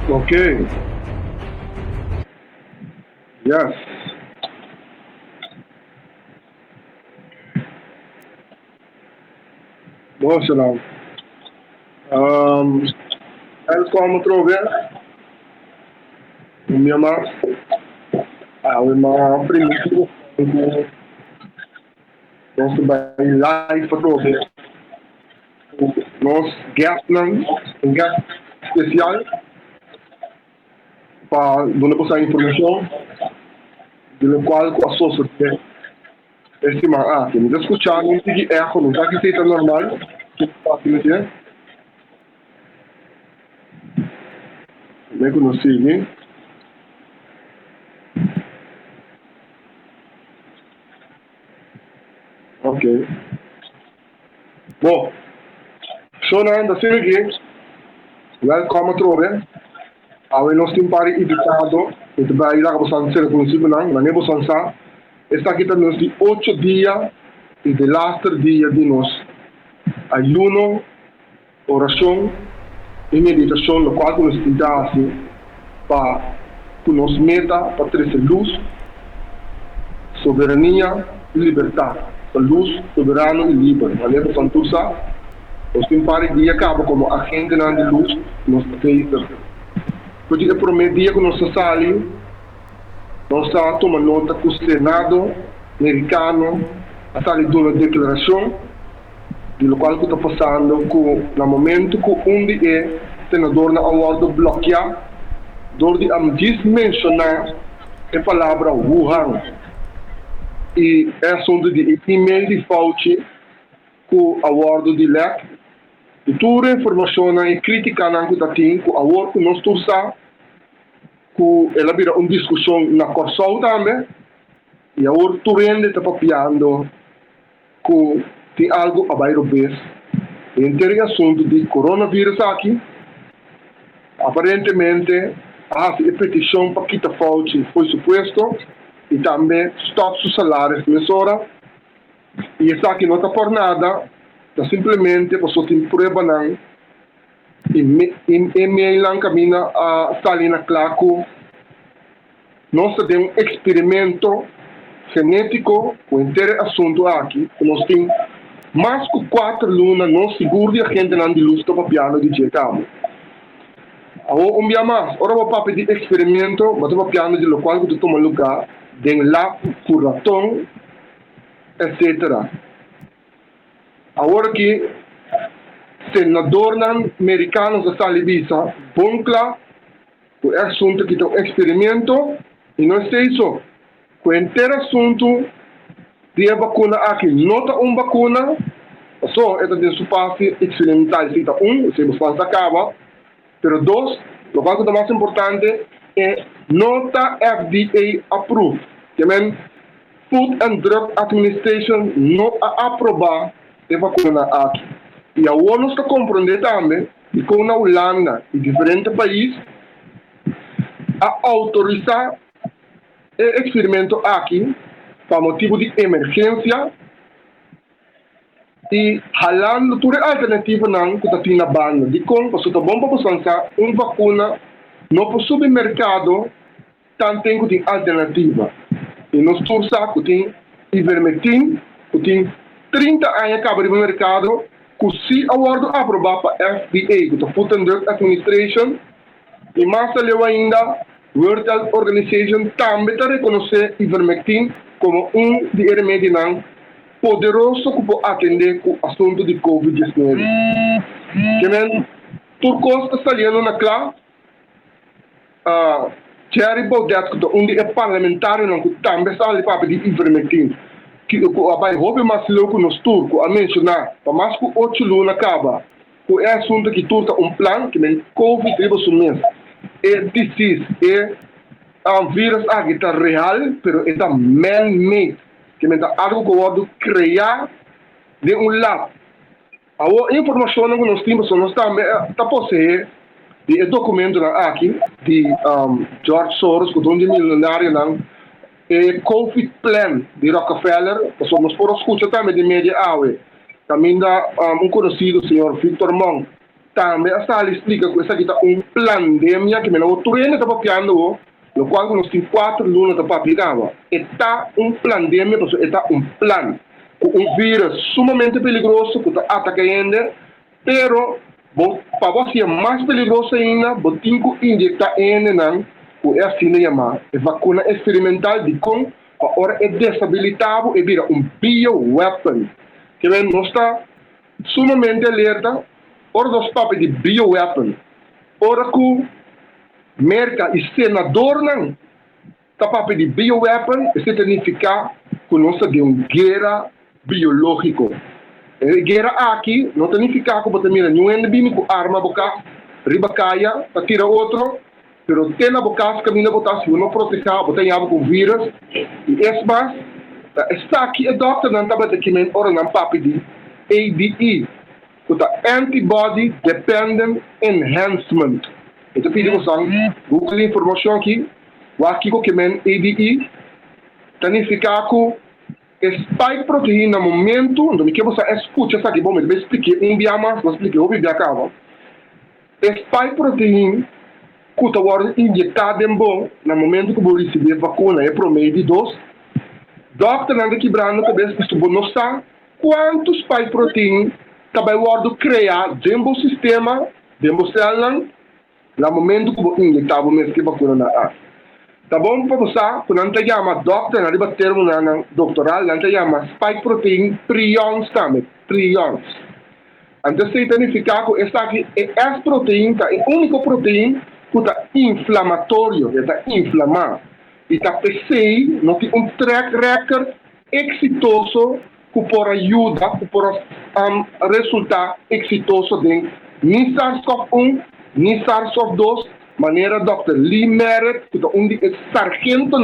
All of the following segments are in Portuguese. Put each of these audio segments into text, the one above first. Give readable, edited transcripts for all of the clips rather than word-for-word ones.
Okay. Yes. Bom, Shalom. Welkom terug. Myanmar. We maar primitivo. Nós bij live terug. Nós gast especial para donde essa informação do qual com a sociedade estima que me escuchar não tem erro, não está que seja normal, que está aqui, me conheci, ok. Bom, sono da seguir, welcome trove. Awe nós temos para editado, e também irá passar ser conhecido não, mas nem passar sa. Está aqui nos de 8 dias e de laster dia de nós ayuno, oração e meditação, no qual nos tenta assim para que nos meta para trazer luz, soberania e liberdade. Luz, soberano e livre. Mas nem passar tudo sa. Nós temos para dia acaba como agente de luz, nos feita. Porque o primeiro dia que nós saímos, nós estamos tomando nota que o Senado americano está lhe dando uma declaração do qual está passando que no momento que o senador na acordo bloquear, door de mencionar a palavra Wuhan e é assunto de e-mail de Fauci que o acordo de LEC e toda a informação e crítica que está tendo, que o acordo que nós estamos que ela vira uma discussão na Corsol também, e agora tu rende está papiando que tem algo a bairro bes. Entre o assunto de coronavírus aqui, aparentemente, a petição para que Fauci foi suposto, e também stop os salários de hora, e isso aqui não está por nada, está simplesmente para só ter prova não, e meio lá caminha a Salina Claco. Nós temos um experimento genético com inteiro assunto aqui. Nós temos mais que 4 lunas, não seguro de a gente não de luz para piano de Jecamo. Agora, dia mais, ora o papel de experimento, mas o piano de local que tu toma lugar, den lá, curatão, etc. Agora que senador americanos da Salibisa, boncla, o assunto que tem um experimento, e não sei isso, o inteiro assunto de a vacuna aqui, nota uma vacuna, só é de sua parte experimental, se você acaba, pero dois, o que é mais importante é nota FDA approved, que é Food and Drug Administration não aprovar a vacuna aqui. E a ONU está compreendendo também que com a Holanda e diferentes países a autorizar o experimento aqui para motivo de emergência e halando toda a alternativa não que está tendo na banda de como para está bom para lançar uma vacuna no para o supermercado também que tem alternativa e nós torçamos que tem ivermectin que tem 30 anos acaba de mercado que se acordo aprovado para FDA, que é Food and Drug Administration, e mais além ainda, World Health Organization também está reconhecendo ivermectin como de remédio poderoso que pode atender o assunto de Covid-19. Que nem Turcos está saindo na classe, Thierry Baudet, que é parlamentar, que também está ali para de ivermectin. Que vai roubar mais louco nos turcos a mencionar para mais que 8 lunas acaba o assunto que turca plano que nem Covid tribo sumes é disease é vírus que está real pero está man-made que nem algo que pode criar de lado a informação que nós temos nós está possuir de documento aqui de George Soros que é um milionário COVID plan de Rockefeller, que somos por escutar também de media awe. Também da conhecido senhor Victor Monk, também a Sally explica que essa aqui está pandemia que me não treina está papiando, lo qual nós temos 4 lunas para aplicar. Está pandemia, está plan. Vírus sumamente perigoso que está atacando, pero para você é mais perigoso ainda, você tem que injetar ainda o é assim chamar vacuna experimental de com para é desabilitável e vira bioweapon. Que vem nós está sumamente alerta, ora dos papéis de bioweapon, ora que merca e senador não, tá papel de bioweapon, isso significa que nós temos guerra biológica. Guerra aqui não significa que você mira nenhum inimigo com arma boca, riba caia, para tirar outro, pero tem na boca se caminha botar se não proteger, botar em água com vírus, e esse mais, está aqui a doctor não está batendo ora não papel de ADE, que Antibody Dependent Enhancement. Então pedimos Google informação aqui, o aqui que é ADE, significa que spike protein no momento, então que você escuta isso aqui, bom, eu expliquei dia mais, eu expliquei o vídeo acaba. Spike protein que está sendo injetado em bom, no momento que você receber vacuna, é promedio de 2. Doctor anda quebrando a cabeça, porque você não sabe quantos spike protein está sendo criado dentro do sistema, dentro do célula, no momento que você injetar a vacuna na ar. Tá bom para você, quando a gente chama doctor, na riba termo na doctoral, a gente chama spike protein prions também, prions. Então, se significa que essa aqui é essa proteína, é a única proteína que está inflamatório, está inflamado. E está PC, não tem track record exitoso que pode ajudar, que pode resultar exitoso de nem SARS-CoV-1, nem SARS-CoV-2, maneira Dr. Lee Merritt, que é sargento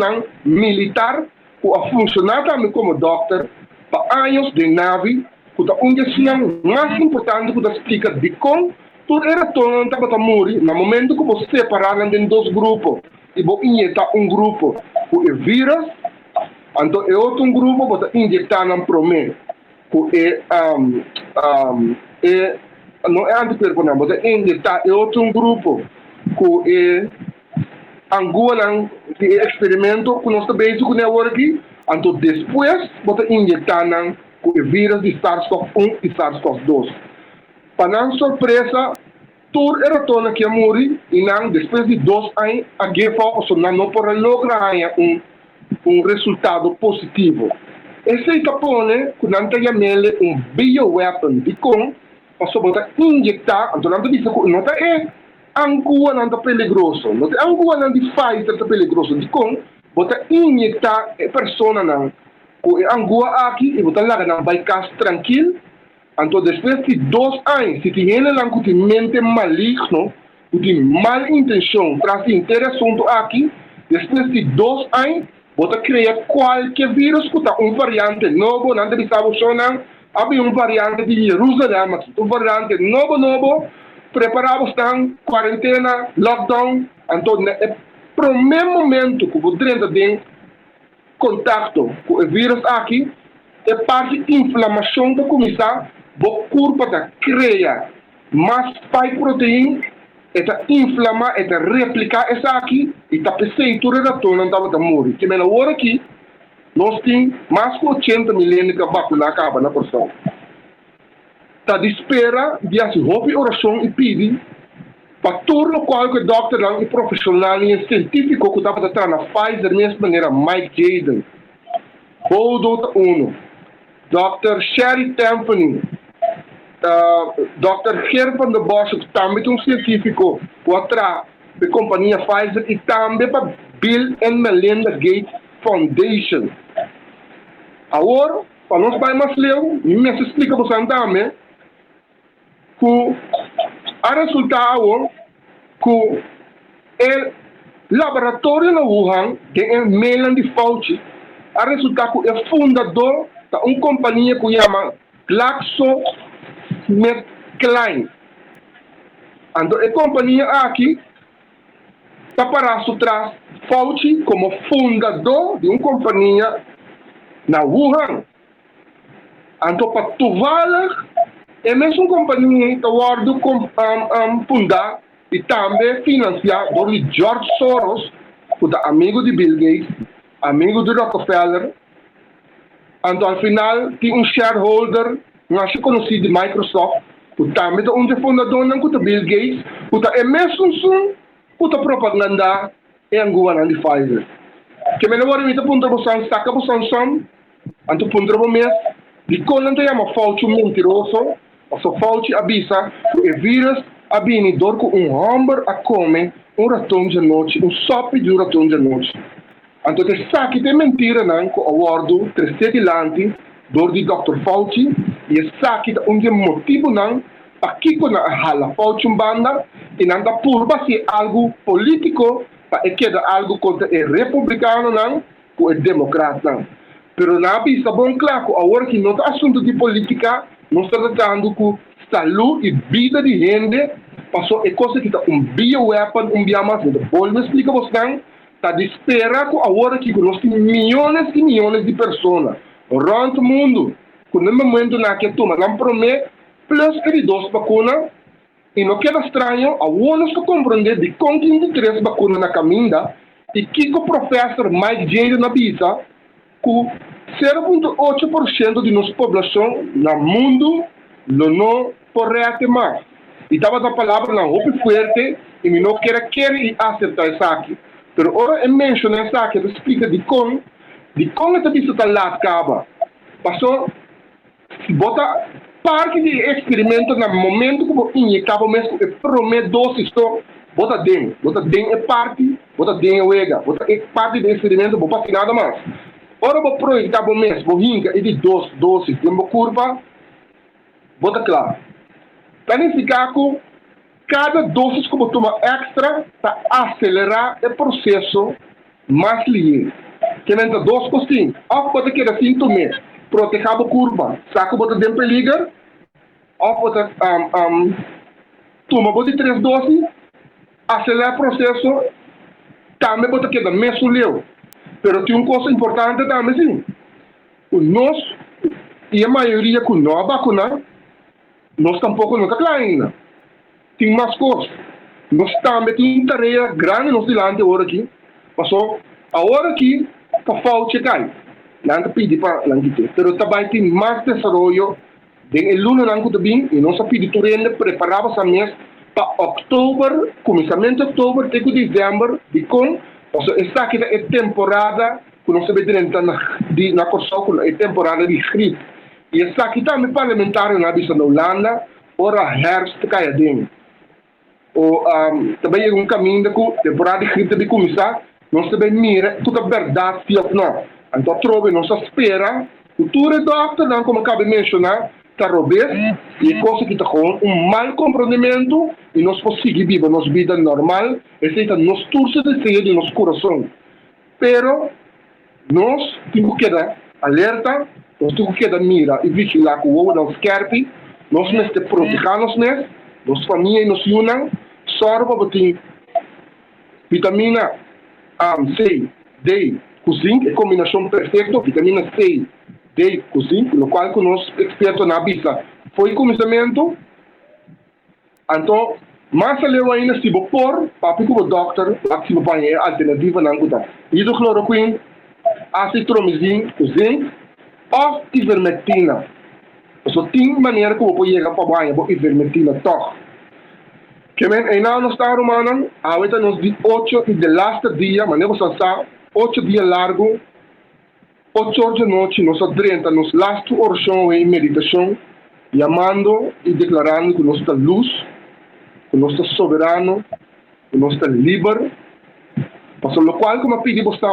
militar, que a funcionar também como doctor para anos de nave, que é um dos mais importantes que explica de como tudo era todo para morrer, no momento que você separar em 2 grupos, e você injetar grupo que é vírus, então é outro grupo que você injetar no promê, que não é anticorpo, não, você injetar é outro grupo que é Angola, que é experimento que nós estamos com o aqui, então depois você injetar o vírus de SARS-CoV-1 e SARS-CoV-2. Para não surpresa, tudo era todo que morrer e não, depois de 2 anos, a guerra não pode lograr resultado positivo. Esse é o que não tem bioweapon de com, para você injetar, então não diz que não é Angola não está perigoso, não é Angola não de Pfizer está perigoso, de com, você injetar a pessoa não, que Angola aqui e você lá não vai ficar tranquilo. Então, depois de 2 anos, se tem alguém que tem mente maligno, que tem mal intenção, traz interessante aqui, depois de 2 anos, você cria qualquer vírus que está variante novo, não deve saber só não, havia variante de Jerusalém, mas variante novo, preparados estão, quarentena, lockdown, então, é para o mesmo momento que você entra em contato com o vírus aqui, é parte de inflamação que começa. O corpo cria mais spike protein, está inflamar, está replicar essa aqui, e está pesando da tona, não estava morrer. Que na hora aqui, nós temos mais de 80 milhões de vacunas acaba na porção. Está de espera de assim, roupa oração e pedir para todo o qual que o doutor e profissional e científico que estava atrás na Pfizer, mesma maneira, Mike Jaden, Bodo 1, Dr. Sherry Tampany, Dr. Gerben de Bosch, que também é científico, que atrás da companhia Pfizer e também para Bill and Melinda Gates Foundation. Agora, para nós vai mais ler, me explica para você também, que o resultado que o laboratório na Wuhan, que é Melanie Fauci, o resultado que é fundador de uma companhia que se chama GlaxoSmithKline. Então, a companhia aqui está para trás Fauci como fundador de uma companhia na Wuhan. Então, para tovar É mesmo companhia que awardo com fundar e também financiar por George Soros, que é amigo de Bill Gates, amigo de Rockefeller. Então, ao final, tem um shareholder, nós conhecido de Microsoft, que também é um fundador de Bill Gates, que é mesmo que propaganda em Angola de Pfizer. Que me lembro de punto você saca você som, anto punto você de quando te chama falso mentiroso, ou só falso avisa que o vírus abini dorco homem a comer ratão de noite, sope de ratão de noite. Anto te saque te mentira não com o awardo trestelante dor de Dr. Fauci e saque de motivo não para que na hala Fauci banda e não da purba se algo político para que algo contra o republicano não com o democrata não. Pero na vista bom claro agora que não é assunto de política não está tratando com saúde e vida de gente passou é coisa que está bioweapon biomas de bol me explica você não está de espera com agora que nós temos milhões e milhões de pessoas around o mundo com no momento na que toma não promete plus que de 2 vacinas e não queda estranho agora nós compreender de com 23 vacinas na caminha e que o professor Mike James na visa com 0,8% de nossa população no mundo não correto mais. E estava a palavra na roupa forte e não quer aceitar isso aqui. Mas agora eu menciono isso aqui, eu explico de como essa vista está lá acaba. Passou, se bota parte de experimento no momento que você injectava mesmo a primeira dose, bota dentro é parte, bota dentro é parte do experimento, não pode nada mais. Ora, vou projetar o mês, vou rincar e de 2 doses, tem uma curva, bota claro. Planificar com cada dose que você toma extra para acelerar o processo mais ligeiro. Que nem 2 coisinhas. Ou você quer sintomas, proteger a curva, saca você dentro da liga, ou você toma você 3 doses, acelerar o processo, também você quer mesmo leu. Pero tem uma coisa importante também, sim. Nós, e a maioria que não vacuna, nós tampouco não está ainda. Tem mais coisas. Nós também temos tarefa grande nós delante agora aqui. Passou, a hora aqui, para falta cai. Não pedi para não ter. Pero também tem mais desenvolvimento. Tem o lunes não também, e nós pedi turenda preparava essa mês para outubro, começamento de outubro, até dezembro, de com esta aqui é temporada que nós sabemos na Kosovo é temporada de gripe. E esta aqui também parlamentar na vista da Holanda, ora herfst cai dentro. Ou também é caminho da temporada de gripe de começar, nós também mira toda a verdade se não. Então trove nós espera, o futuro doctor não como acabei de mencionar, está roubando e coisa que está com mau compreendimento e nós conseguimos viver nossa vida normal, essa nos torce de ser de nosso coração. Pero nós temos que dar alerta, nós temos que dar mira e vigilar com o não esquerpe, nós temos que proteger-nos, nossa família nos unam, sorba botem vitamina C, D, zinc, é combinação perfeita, vitamina C, D, zinc, no qual que nós expertos na vista foi começamento, então, mas leu ainda se vou pôr, papi como doctor, se vou pôr alternativa não cuida. Hidrocloroquina, acitromicin, zinc, ou ivermectina. Só tem maneira que eu vou chegar para banho, vou ivermectina, toch. Que men, nós está romano, ahorita nos di 8 e de last dia, mas não você sabe, 8 dias largo, 8 horas de noite, nós adrenta, nos last oração e meditação, chamando e declarando que nós está luz, que nós está soberano, que nós está livre. Por lo qual, como pedi você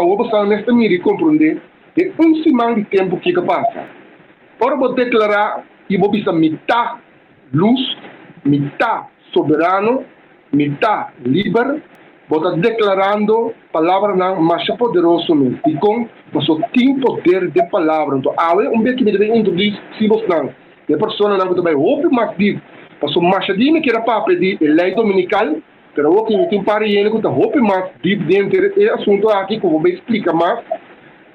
nesta mira e compreender, é semana de tempo que passa. Ora, vou declarar e vou pensar metade luz, metade soberano, metade livre, vou estar declarando palavra não mais poderosa mesmo. E com você tem poder de palavra. Então, um dia que me deve introduzir, se você não, a pessoa não vai ouvir mais disso. Porque Machadinho que era para pedir a lei dominical, pero o que tem para ele que está ouvir mais disso dentro do assunto aqui, que eu vou explicar mais.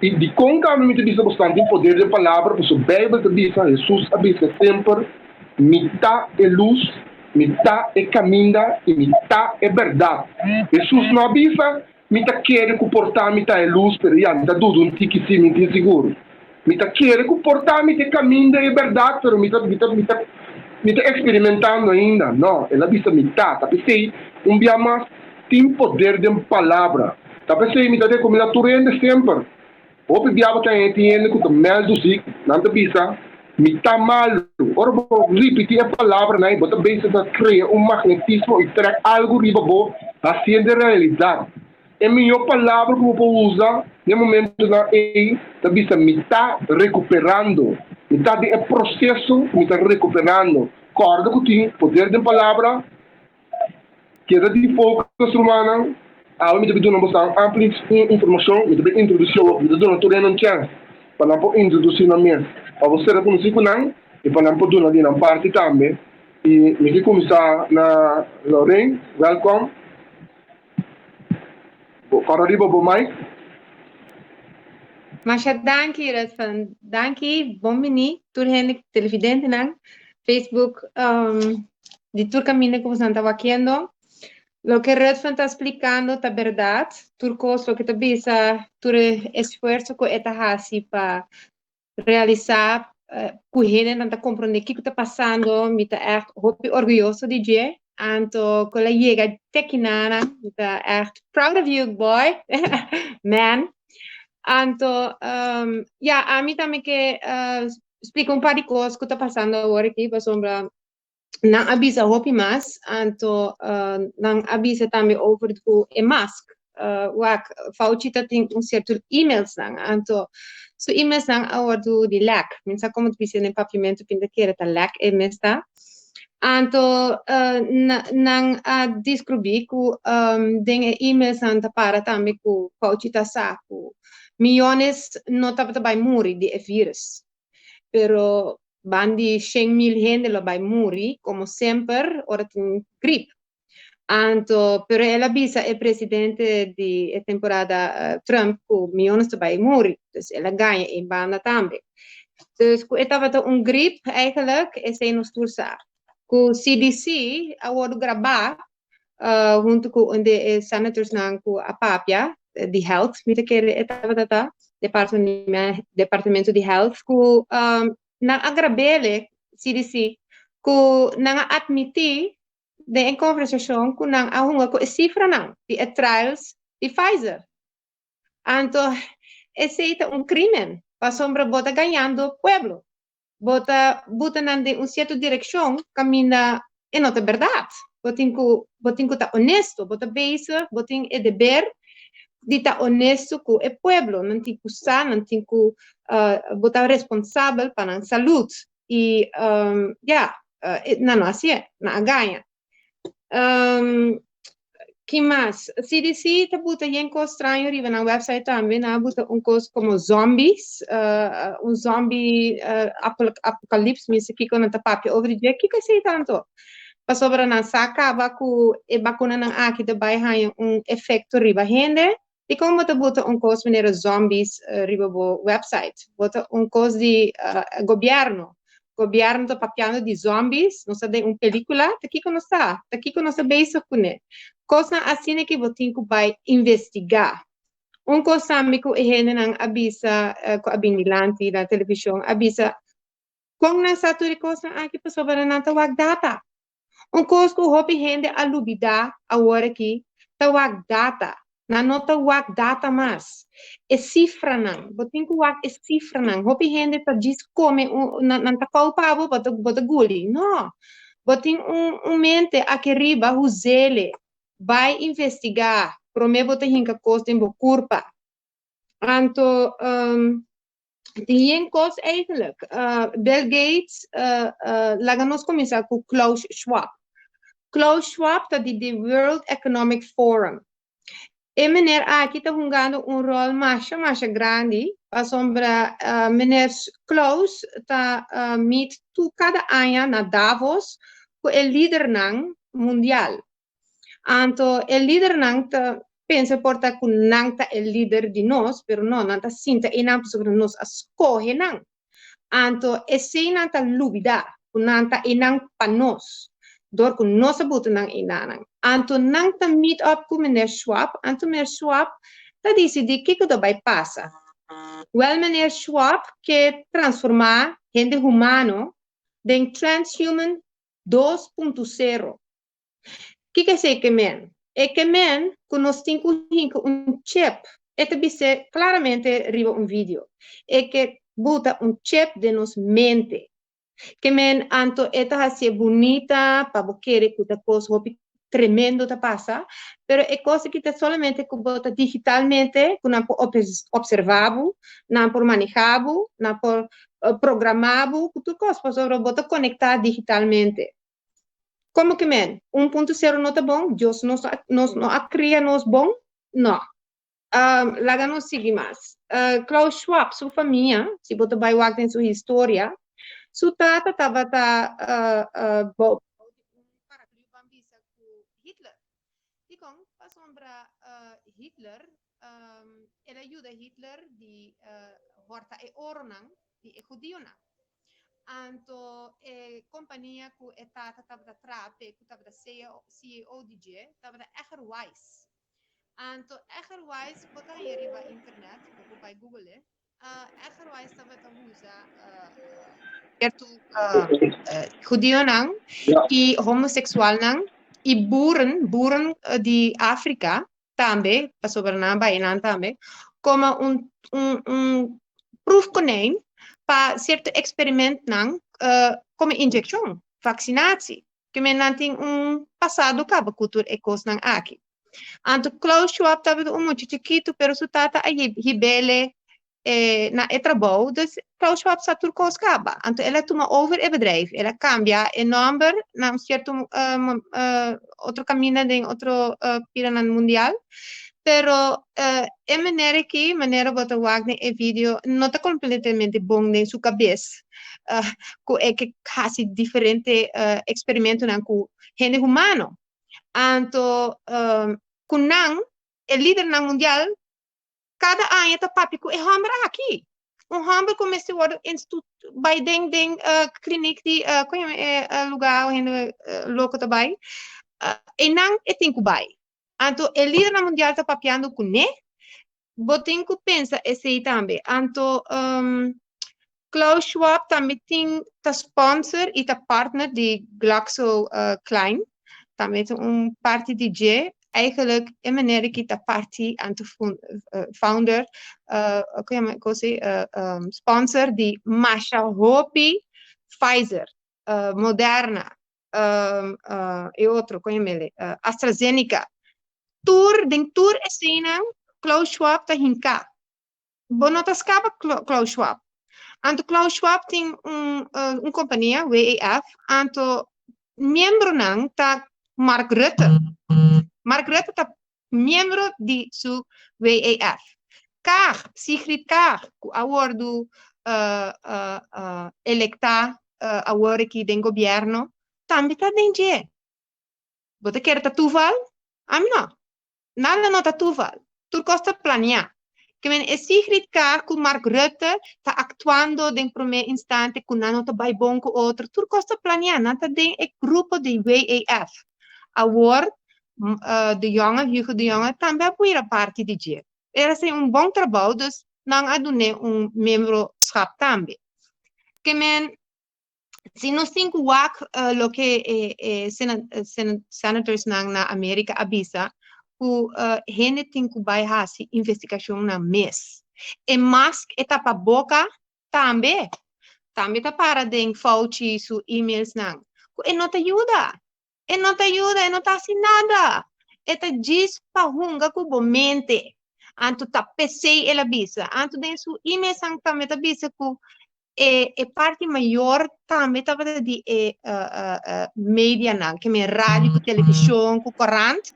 E de como me diz bastante o poder de palavra, porque a Bíblia diz, Jesus avisa sempre, mitad é luz, mitad é caminho e mitad é verdade. Jesus não avisa, mitad quer comportar, mitad é luz, pero já, mitad tudo um tique sim, mitad seguro. Mitad quer comportar, mitad caminho é verdade, pero mitad experimentando ainda. Não, ela avisa mitad, tá pensei, dia mais tem poder de palavra. Tá pensei, mitad é como a turende sempre. Op het diabo kan je tiende com o mel do zic, não te pisa, me tá mal. Ora vou repetir a palavra, né? Bota bem se cria magnetismo e traz algo riba bo, assim de realidade. É a melhor palavra que eu vou usar no momento na e, tá pisa, me tá recuperando. Me tá de processo, me tá recuperando. Corda que tem poder de palavra, que é de focus humana. Me deve dar uma ampla informação, me deve introduzir, me deve dar uma chance para não introduzir na minha. Para você reconhecer que não, e para não poder dar uma parte também. E me que começar na Lorraine, welcome. Para arriba, bom mais. Masha, danke, Radvan. Danke, bom mini. Tur hen televidente nang Facebook de tur caminho que você estava haciendo. Lo que Radvan está explicando está verdade. Turcos lo que te bisa, tur esfuerzo que está haciendo para realizar, que não está compreendendo o que está passando, me está echt orgulhoso de je. Anto con la llega tekinana, me está echt proud of you, boy, man. Anto, a mim também que explica par de coisas que está passando agora aqui, para sombra. Não avisa hopi mas, anto não avisa também over do mask. Fauci tem certo emails não, anto so emails não agora do de lac. Mensa como tu no papiamento pinta que era lac e mesta. Anto não descobri que den emails não para também que Fauci tá saco. Millones não estava vai morrer de vírus. Pero bandi 100.000 gente lo vai morrer, como sempre, ora tem gripe. Anto, pero ela avisa o presidente de temporada Trump que milhões de vai morrer, dus ela ganha em banda também. Dus estava gripe eigenlijk, é sem nos turçar. O CDC, agora gravar, junto com os senators com a papia, de health, me que estava departamento de health, que na agrabele CDC, que na admitir de conversação que na ahunga com cifra não, de trials de Pfizer. Então, esse é crime, para sombra bota ganhando pueblo, bota na certa direção, caminha e não é verdade. Botin que tá honesto, bota base, botin é dever de estar honesto com o pueblo, não tem que usar, não tem que botar responsável para a saúde. E, não assim é, não ganha. Que mais? CDC está botando em coisa estranha, riba na website também, na bota coisa como zombies, zombie apocalipse, mas aqui quando está papel over dia, que é isso tanto? Para sobra na acaba com a vacuna não aqui também tem efeito riba rende. E como bota coisa maneira zombies riba bo website, bota coisa de governo está papiando de zombies, não sabe película, aqui que não está bem com ele. Coisa assim que você vai investigar. Coisa amigo e gente não avisa com a vigilante da televisão avisa como na satura coisa aqui para sobre não tá data. Coisa que o hobby gente a lubida agora aqui tá data. Na nota wak data mas é cifra não, botin que wak é cifra não, hopi gente tá diz come não tá culpável bota guli, não, botin mente aqui riba uzele vai investigar, promete botar hinca costa em culpa, anto tem coisa eigenlijk, Bill Gates laga nos começar com Klaus Schwab tá de World Economic Forum. E meneer aqui está jogando rol mais grande, para sombra meneer Klaus está meet cada ano na Davos com o líder mundial. Então, o líder pensa porta que não está o líder de nós, mas não está sinta e não sobre nós escolhe não. Então, esse não está lubida. kunanta inang panos. Door kun nosa buta nang inanang. Anto nang ta meet up ku meneer Schwab, anto meneer Schwab, ta decidi kiko da bypassa. Well, meneer Schwab que transformar gente humano em transhuman 2.0. Que é esse que men? É que men, com nós temos chip, é bise claramente riba vídeo. É que buta chip de nos mente. Que men anto esta assim bonita para querer que coisa tremendo te passa, pero é coisa que te solamente que bota digitalmente, que não pode observado, não pode manejado, não pode programado, que tu coisa para bota conectar digitalmente. Como que men? 1.0 não tá bom? Deus não cria nos bom? Não. Laga não sigue mais. Klaus Schwab, sua família, se bota vai em sua história, sua tata estava Hitler. Dikong, pasombra Hitler, ela ajuda Hitler de horta e ornang, de judio na. Anto companhia ku etata tava trape, ku tava CEO DJ, tava Eger Weiss. Anto Eger Weiss, bota hier riba internet, ku by Google, Eger Weiss tava usa ertu judio nang e homoseksual nang e boeren de África também, passou por namba e não também, como proof konijn para certo experimento nang como injeção, vacinatie, que men nanting passado cabo cultura ecos nang aqui. Anto Klaus Schwab tava muito chiquito, pero su tata a hibele na trabalho, dus Klaus Schwab sa turcos caba. Anto ela toma over e bedrijf, ela cambia e number na certo outro caminho em outro pirana mundial. Pero é maneira bota Wagner e vídeo não está completamente bom em sua cabeça. É que quase diferente experimento com gente humano. Então, com o líder mundial, cada ano está papi com o homem aqui. Homem começa a instituto by den clinic de lugar onde louco também. E não é tempo by. Então, o líder mundial está papiando com ele. Botem que pensa esse aí também. Então, Klaus Schwab também tem sponsor e partner de GlaxoSmithKline. Também tem parte de G. Eigenlijk é maneira que está parte ante founder, sponsor de Masha Hopi, Pfizer, Moderna e outro, AstraZeneca. Tour escena, Klaus Schwab tá hinka. Bonota escapa Klaus Schwab. Anto Klaus Schwab tem companhia, WEF, anto membro nang tá Mark Rutte. Mark Rutte tá membro de su WEF. Sigrid Kaag, award do electa award aqui do governo, também tá dentro. Você quer tá tuval? Não. Nada não está tuval. Tu costa planear. Que men Sigrid Kaag com Mark Rutte está actuando em primeiro instante com não está bem bom com outro. Tu costa planear. Nada tem grupo de WEF. Award de jonge, Hugo de Jonge, também apoia parte de dia. Era bom trabalho, dus não adune memberschap também. Que men se nós temos lo que senators na América avisa, o gente tem que fazer investigação na mês. E mais etapa boca também tá para de Fauci su e-mails não. E não te ajuda. E não tá assim nada. E tá diz para hunga com mente. Anto tá PC ela avisa. Anto den su e-mails também tá avisa com e parte maior também tá de media não, que me rádio, televisão, com corrente.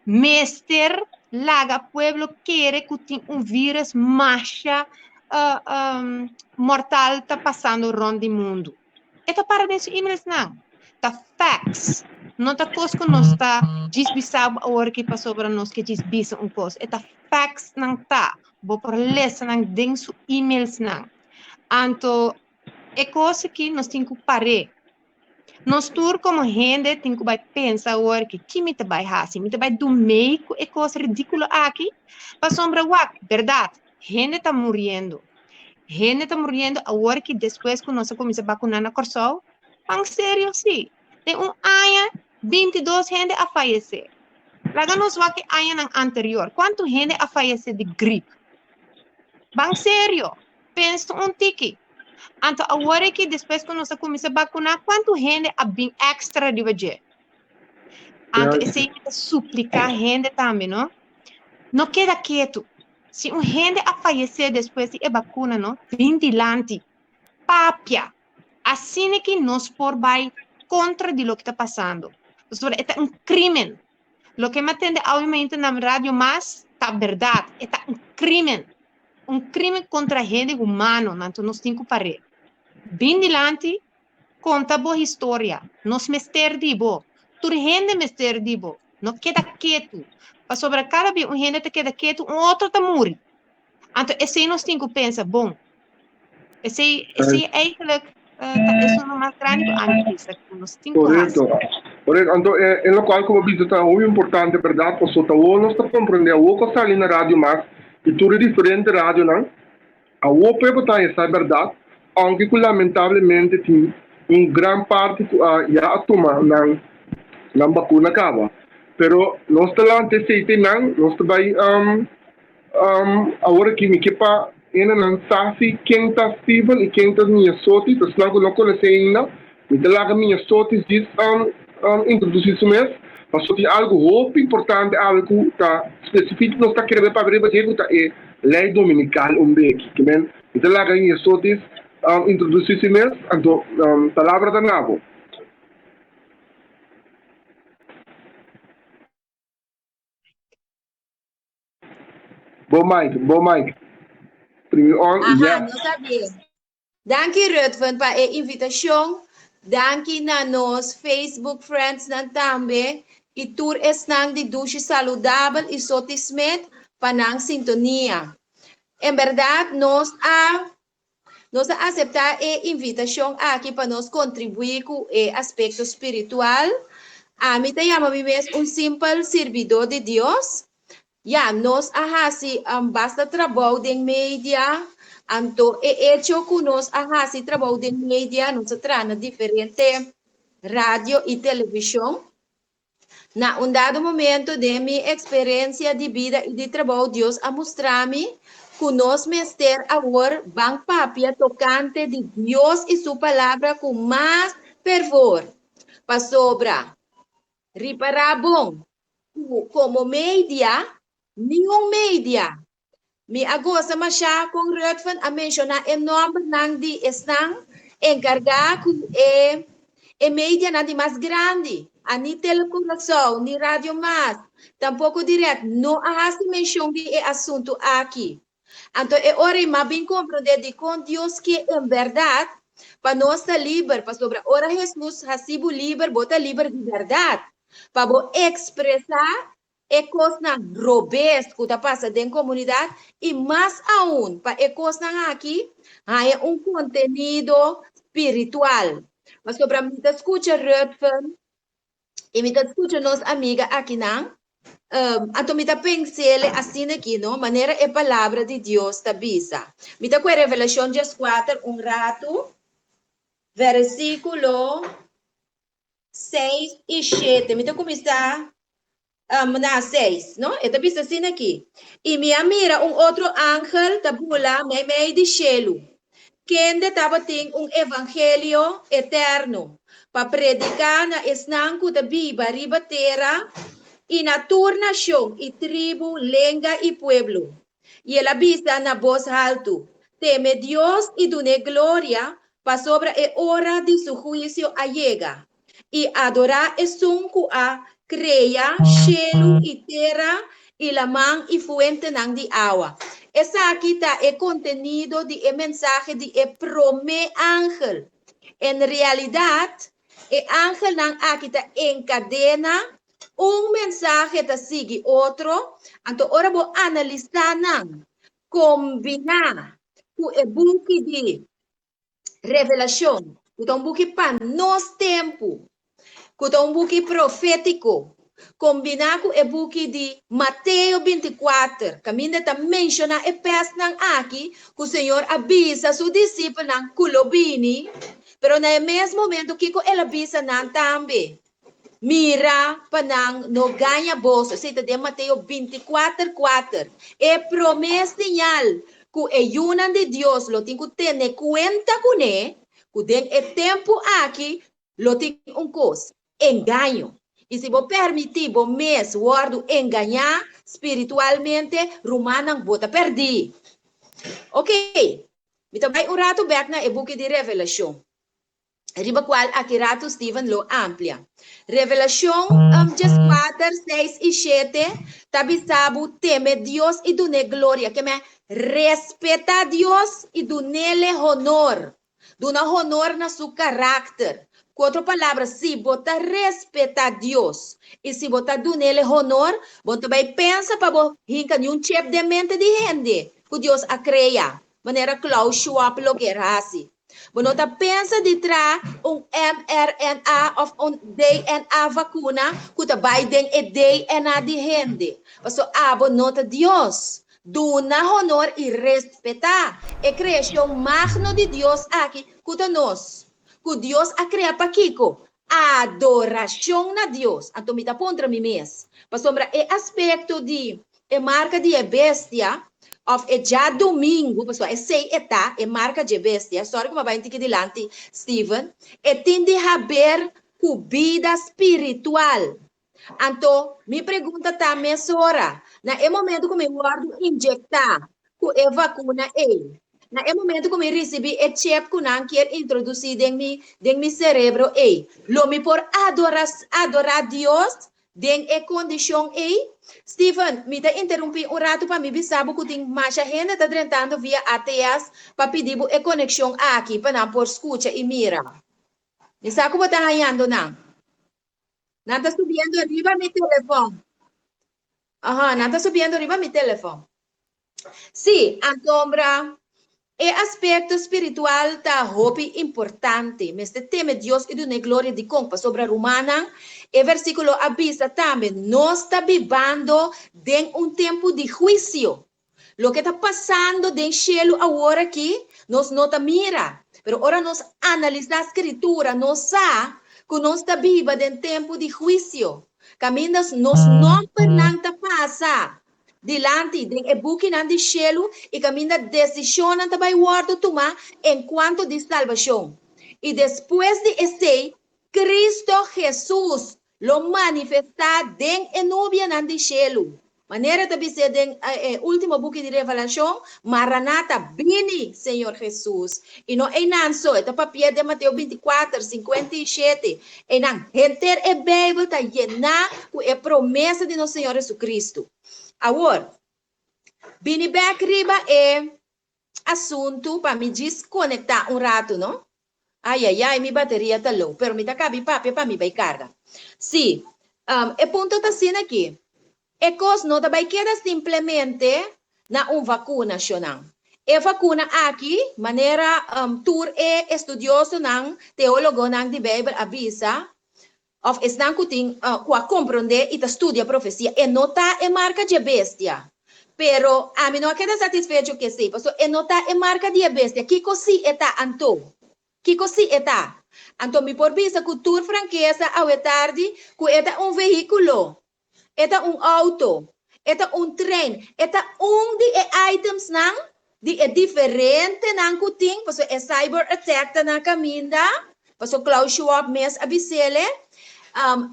Mester laga pueblo quiere que tem vírus macha mortal tá passando rond o mundo. Eta para desse e-mails não. Tá fax. Não tá coisa que nós tá desbisado a hora que passou para nós que desbisa coisa. Eta fax não tá. Vou por lesa não dentro e-mails não. Então é coisa que nós temos que parar. Nós tour como gente tem que pensar agora que me te vai fazer, me te vai do meio é coisa ridícula aqui, para sombra verdade, gente está morrendo. Gente está morrendo agora que depois que nós começamos a vacinar na Corsol, em sério, sim. Tem ano, 22 gente a falecer. Laga nos va que ano anterior, quanto gente a falecer de gripe? Bem sério, pensa tiki. Então, agora que depois que nós começamos a vacinar, quanto gente a bem extra de valer? Então, esse é suplicar gente também, não? Não queda quieto. Se gente a falecer depois de vacuna, não? Ventilante, papia. Assim é que nós por vai contra de lo que está passando. É um crime. Lo que me atende obviamente na rádio, mas está verdade. É um crime. Um crime contra a gente humana. Então, nós temos que parar. Ventilante, conta boa história. Nós mester dibo. Tu gente mester dibo. Não queda quieto. Para sobre cada vez um gente queda quieto, um outro está morrendo. Então, esse nós temos que pensar, bom, esse eigenlijk, isso não é mais grande que antes, nós temos que Correto. Então, em lo qual, como diz, é muito importante, verdade, para o Taú, nós estamos compreendendo, o que está ali na rádio, mas, e tudo é diferente da rádio, não? A OPE está essa verdade, aunque lamentavelmente tem grande parte já a tomar na vacuna acaba. Pero nós estamos lá anteceite não, nós estamos agora que me quepa não sabe quem está civil e quem está minha sorte, então não não conhece ainda, me dá lá minha sorte diz introduzir isso mesmo, mas só tem algo muito importante, algo tá específico nós está querendo para ver que é lei dominical que men me dá lá minha sorte introduzir isso mesmo, então palavra da nabo. Bom Mike. Primeiro on, não sabia. Danke, Ruthven, para a invitação. Danke na nos Facebook friends na também. E tur estão de duche saudável e satisfeito para a sintonia. Em verdade, nós aceitar a invitação aqui para nós contribuir com o aspecto espiritual. A mim te chama mesmo simples servidor de Deus. Nós basta trabalho de mídia. Então, hecho que nós trabalho de mídia, nós trana diferente rádio e televisão. Na um dado momento de minha experiência de vida e de trabalho, Deus a mostrar-me que nós mester agora bang papia tocante de Deus e sua palavra com mais fervor. Para sobra, reparar bom, como mídia, nenhum mídia. Me agosta masya kung Ruthven a mencionar o nome de estão encarregado e mídia nandi mais grande. Ani telecomunicação, ni rádio mais. Tampouco direto. Não há se mencionar de assunto aqui. Então, é hora mais bem compreender de com Deus que em verdade, para nós estar livre, para sobre ora Jesus, hasibo livre, bota livre de verdade. Para expressar e coisa robust que está passando em comunidade e mais aún, para e coisa aqui, há contenido espiritual. Mas sobre mim, escuta Ruthven, e me escuta nossa amiga aqui, não? Então, me pensei assim aqui, não? Maneira é palavra de Deus, tá bisa. Me com a Revelação 4, rato, versículo 6 e 7. Me começar na 6, não? Esta bisa assim aqui. E me mira outro ángel, tabula, meio de cielo. Quem estava tendo evangelho eterno para predicar na esnanco da Bíblia, riba terra, e na tua nação, e tribo, lenga e pueblo. E ela vista na voz alto, teme Deus e dune glória, para sobre a hora de seu juízo allega. E adorar e sunco a creia, cielo e terra, e la mão e fuente nang de água. Essa aqui está o contenido de mensagem de prome ángel. Em realidade, o ángel não aqui está encadena mensagem que sigue outro. Então, agora vou analisar, combinar com o book de revelação, Kutong buki pa nos tempo. Kutong buki profético. Combinar com o buki de Mateus 24. Caminha tá menciona e pes nang aqui que o Senhor avisa seu discípulo nang kulobini. Pero na mesmo momento que ele avisa nang também. Mira panang no ganha bolsa. Cita de Mateus 24:4. É promessa señal que é yunan de Deus lo tem que ter cuenta com ele. Que den é tempo aqui lo tem coisa. Engaño. E se você permitir, você mesmo guardo enganar espiritualmente, Romanang bota perdi. Ok. Então, vai um rato back na e-book de Revelação. Riba qual aqui rato Stephen lo amplia. Revelação 4, 6 e 7. Tabi sabu teme Deus e dune glória. Que me respeta Deus e dune-le honor. Duna honor na seu caráter. Com outra palavra, se você respeitar Deus e se você dá nele honor, você vai pensar para você hincar um chip de mente de gente que Deus a criar. Maneira Klaus Schwab lo que era assim. Você pensa de trás mRNA ou DNA vacuna que você vai dar DNA de gente. Porque a nota Deus. Duna honor e respeitar. É criação magna de Deus aqui que nós. Que Deus a criar para Kiko. Adoração na Deus. Então, me dá pontra mim mesmo. Para sombra, é aspecto de, é marca de bestia, of é já domingo, pessoal, é sei eta, é marca de bestia, sorry que vai entender dilante, Steven, é tem de haver com vida espiritual. Então, me pergunta também, senhora, na momento que eu guardo injectar, com a vacuna, na momento que eu recebi o chip que eu quero introduzir em meu cérebro, lo me por adorar Deus, em a condição, Stephen, me está interrompendo rato para me saber que tem mais gente está tentando via ATS para pedir a conexão aqui, para não por escuta e mira. Me sabe como está ganhando, não? Não está subindo arriba meu telefone. Não está subindo arriba meu telefone. Sim, então, o aspecto espiritual está muito importante. Mas o tema de Deus e de glória de compa sobre a Romana, o versículo avisa também, nós está vivendo em tempo de juízo. O que está passando no cielo agora aqui, nós não está mira. Mas agora nós analisamos a escritura, nós sabemos que nós está vivendo em tempo de juízo. Caminhos nós não podemos passar. Dilante de buki de cielo e camina decisão na vai guardo tomar enquanto de salvação. E depois de este, Cristo Jesus lo manifesta en nubia de cielo. Maneira de dizer último buki de Revelação, Maranata, vini, Senhor Jesus. E não é não só, é papel de Mateus 24, 57. E não, enter a Bíblia está llena com a promessa de nosso Senhor Jesus Cristo. Agora, vini back riba é assunto para me desconectar rato, não? Ai, minha bateria está low, pero me tá cabe papi para me vai carga. Sim, o ponto está sendo aqui. É coisa não vai quedar simplesmente na vacunação. E vacuna aqui, maneira tour é estudioso não, teólogo não de Bíblia avisa, of estão que compreender e estudia a profecia e nota é marca de bestia. Pero a mim não queda satisfeito que sim, porque é nota é marca de bestia. Que coisa está anto? Que coisa está? Anto me por visa cultura franqueza ao tarde que é veículo, é auto, é trem, é de items não de diferente não que tem, porque é cyber attack na caminda, porque Klaus Schwab mes avisele.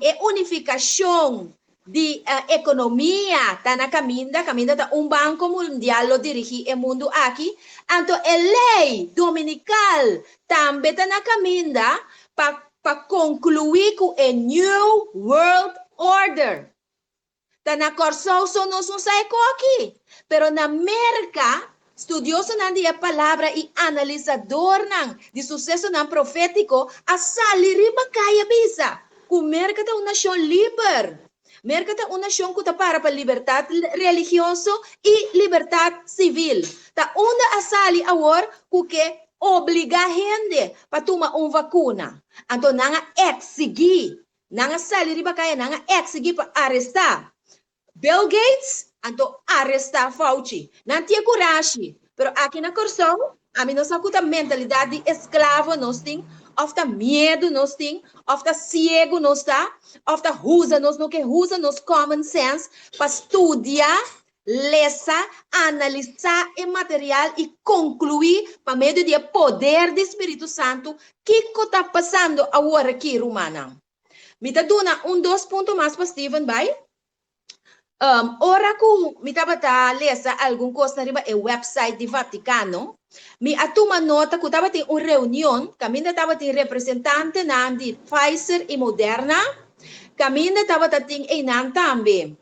É unificação de economia está na caminda está banco mundial lo dirige o mundo aqui, então a lei dominical também está na caminda para concluir com a New World Order. Está na corção só nós não saímos aqui, pero na América estudioso não de palavra e analisador não de sucesso não profético a salir riba caia bisa. Que América é uma nação livre. América é uma nação que está para liberdade religiosa e liberdade civil. Está onde a sali agora que obrigar a gente para tomar uma vacuna. Então, não exigir, não sair de bacaia, não exigir para arrestar Bill Gates, então arrestar Fauci. Não tinha coragem, mas aqui na Corsão, a mim não sabe a mentalidade de escravo nós temos, of the medo nós temos, of the cego nós está, of the usa nós não que usa nos common sense para estudar, ler, analisar o material e concluir para meio do poder do Espírito Santo que está passando agora aqui, Romana. Me dá dois pontos mais para Steven, vai? Ora que me estava a ler alguma coisa na website do Vaticano, me atuma nota que estava em uma reunião, que ainda estava em representante de Pfizer e Moderna, que ainda estava em também,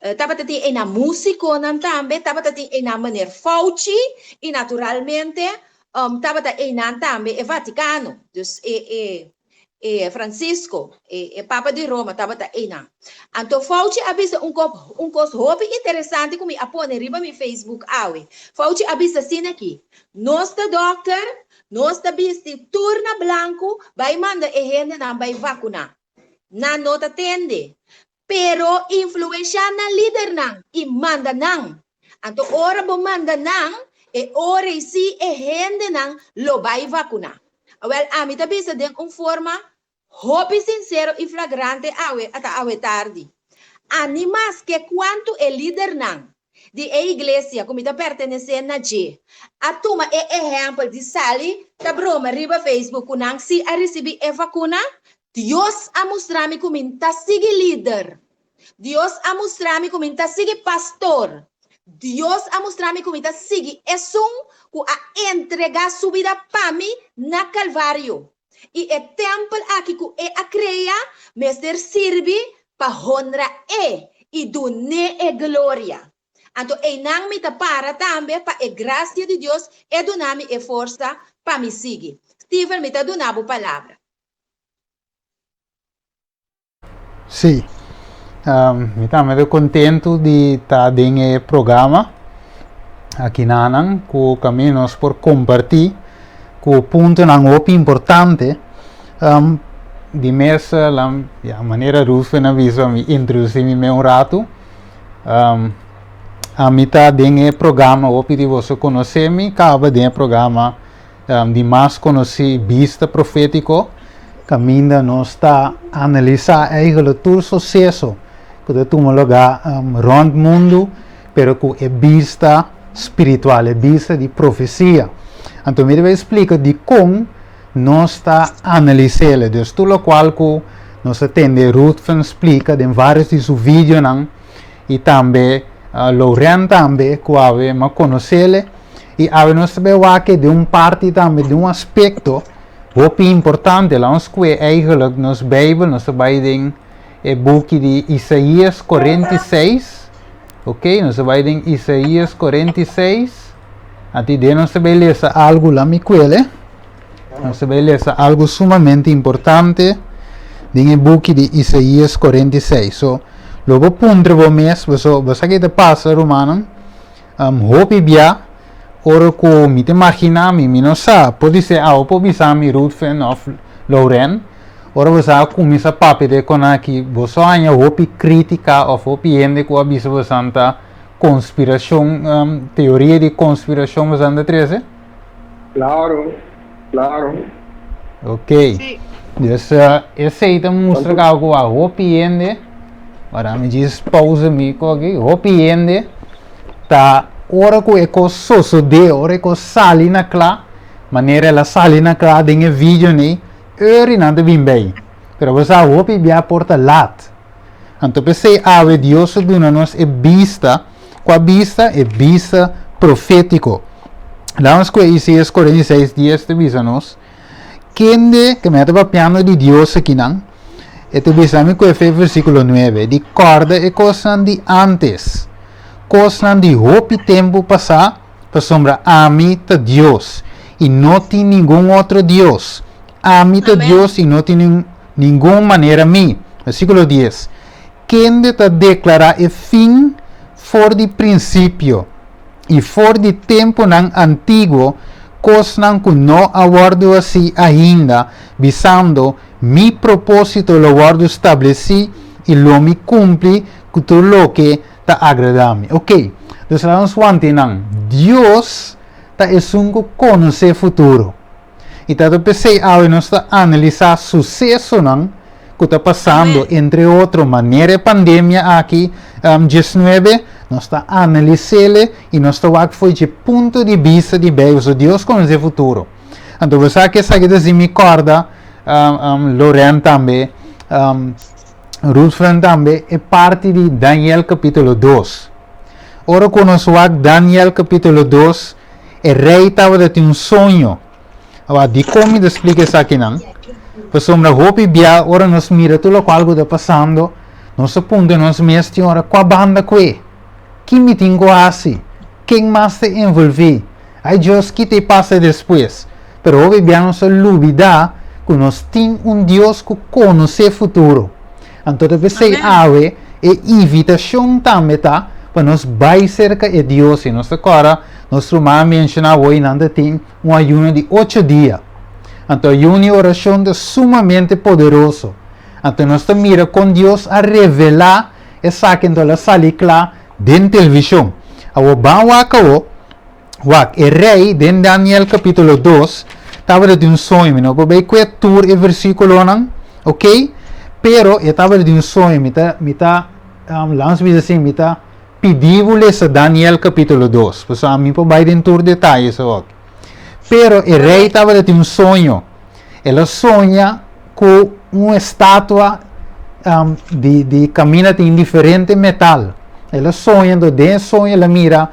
estava em a música também, estava em a maneira Fauci e naturalmente estava em também o Vaticano, dus Francisco, Papa de Roma, estava aí na. Então, Fauci avisa coisa hobby interessante que me apone riba no Facebook, awe. Fauci avisa assim aqui. Nós da doctor, nós da bisti turna blanco, vai manda e gente não vai vacunar. Na nota tende. Pero influencia na líder não e manda não. Então, ora bo manda não e ora e si e gente não lo vai vacunar. Well, a mim também se tem forma hobby sincero e flagrante até tarde. Animas que quanto é líder não de igreja como está pertencendo a G. A toma é exemplo de sali da broma riba Facebook não se a receber a vacuna. Deus a mostrar-me como está seguir líder. Deus a mostrar-me como está seguir pastor. Deus a mostrar-me como está seguir que a entregar sua vida para mim na Calvário. E o templo aqui que é a criar, mas serve para honrar e donar a glória. Então, não me para também para a graça de Deus e donar-me a força para me seguir. Steven, me está donando a palavra. Sim. Me está muito contente de estar nesse programa aqui na Anang, com caminhos por compartilhar com o ponto não importante de mesa a maneira russa na visão me introduzir-me um rato a mitad de programa opi de você conhecer-me acaba de programa de mais conhecer vista profético caminha nós está analisar aí todo o sucesso que toma lugar rond mundo pero com a vista espiritual a vista de profecia. Então, me vai explicar de como nós está analisando. Então, tudo o qual que nós atende Ruth explica em vários de seus vídeos e também Lauren também que ave me conhecer e ave nós sabemos que de parte também de aspecto muito importante lá nós que eigenlijk nos Bíblia nós vai em o book de Isaías 46, ok? Nós vai em Isaías 46. Ati de nós vai ler algo lá miquele, nós vai ler algo sumamente importante no book de Isaías 46. So, logo punto vou mês, você que te passa romano, hope bia, ora que me te imagina, me não sabe, pode ser algo pode ser me Ruthven of Lauren, ora você começa a papi de com aqui, você ainda hope crítica ou hope ende com a bisa você conspiração, teoria de conspiração bastante 13? Claro. Ok. Sí. Então, esse aí mostra que algo a hopiende. Agora me diz pausa me aqui. Hopiende. Tá ora que é com soso de ora que sali na clá. Maneira ela sali na clá de vídeo né. Eri nada bem bem. Pero você hopi bia porta lat. Então pensei ave Deus dona-nos é vista. Com a vista é vista profético. Lá nos que Isaías 46 dias te visa-nos que me estava piano de Deus aqui não e te visa-me com o versículo 9 de corda e coisas de antes coisas de hope tempo passar para sombra a mim de Deus e não tem nenhum outro Deus a mim de Deus e não tem nenhuma maneira mim versículo 10 quem te declara o fim for de princípio e for de tempo nan antigo, cos nan que não aguardo assim ainda, visando mi propósito lo guardo estableci e lo me cumpre que tudo lo que ta agrada-me. Ok, então vamos falar Deus ta é um que conhece o futuro. E tá pensei ao nós ta analisar sucesso nan que está passando, entre outras maneira pandemia aqui 19, nós está analisando e nós está foi de ponto de vista de Deus, Deus conhece o futuro. Então você que sabe de me corda, Loren também, Ruth também é parte de Daniel capítulo 2. Ora conosco Daniel capítulo 2, o rei estava de um sonho. De como me explica isso aqui não? Pessoal, na roupa bia, ora nós mira tudo o que está passando, nós aponta nós mesmo ora com a banda que me tenho assim, quem mais te envolve, aí Deus que te passa depois, pero hoje bia nós dúvida que nós temos Deus que conhece o futuro, então você ave e invitação também tá para nós vai cerca de Deus e nós agora nós irmã menciona hoje nada tem um ayuno de 8 dias. Então, uma oração é sumamente poderoso. Então, nós mira com Deus a revelar essa que então sali lá dentro da televisão. O rei, dentro Daniel capítulo 2, estava de um sonho, não vai que tour e versículo não, ok? Pero, estava de um sonho, me tá pediu-lhes a Daniel capítulo 2. Pessoal, a mim vai dentro de detalhes, ok? Pero o rei estava de um sonho. Ela sonha com uma estátua de caminha em diferente metal. Ela sonha, dentro sonho ela mira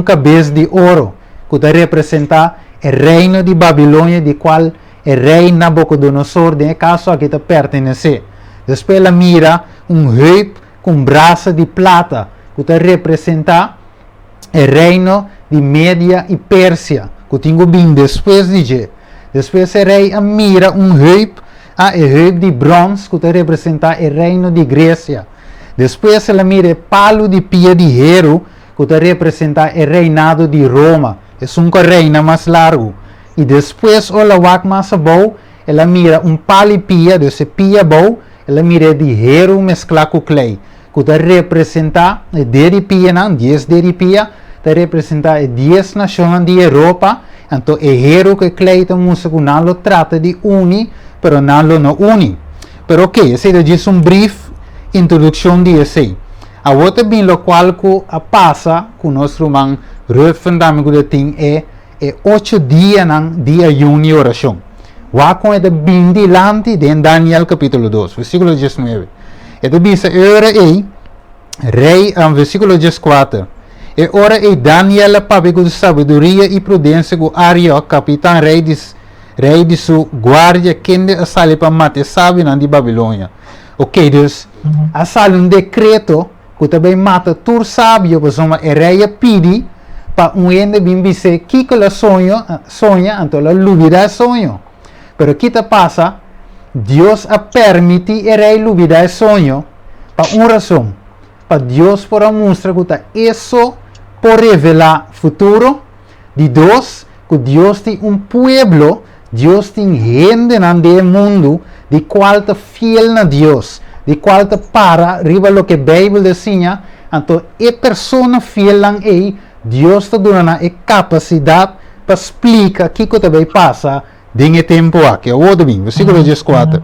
cabeça de ouro que representa o reino de Babilônia, de qual o rei Nabucodonosor, de caso aqui está pertence. Depois ela mira rei com braço de prata que representa o reino de Média e Pérsia. Que tenho bem depois de depois o rei mira rei de bronze que representa o reino de Grécia. Depois ela mira palo de pia de hierro que representa o reinado de Roma. É reino mais largo. E depois ela vai mais abaixo, ela mira palo de pia, desse pia abaixo, ela mira de hierro mesclado com clay, que representa o de pia, 10 de pia, representa 10 nações de Europa. Então, é hero que Cleiton música não lo trata de uni, pero não lo não uni. Pero ok, esse é um brief introdução de esse. A outra bem lo qual que passa com nosso irmão Ruth Fundamengo de Tim é 8 dias de ayuno e oração. Wako é bem dilante de Daniel capítulo 2, versículo 19. É de bisa ora rei, versículo 14. E ora Daniel papigo de sabedoria e prudência com Arioc, capitão rei de sua guarda, quem a sali para matar sabe de Babilônia. Ok, Deus, a sali decreto que também mata todo sábio, pois o rei pede para ende bem dizer que ela sonha, então ela duvida sonho. Pero o que passa? Deus a permite o rei duvida sonho para uma razão, para Deus para mostrar que isso por revelar futuro. De dois, que Deus tem pueblo, Deus tem gente no mundo de qual está fiel a Deus, de qual está para riba lo que a Bíblia desenha. Então, a pessoa fiel a ele, Deus está dando a capacidade para explicar o que também passa dentro do tempo aqui. O outro bem, versículo 14,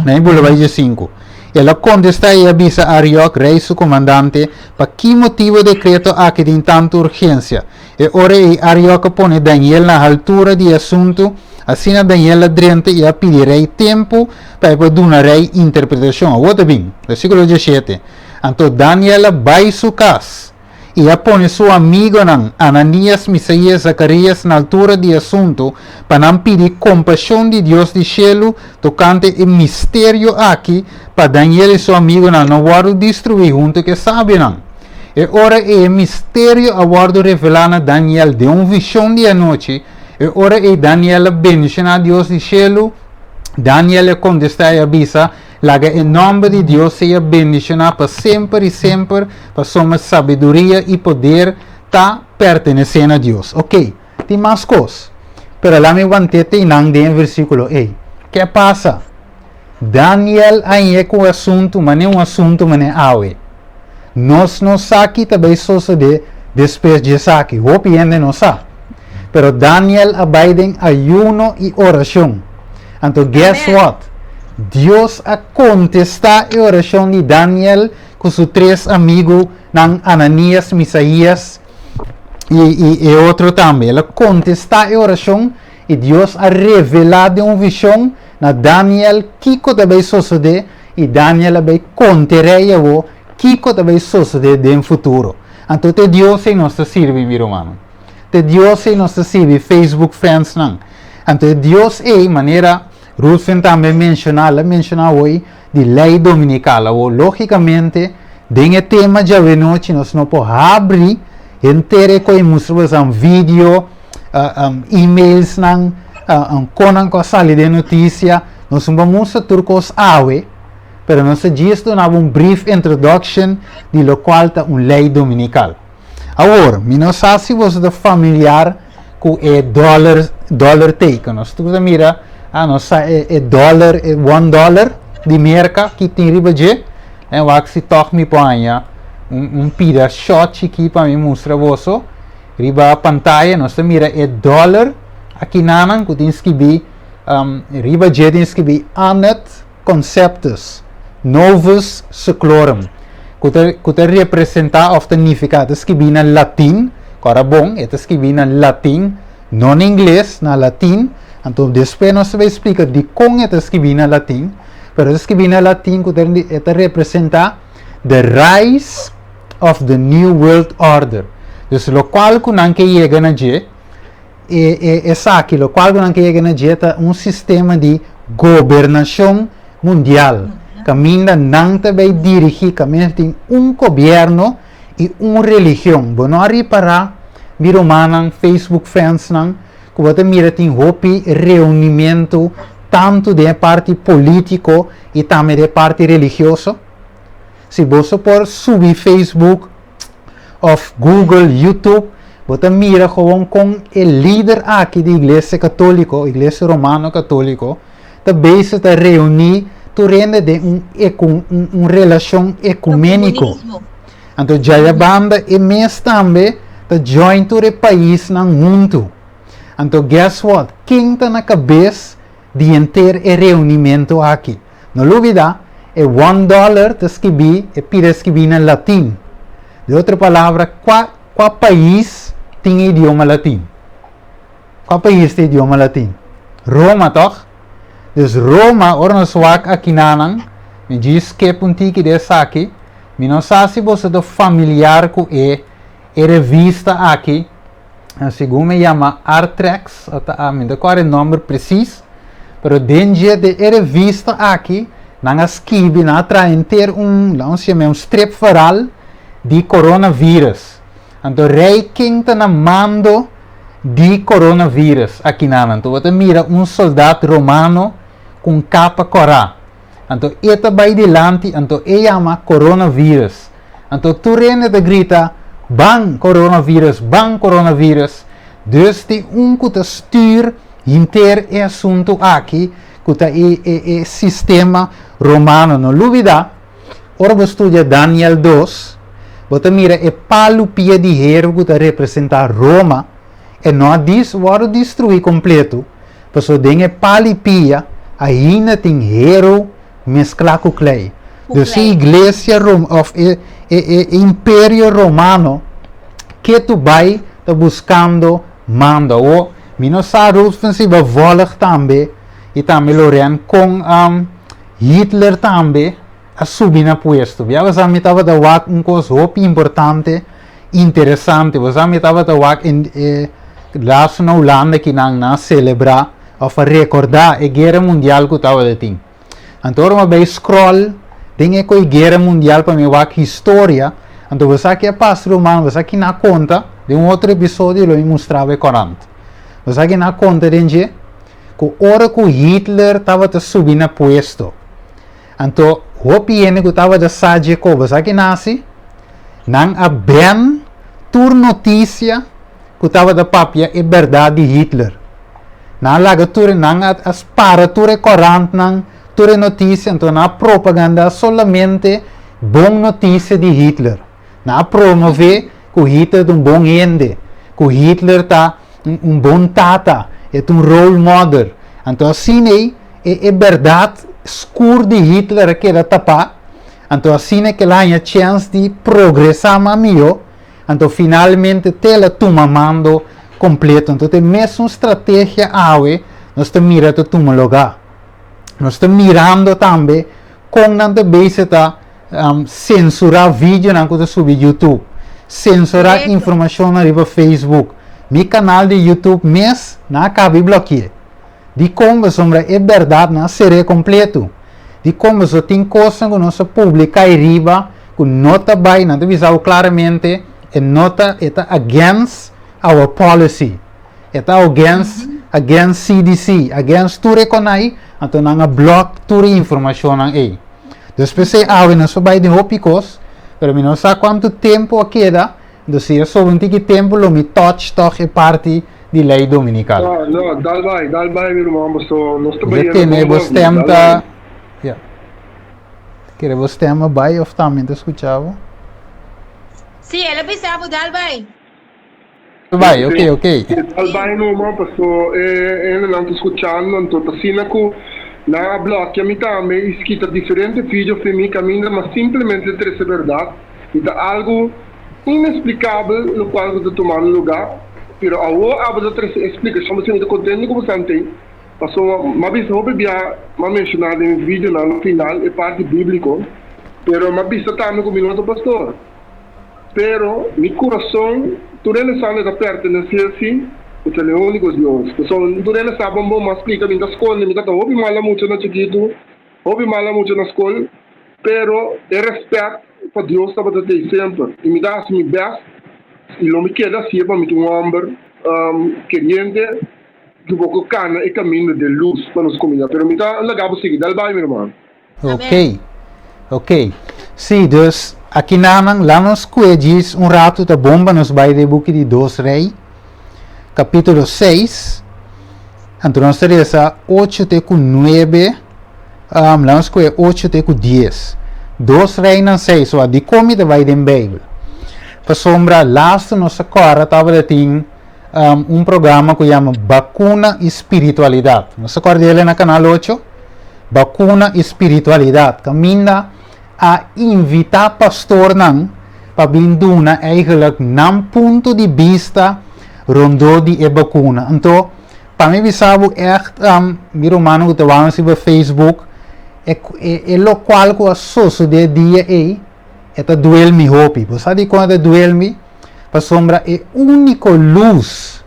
nem vai 5. Ela contesta e avisa a Arioc, rei seu comandante, para que motivo decreto aqui tem tanta urgência. E ora Arioc põe Daniel na altura do assunto, assim Daniel adrente e a pedirei tempo para dar interpretação. Outra bem, versículo 17. Então Daniel vai sua casa e a põe seu amigo Ananias, Misaías, Zacarias na altura do assunto para não pedir compaixão de Deus do céu tocante o mistério aqui para Daniel e seu amigo não guardo destruir junto que sabe não. E ora o mistério aguardo revelar a Daniel de uma visão de noite. E ora Daniel bendice a Deus do céu. Daniel contesta e avisa que em nome de Deus seja bendicionado para sempre e sempre, para sua sabedoria e poder tá pertenecen a Dios. Ok, tem más cosas. Pero la me mantete en el versículo. ¿Qué pasa? Daniel aí com o assunto, mas não um assunto, mas não awe. Nós não sabe também suceder depois de saque. O piende não sabe. Pero Daniel abide ayuno e oração. Então, guess what? Deus a contestar a oração de Daniel com seus 3 amigos, Ananias, Misaías e outro também. Ele contestar a oração e Deus a revelado uma visão na Daniel que também suceder e Daniel vai contereia o que também suceder no futuro. Então, Deus não se serve, meu irmão. Deus não se serve Facebook fans não. Então, Deus é maneira Rufen também menciona hoje de lei dominical. Ou, logicamente, dentro do tema de hoje, nós não podemos abrir inteiro com um vídeo, e-mails, com a sala de notícia. Nós vamos mostrar turcos awe, mas nós dizemos um brief introduction de lo qual é uma lei dominical. Agora, não sei se você é familiar com o dollar take. Nós estamos mira é dólar, é $1 de merca que tem riba de, o se toque me põe pira shot aqui para me mostrar você, riba a pantalla, nós mira é dólar, aqui nanan que tem escrever, riba de tem escrever anet conceptus, novus seclorum, que representa ou significa, escrever na latim, agora bom, é escrever na latim, não em inglês, na latim. Então, depois nós vamos explicar de como é escrever na latim, mas escrever na latim que representa the rise of the new world order. Então, o qual que não chega na G, é o qual que não chega na G é sistema de governação mundial. Caminha não também dirigir, caminha tem governo e religião. Bom, não reparar, miro manan, Facebook fans não, que você mira tem hopi reunimento tanto de parte político e também de parte religioso. Se você por subir Facebook, of Google, YouTube, você mira com o líder aqui da Igreja Católica, Igreja Romana Católica, também se está reunir, tu rende de relação ecumênico. Então, já a banda e mês também, está join to o país no mundo. Então, guess what? Quem está na cabeça de inteiro reunimento aqui? Não duvida, é $1 de escrever, é para escrever na latim. De outra palavra, qual país tem idioma latim? Qual país tem idioma latim? Roma, toch? Dus Roma, ora nós wak aqui nanan, me diz que punti dessa aqui, me não sabe se você é familiar com a revista aqui, segundo me chama Artrex, não qual é o nome preciso, mas dentro de revista aqui, não escreve, não traz ter um strip faral de coronavírus. Então, rei quem está na mando de coronavírus aqui na então você mira soldado romano com capa corá. Então, ele vai delante, então ele chama coronavírus. Então, tu rende de grita, bang coronavírus, dus tem que stuur inteiro o assunto aqui, que é sistema romano. Não duvida, ora você estuda Daniel 2, você mira é palupia de hero que representa Roma, e não diz, vai destruir completo, mas o dengue palupia, ainda tem hero mesclado com clay. Dus a igreja Império Romano que tu vai buscando manda ou minosarus ofensiva volig também e também Loren com Hitler também a subir na puesto. Já você me estava da wak coisa muito importante, interessante. Você me estava da wak lá na Holanda que não celebrar ou recordar a guerra mundial que estava de tim. Então eu vai scroll tem a guerra mundial para me wak história. Então você aqui é pastor romano, você aqui na conta de outro episódio eu mostrava corante. Você aqui na conta de que hora que Hitler estava subindo na puesto. Então o piene que estava de sadia com você aqui nasce, não a bem tur notícia que estava da papia é verdade de Hitler. Na laga tur nang as para tur é corante nang tur é notícia, então na propaganda solamente bom notícia de Hitler. Na promover que o Hitler é um bom ende, que o Hitler tá bom tata, é role model. Então assim é verdade escuro de Hitler que ele tapa. Então assim é que lá há chance de progressar mais. Então finalmente tela toma mando completo. Então tem mesmo estratégia nós estamos mirando toma lugar. Nós estamos mirando também como não também se está censurar vídeo não que subir YouTube, censurar informação na Facebook. Meu canal de YouTube mês não acaba de bloquear. De como sombra é verdade não será completo. De como só tem coisas que nós publicar em riba, que nota vai não te avisar claramente. A nota é against our policy. É against CDC, against tudo econai, então não block tudo informação aí. Depois não só vai de hópicos, mas não sei quanto tempo queda, então se eu sou que tempo lo me touch toch é parte de lei dominical. Não, dal vai, meu irmão, nós estamos bem. Tem você tenta, quer você tema vai ou também escutava? Sim, ela pensava dal vai. Vai, ok. Dal vai no irmão, pastor, ele não está escutando, então assim na bloqueia me também escrita diferente vídeos para mim caminho, mas simplesmente é verdade. Então algo inexplicável no qual eu estou tomando lugar. Pero a outra explicação você não contente como você tem. Passou uma vez eu mencionado em vídeo no final é parte bíblico. Pero uma vez também com o pastor. Pero meu coração tudo ele sabe da pertencer assim, o que é o único Deus. Pessoal, tudo ele sabe bom, mas explica bem da escola, me dá ouve mal muito na chiquito, ouve mal muito na escola. Pero é respeito para Deus estava de sempre. E me dá assim best. E não me queda assim para mim um homem querendo que vou colocar no caminho de luz para nos comunidade. Pero me dá legal seguir, dá bem, meu irmão. Ok. Sim, dus aqui lá nos diz rato da bomba nos vai de book de 2 Reis, capítulo 6. Então nós teremos 8 até 9, lá nos 8 até 10. 2 Reis não 6, so de comida vai de Bíblia. Para sombra, last nossa cara estava tem programa que chama Vacuna e Espiritualidade. Nossa cara dele na canal 8, Vacuna e Espiritualidade. Caminha a invitar pastor não para vinduna eigenlijk nam ponto de vista rondo de vacuna. Então, para mim sabe echt meu humano que estava no Facebook é local que a socio de dia aí é duel mi hopi. Você sabe quando é duel mi? Para sombra é único luz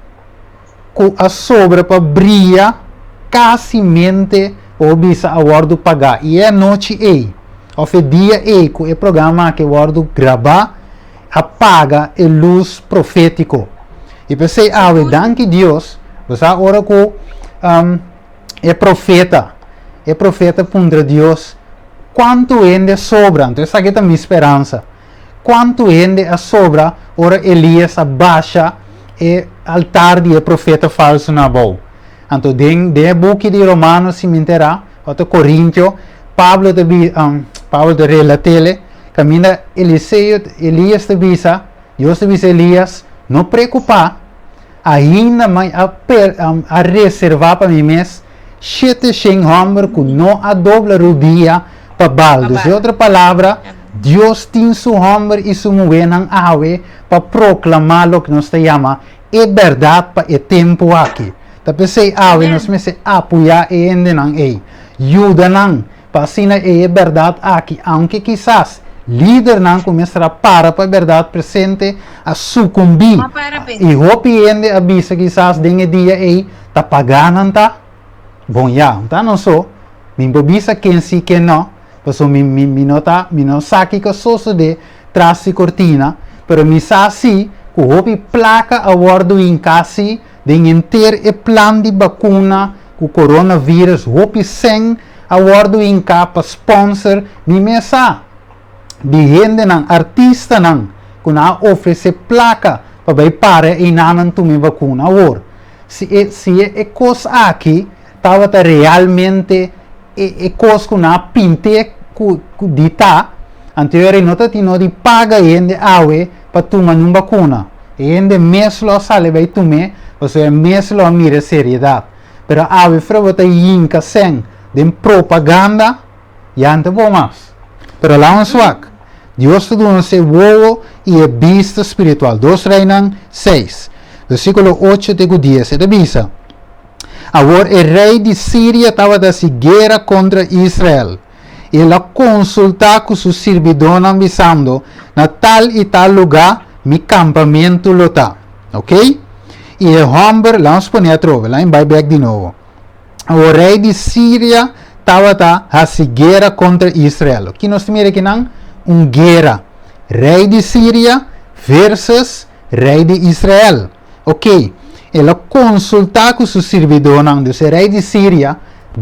que a sobra para brilhar casimente ou bisa a guardo pagar. E é noite aí. Ou é dia aí que é programa que guardo gravar apaga a luz profético. E pensei, danke Deus, você agora que é profeta contra Deus. Quanto ainda sobra? Então essa aqui é a minha esperança. Quanto ainda sobra, ora Elias abaixa o altar de profeta falso na boa. Então, de book de Romanos se menterá, outro Coríntios, Pablo de relatele, caminha Elias te visa, Deus te visa Elias, não preocupar, ainda mais a reservar para mim mesmo, 700 homens que não a dobra o dia para baldos. De outra palavra, Deus tem seu homem e sua mulher na ave para proclamar o que nós chamamos é verdade para o tempo aqui. Então, pensei, nós me apoiar e ainda não é. Ajuda não, para assim é verdade aqui, aunque quizás líder não começará para a verdade presente a sucumbir. E hope ainda avisa quizás de dia aí, está pagando, tá? Bom, então não sou, me avisa quem sim, quem não. Então, me não sabe que sou de trás de cortina, pero me sabe que o placa a bordo em casa de inteiro o plano de vacuna com o coronavírus, o sem a bordo em casa sponsor, me sabe de gente não, artista não, kuna oferecer placa para para e não tomar vacuna agora. Se é coisa aqui, estava realmente é coisa que na pinte dita, anterior não tinha de paga ainda awe para tomar uma vacuna. E ainda mesmo sale vai tomar, você mesmo mira seriedade. Pero awe frota yinka sen de propaganda ya não bom mais. Pero lá um swak. Deus te dá se wowo e é vista espiritual. 2 Reinan 6. Versículo 8 de 10. Ele diz: agora o rei de Síria estava da guerra contra Israel. Ele consulta com seus servidores avisando na tal e tal lugar mi campamento lota. Ok? E o homem, lá nos põe a trova, lá em Bible de novo. O rei de Síria estava a guerra contra Israel. Aqui nós temos aqui guerra. Rei de Síria versus rei de Israel. Ok? Ele consulta com seus servidores, o rei de Síria,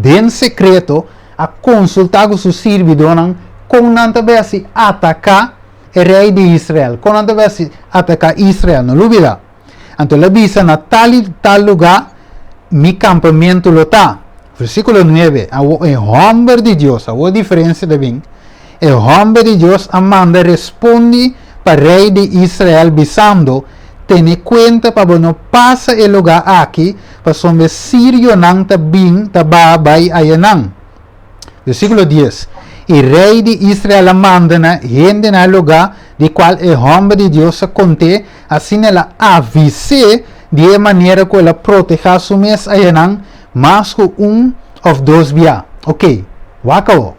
em secreto, a consultar com seus servidores, como não deve se atacar o rei de Israel, como não deve se atacar Israel, não dúvida. Então ele diz, na tal lugar, mi campamento está. Versículo 9, o homem de Deus, a diferença de bem, o homem de Deus Amanda responde para o rei de Israel, dizendo, tenha conta para não passar o lugar aqui, para o sírio não está bem, está babai ayanang. Versículo 10, o rei de Israel manda na gente no lugar de qual o homem de Deus conte, assim ela avise de maneira que ela proteja su mes ayanang, mas com ou dois via. Ok, wakao.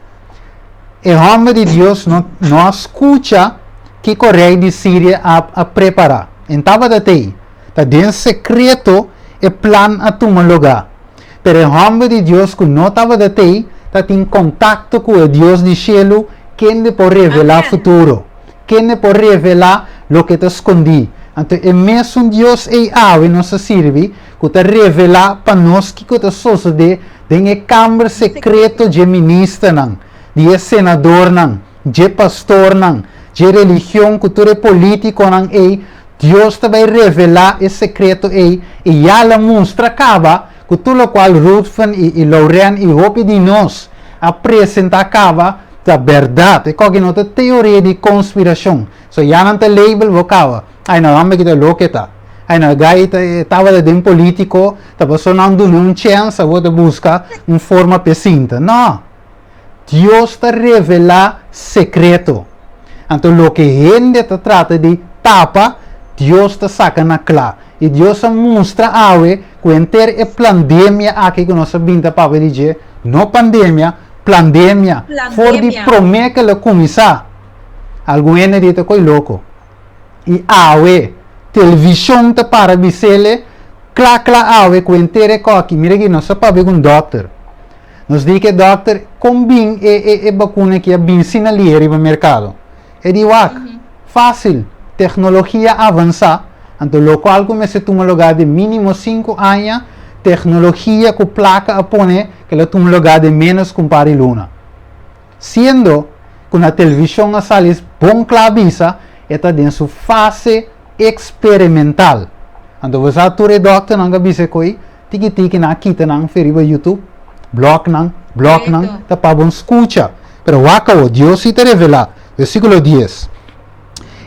O homem de Deus não escuta que o rei de Síria a preparar. Então, está dentro secreto o plano a tomar lugar. Pero o homem de Deus que não estava está em contato com o Deus de céu, quem pode revelar o futuro, quem pode revelar o que está escondido. Então, é mesmo Deus e ave nos serve, que está revelar para nós que está sucedendo em câmara secreto de ministro, de senador, de pastor, de religião, cultura política, Deus vai revelar esse secreto e já mostra acaba que tudo o qual Ruthven e Lauren e Hope de nós apresenta acaba da verdade. É como uma teoria de conspiração. So, já não tem label vocava. Ai, não, vamos que louco está. Ai, não, gai estava de um político, estava sonando uma chance, vou buscar uma forma pecinta. Não. Deus está revelar secreto. Então, o que a gente trata de tapa, Deus está sacando claro. E Deus mostra a que inteira pandemia aqui que nós sabemos para dizer, não pandemia, pandemia. For de prometer que ela começar. Alguém dita coi louco. E televisão está para bisele, clá que inteira aqui. Mira aqui, nós sabemos um doutor. Nos diz que doctor combina e vacuna que é bem sinaliere no mercado. É de fácil, tecnologia avança, então o qual começa a tomar lugar de mínimo 5 anos, tecnologia com placa a pone que ela toma lugar de menos compare luna. Sendo que na televisão a salis bom clavisa, está em sua fase experimental. Então você ature doctor não avisa coi, tiki na kita não feriba YouTube. Block nang, tá para bom escuta. Pero wakao, Deus se te revela. Versículo 10.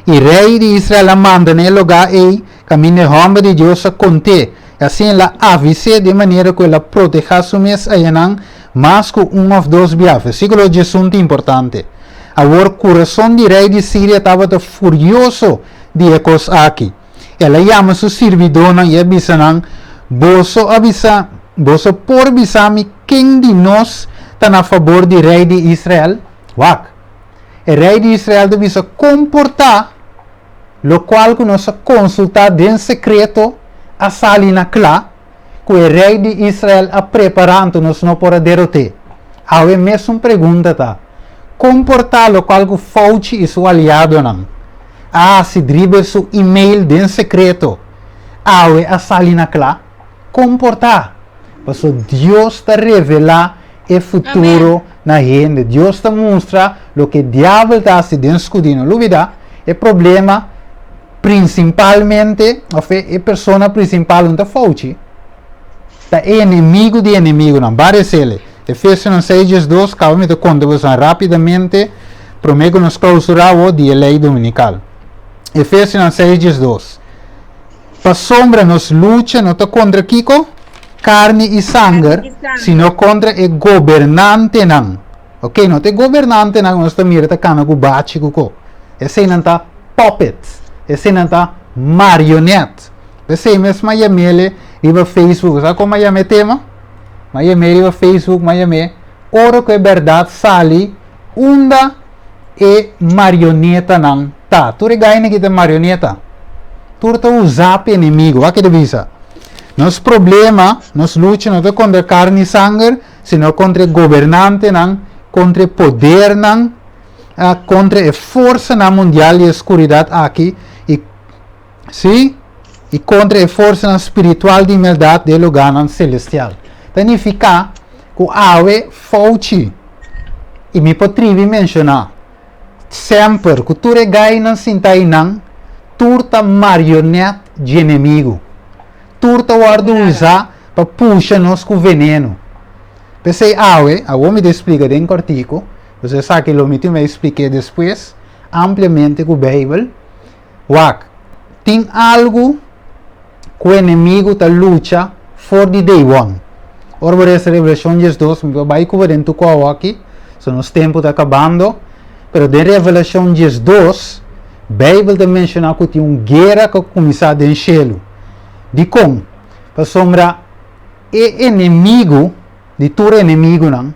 E rei de Israel manda no lugar e caminho homem de Deus a conte. Assim ela avise de maneira que ela proteja su mes ayanang, mas com ou dois viagens. Versículo 10 é importante. Agora o coração de rei de Síria estava furioso de ecos aqui. Ela chama seu servidor e avisa nang, você por avisar-me quem de nós está a favor do rei de Israel? O rei de Israel deve se comportar, o qual que nós consultar em secreto a salina clá, que o rei de Israel a preparando nós não para derrotar. A mesma pergunta tá. Comportar o qual que Fauci e seu aliado não. Se drible seu e-mail em secreto. A salina clá. Comportar. Porque Deus está revelar o futuro na gente. Deus está mostra o que o diabo está se escudando. Dúvida, o problema principalmente, a persona principal não foge. É inimigo de inimigo, não. Várias ele. Efésios 6:2, acabamos de contar rapidamente, prometo nos clausurar o dia lei dominical. Efésios 6:2. Para sombra nos luta, não está contra Kiko, carne e sangue, sino contra o governante não. Ok, não tem governante não, nós estamos mirando cana com bate com. Esse não está puppet, esse não está marionete. Esse mesmo Miami iba Facebook, sabe como Miami tema? Miami iba Facebook, Miami. Ora que é verdade sali, unda e marioneta não tá. Tu regai que tem marioneta. Tu tá usar para inimigo, aqui de visa. Nosso problema, nos luta não é contra carne e sangue, sino contra governante não, contra poder não, contra a força na mundial e a escuridão aqui, e sim, e contra a força espiritual de maldade do lugar celestial. Significa que o ave forte, e me potrivi mencionar, sempre que tu regai não sintai não, tu tá marionete de inimigo. Tu tá guarda usar para puxar nos com veneno. Pensei, eu vou me explicar em cortico, você sabe que eu me expliquei depois, ampliamente com a Bíblia. Tem algo que o inimigo tá luta for the day one. Ora, por essa Revelação 2, me vai cobrir dentro do aqui, so nos tempos está acabando, pero de Revelação 2, a Bíblia está mencionando que tem uma guerra que começou em cielo. De como? Para sombra, é inimigo, de todo inimigo não,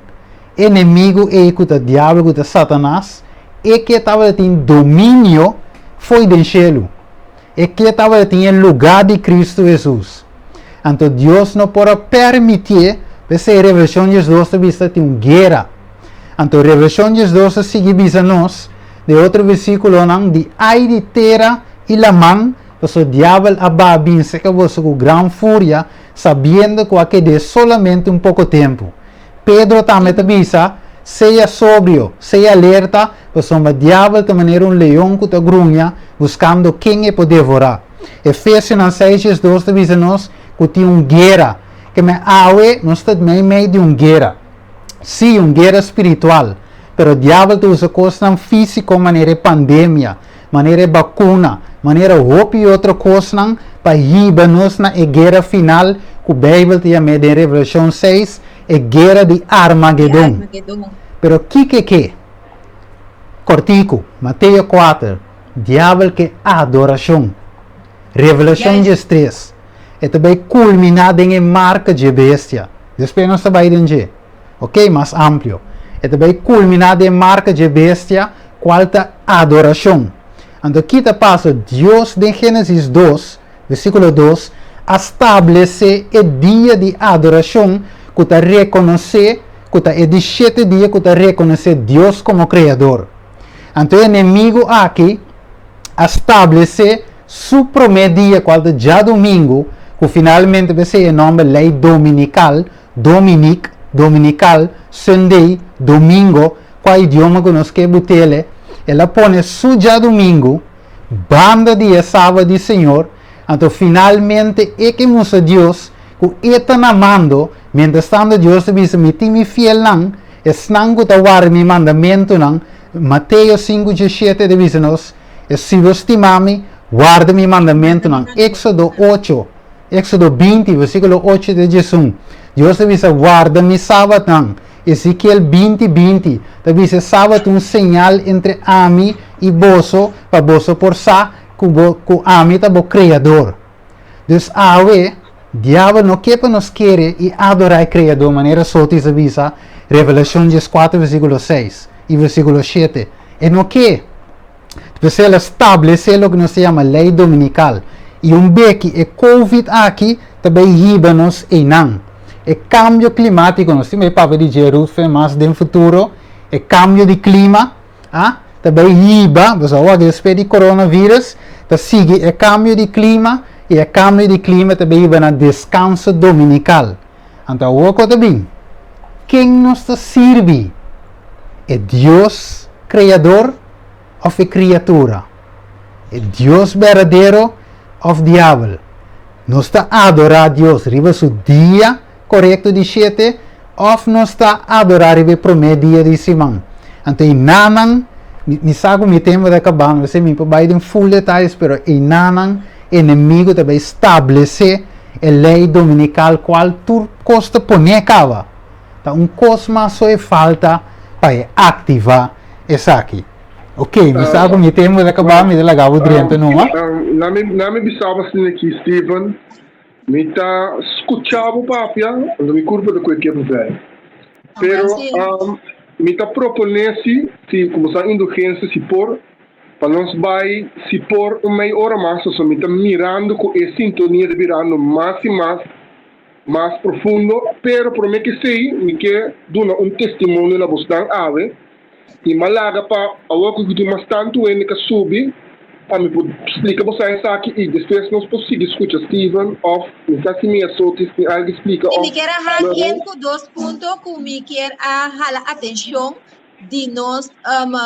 inimigo é que o diabo, que o Satanás, é que estava tendo domínio, foi do cielo. É que estava tendo lugar de Cristo Jesus. Então Deus não pode permitir, essa Revelação 2 vista tem uma guerra. Então Revelação 2 sigue visa nós, de outro versículo não, de ai de terra e la mão, o diabo ababin se que você com grande fúria, sabendo que aquele é solamente um pouco tempo. Pedro também avisa, seja sóbrio, seja alerta, porque o diabo de maneira um leão que te grunha, buscando quem é para devorar. Efésios 6:2 avisa nós que tem uma guerra, que me aue, nós estamos em meio de uma guerra. Sim, uma guerra espiritual, mas o diabo usa coisas físicas, maneira pandemia, maneira vacuna, maneira roupa e outra coisa, para ir-nos na guerra final, que a Bíblia tem em Revelação 6, é guerra de Armagedon. Pero que? Cortico, Mateus 4, diabo que adoração. Revelação 3, é também culminada em marca de bestia. Depois nós vai entender, ok? Mais amplo. É também culminada em marca de bestia, qual é a adoração. Então aqui está passa, Deus de Gênesis 2, versículo 2, estabelece o dia de adoração, que está reconhecer, que está de 7 dias, que está reconhecer Deus como Criador. Então o inimigo aqui estabelece su primeiro dia, qual é já domingo, que finalmente vai ser o nome lei dominical, dominical, Sunday, domingo, qual idioma que nós queremos ter, ela põe su já domingo, banda dia sábado de Senhor, então finalmente é que mostra Deus, que está amando, mientras tanto Deus diz, me fiel não, es não que está guardando mi mandamento não, Mateus 5:17 diz nós, se você estimar-me, guarda mi mandamento não, Éxodo 20, versículo 8 de Jesus, Deus diz, guarda mi sábado não, Ezequiel 20, diz, sábado um sinal entre ami e boso, para boso por sa, que ami está o Criador. Então, diabo não quer para nos querer e adorar o Criador, de maneira solta avisa, Revelação 4, versículo 6 e versículo 7. E não quer. Depois ela estabelece o que nós chama lei dominical. E beque é Covid aqui, também riba-nos e não. É cambio climático, nós temos para de Jerusalém, mas no futuro, é cambio de clima, também riba, você vai ver de coronavírus, então sigue é cambio de clima, e a cambio de clima também vai na descanso dominical. Então, o que também? Quem nos serve? É Deus, Criador ou é criatura? Dios verdadeiro of diablo. Nós está a adorar a Deus riba su dia correto de 7 of nós está a adorar riba primeiro dia de semana. Então, inanan, me saco me tempo de acabar, você me pode dar full detalhes, pero inanan, inimigo também estabelecer a lei dominical qual tu costa poner cava. Então, cosma só é falta para ativar essa aqui. Ok, me saco me tempo de acabar, me dá o direito não é? Na me bisava assim aqui, Steven, me tá escutando o papia, quando me curva do que eu velho. Pero, me tá propondo se como essa indulgência se por para nós vai se por meia hora mais, só me tá mirando com a sintonia de virando mais e mais profundo, pero por mim que sei, me que dona testemunho na bostan ave. E malaga para algo que tu mais tanto ele que subir para me explicar você isso aqui e depois nós podemos escutar Steven of me está se me associa se algo explica e me quer hacker com 2 pontos que me quer a atenção de nós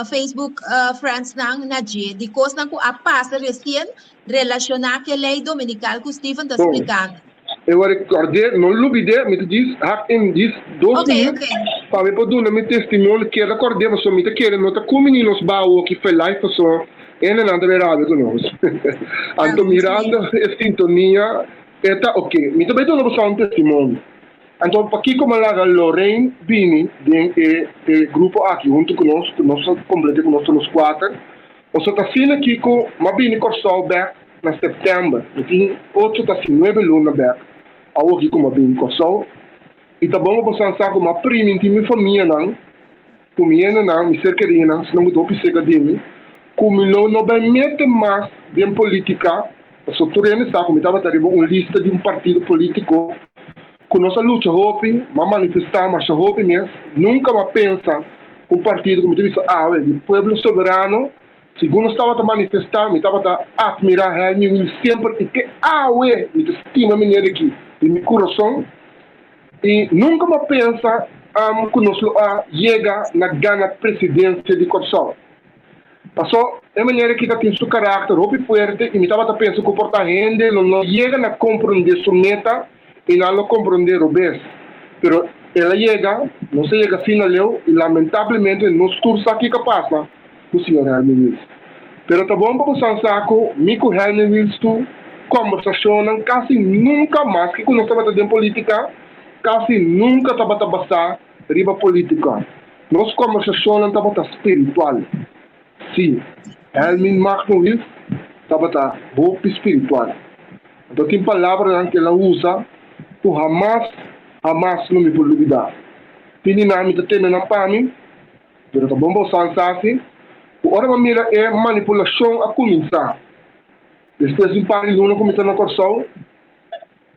Facebook friends na dia de coisa que a passa recente relacionada com a lei dominical que Steven está explicando. Eu recordei, não lubide, me diz, em diz 2 minutos, para me poder dar meu testemunho, que eu recordei, mas me quer não tá como nos baú que foi live, só ele não deve rádio conosco. Então mirando a sintonia, está ok. Me também dou um testemunho. Então aqui como lá Lorraine Bini, de grupo aqui junto conosco, nós completamos conosco nos 4. O só tá sendo aqui com uma Bini Corsol back na setembro, tem 8 tá 9 luna back. Aqui como bem coçou e tá bom para pensar como a prima em minha família não comiendo não me cercaria não se não mudou para ser cadinho como não bem mete mais de política a soturene está como estava uma lista de partido político com nossa luta hope mas manifestar mas hope mesmo nunca mais pensa partido como disse de povo soberano segundo estava a manifestar me estava a admirar ele sempre que me estima menina aqui de meu coração e nunca me pensa que nós chega na ganha presidência de Corsol. Passou é maneira que tem seu caráter muito forte e me estava pensando comportar gente não chega a compreender sua meta e não compreender o bem. Pero ela chega, não se chega assim leu e lamentavelmente nos cursos aqui que passa o senhor Helmi Wills. Pero tá bom para pensar que Mico Helmi Wills tu conversação quase nunca mais que quando estava dentro política quase nunca estava a passar riba política nossa conversação estava espiritual sim Helmin Magno estava muito espiritual então tem palavras que ela usa tu jamais não me vou duvidar tem dinâmica tem na pane pero tá bom para pensar assim o hora maneira é manipulação a começar. Depois de par de luna começando a Corsol,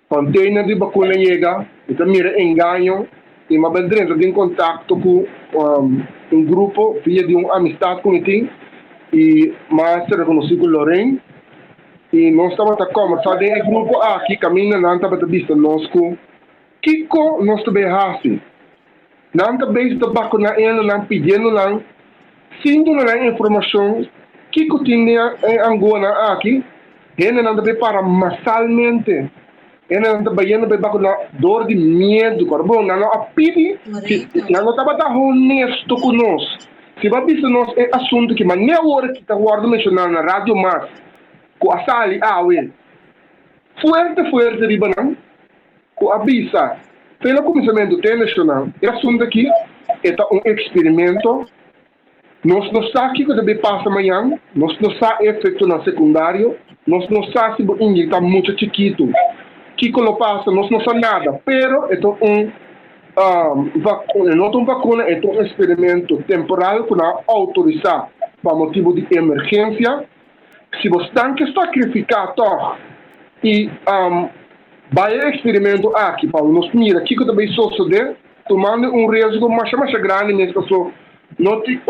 container de vacuna chega, e também engano, e uma vez dentro em contato com grupo via de amistade com ele, e mais se reconheci com Lorraine, e nós estávamos a conversar dentro do grupo aqui, caminhando, não estava a vista nós com Kiko, nós também assim. Não também está vacuna ele, não pedindo, não, sinto na informação, Kiko tinha em Angola aqui, ele não deve para massalmente. Ele não deve ir para dor de medo, bom, não a pedir, não estava honesto conosco. Se vai ver nós é assunto que mas nem hora que está guardando mencionando na rádio mas com a sali forte de banana com a bisa. Pelo começamento internacional, é assunto aqui é experimento. Nós não sabemos o que deve passar amanhã, nós não sabemos efeito na secundário, nós não sabemos se o índice está muito chiquito. O que não passa, nós não sabemos nada, pero vacuna, não é vacuna, é experimento temporal que não autorizar para motivo de emergência. Se você tem que sacrificar e vai experimento aqui, para nós mirar o que deve suceder, tomando risco mais grande nessa pessoa. Não tem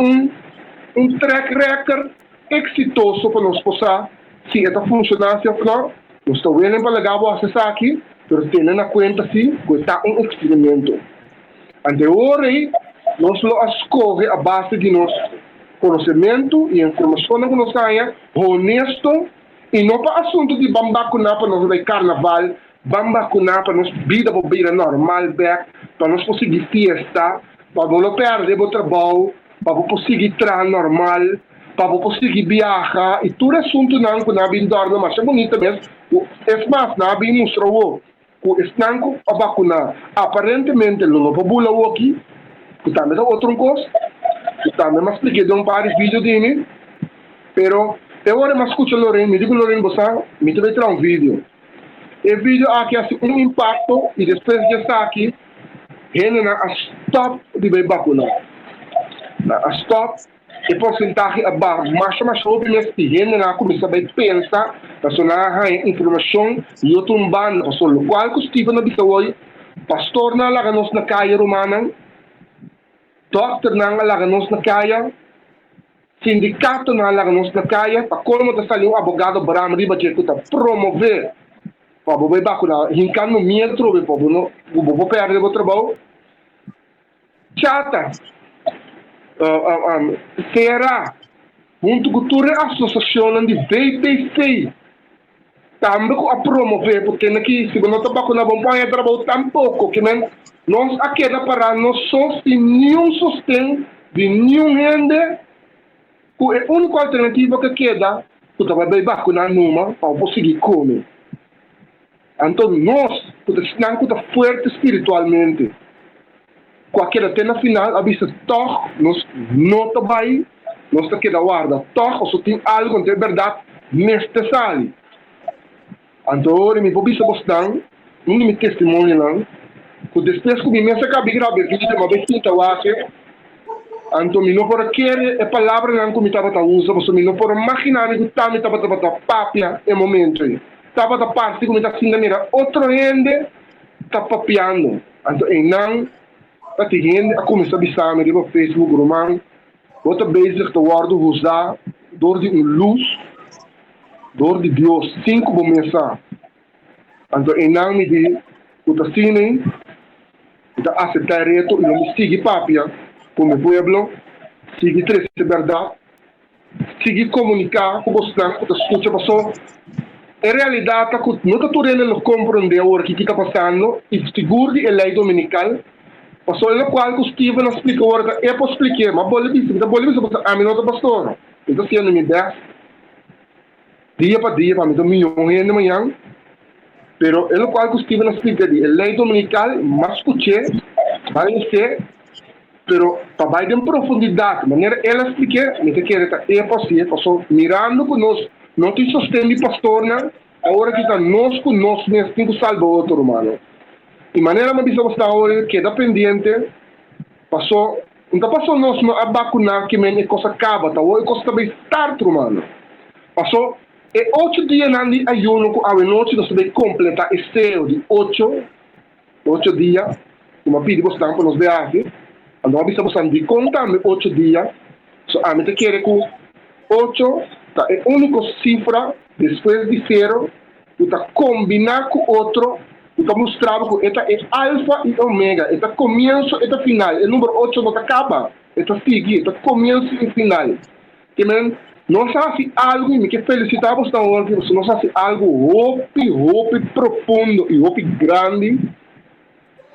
track record exitoso para nós passar se está funcionando ou não. Nós estamos vendo para legal acessar aqui, mas tendo na conta se está experimento. Anteriormente, nós escolhe a base de nós conhecimento e informação que nós ganha, honesto, e não para assunto de bambacunar para nós ver carnaval, bambacunar para nós vida para vida normal, para nós conseguir fiesta, para não perder o trabalho, para conseguir trabalhar normal, para conseguir viajar, e tudo assunto não que não bem dorme, mas é bonito mesmo. É mais, não bem mostrou o estanco a vacunar. Aparentemente, não vou bula aqui, que também é outra coisa, que também me expliquei de par de vídeos de mim, pero eu agora me escuto Lorena, me digo Lorena, você me vai tirar vídeo. E vídeo aqui assim impacto, e depois de estar aqui, ele na stop de bem vacunar. Na stop, e porcentagem abaixo, mas obviamente, ele na começa a pensar, na informação, e eu tumbando, o qual que estive na vida hoje, pastor na laganos na caia romana, doctor na laganos na caia, sindicato na laganos na caia, para como está saindo abogado Bram Riba que está promover, para você vacunar, rincando metro, para você perder o trabalho, chata, será, junto com toda a associação de VPC, também a promover, porque aqui, se não está vacunado, vamos pôr trabalho tampouco, que nós aqui para nós somos de nenhum sustento, de nenhum rende, a única alternativa que queda, que está bem vacunar numa, para conseguir comer. Então, nós, que estamos fortes espiritualmente, qualquer até na final, a vista toch, nós não está bem, nós está queda guarda, toch, ou só tem algo, de verdade, neste sali. Então, eu me vou bisa bastante, não me testemunho não, que depois que me messa cabe grave, que eu me sinta wase, então me não por querer a palavra não que me estava a usar, mas me não por imaginar que estava a papia em momento, estava a parte que me está sendo mira outro rende está papiando, então não a gente a começar a bisar me no Facebook romano, outra bezig te worden usar door die luz, door die Deus 5 momentos. Então em nome de o tasine, está aceitar reto e não sigue papia como pueblo, sigue três verdade, sigue comunicar com você, com a escuta passou. Em realidade, não está tudo compreender o que está passando e seguro de lei dominical. Passou no qual que o Steven explica agora, eu posso explicar, mas bolha isso, a mim não está pastor. Então, se eu não me der, dia para mim está milhão de manhã, pero é no qual que o Steven explica, a lei dominical, mas escutei, vai ser, pero para ir em profundidade, maneira ela explica, me quer é possível, passou mirando conosco, não tem sustento de pastor, agora que está nós conosco, nós temos que salvar outro humano. De maneira que nós estamos queda pendente, passou, não passou nós a vacunar que a coisa acaba, tá? A coisa também está, humano. Passou, e 8 dias de ayuno, que a noite nós devemos completar este de 8 dias, como pedi você para nos ver aqui, então nós estamos de conta 8 dias, a gente quer que 8 é a única cifra, depois de 0, que está combinar com outro, que mostrar que esta é alfa e omega, esta começo e esta final. O número 8 não acaba, esta sigue, esta começo e final. Que nós fazemos algo, e que felicitamos na hora, nós fazemos algo hope profundo e hope grande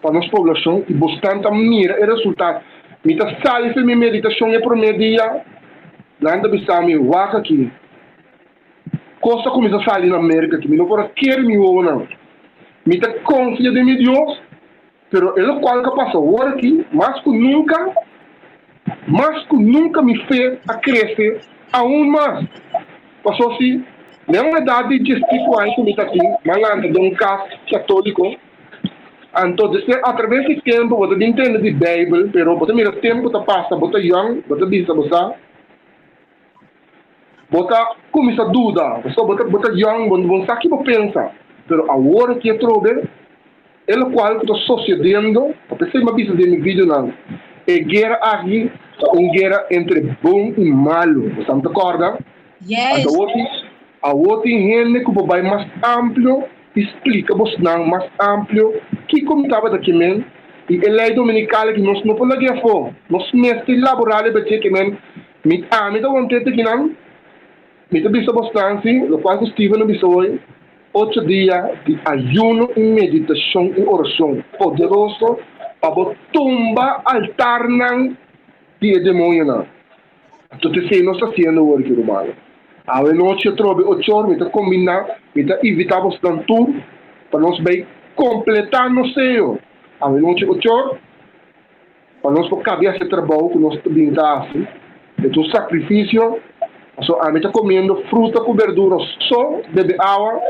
para a nossa população e bastante mira o resultado. Me sai para minha meditação é por meio dia, lá ainda me waka aqui. Costa começa a sair na América, que me não pode querer me ou não. Me confia de meu Deus, pero ele qual que passou agora aqui, mas que nunca me fez a crescer aún mais. Passou assim, na idade de 5 anos que me está aqui, mas antes de caso católico, então, através desse tempo, você entende de Bíblia, pero você mira o tempo que passa, você young, você bisa, você começa a dúvida, você young, você sabe o que você pensa. Pero agora que eu trouxe, ele qual que está sucedendo, eu pensei uma vez de meu vídeo não, é guerra aqui, uma guerra entre bom e malo, você me acorda? Yes. A outra gente que vai mais amplo, explica você não mais amplo, que comentava daqui mesmo, e a lei dominical que nós não podemos guiar fora, nós mestres laborais que Mita contente que não, mita bisa bastante, lo qual Steven abençoe, 8 dias de ayuno e meditação e oração poderoso para tumba altar não de demônio não. Então te sei nós fazendo o work humano. A noite trobe 8 horas, mita combinar, mita evitar bastante tudo para nós bem completar no seu. A noite 8 horas para nós poder caber esse trabalho que nós brindamos, é um sacrifício. A gente está comendo fruta com verduras, só bebe água,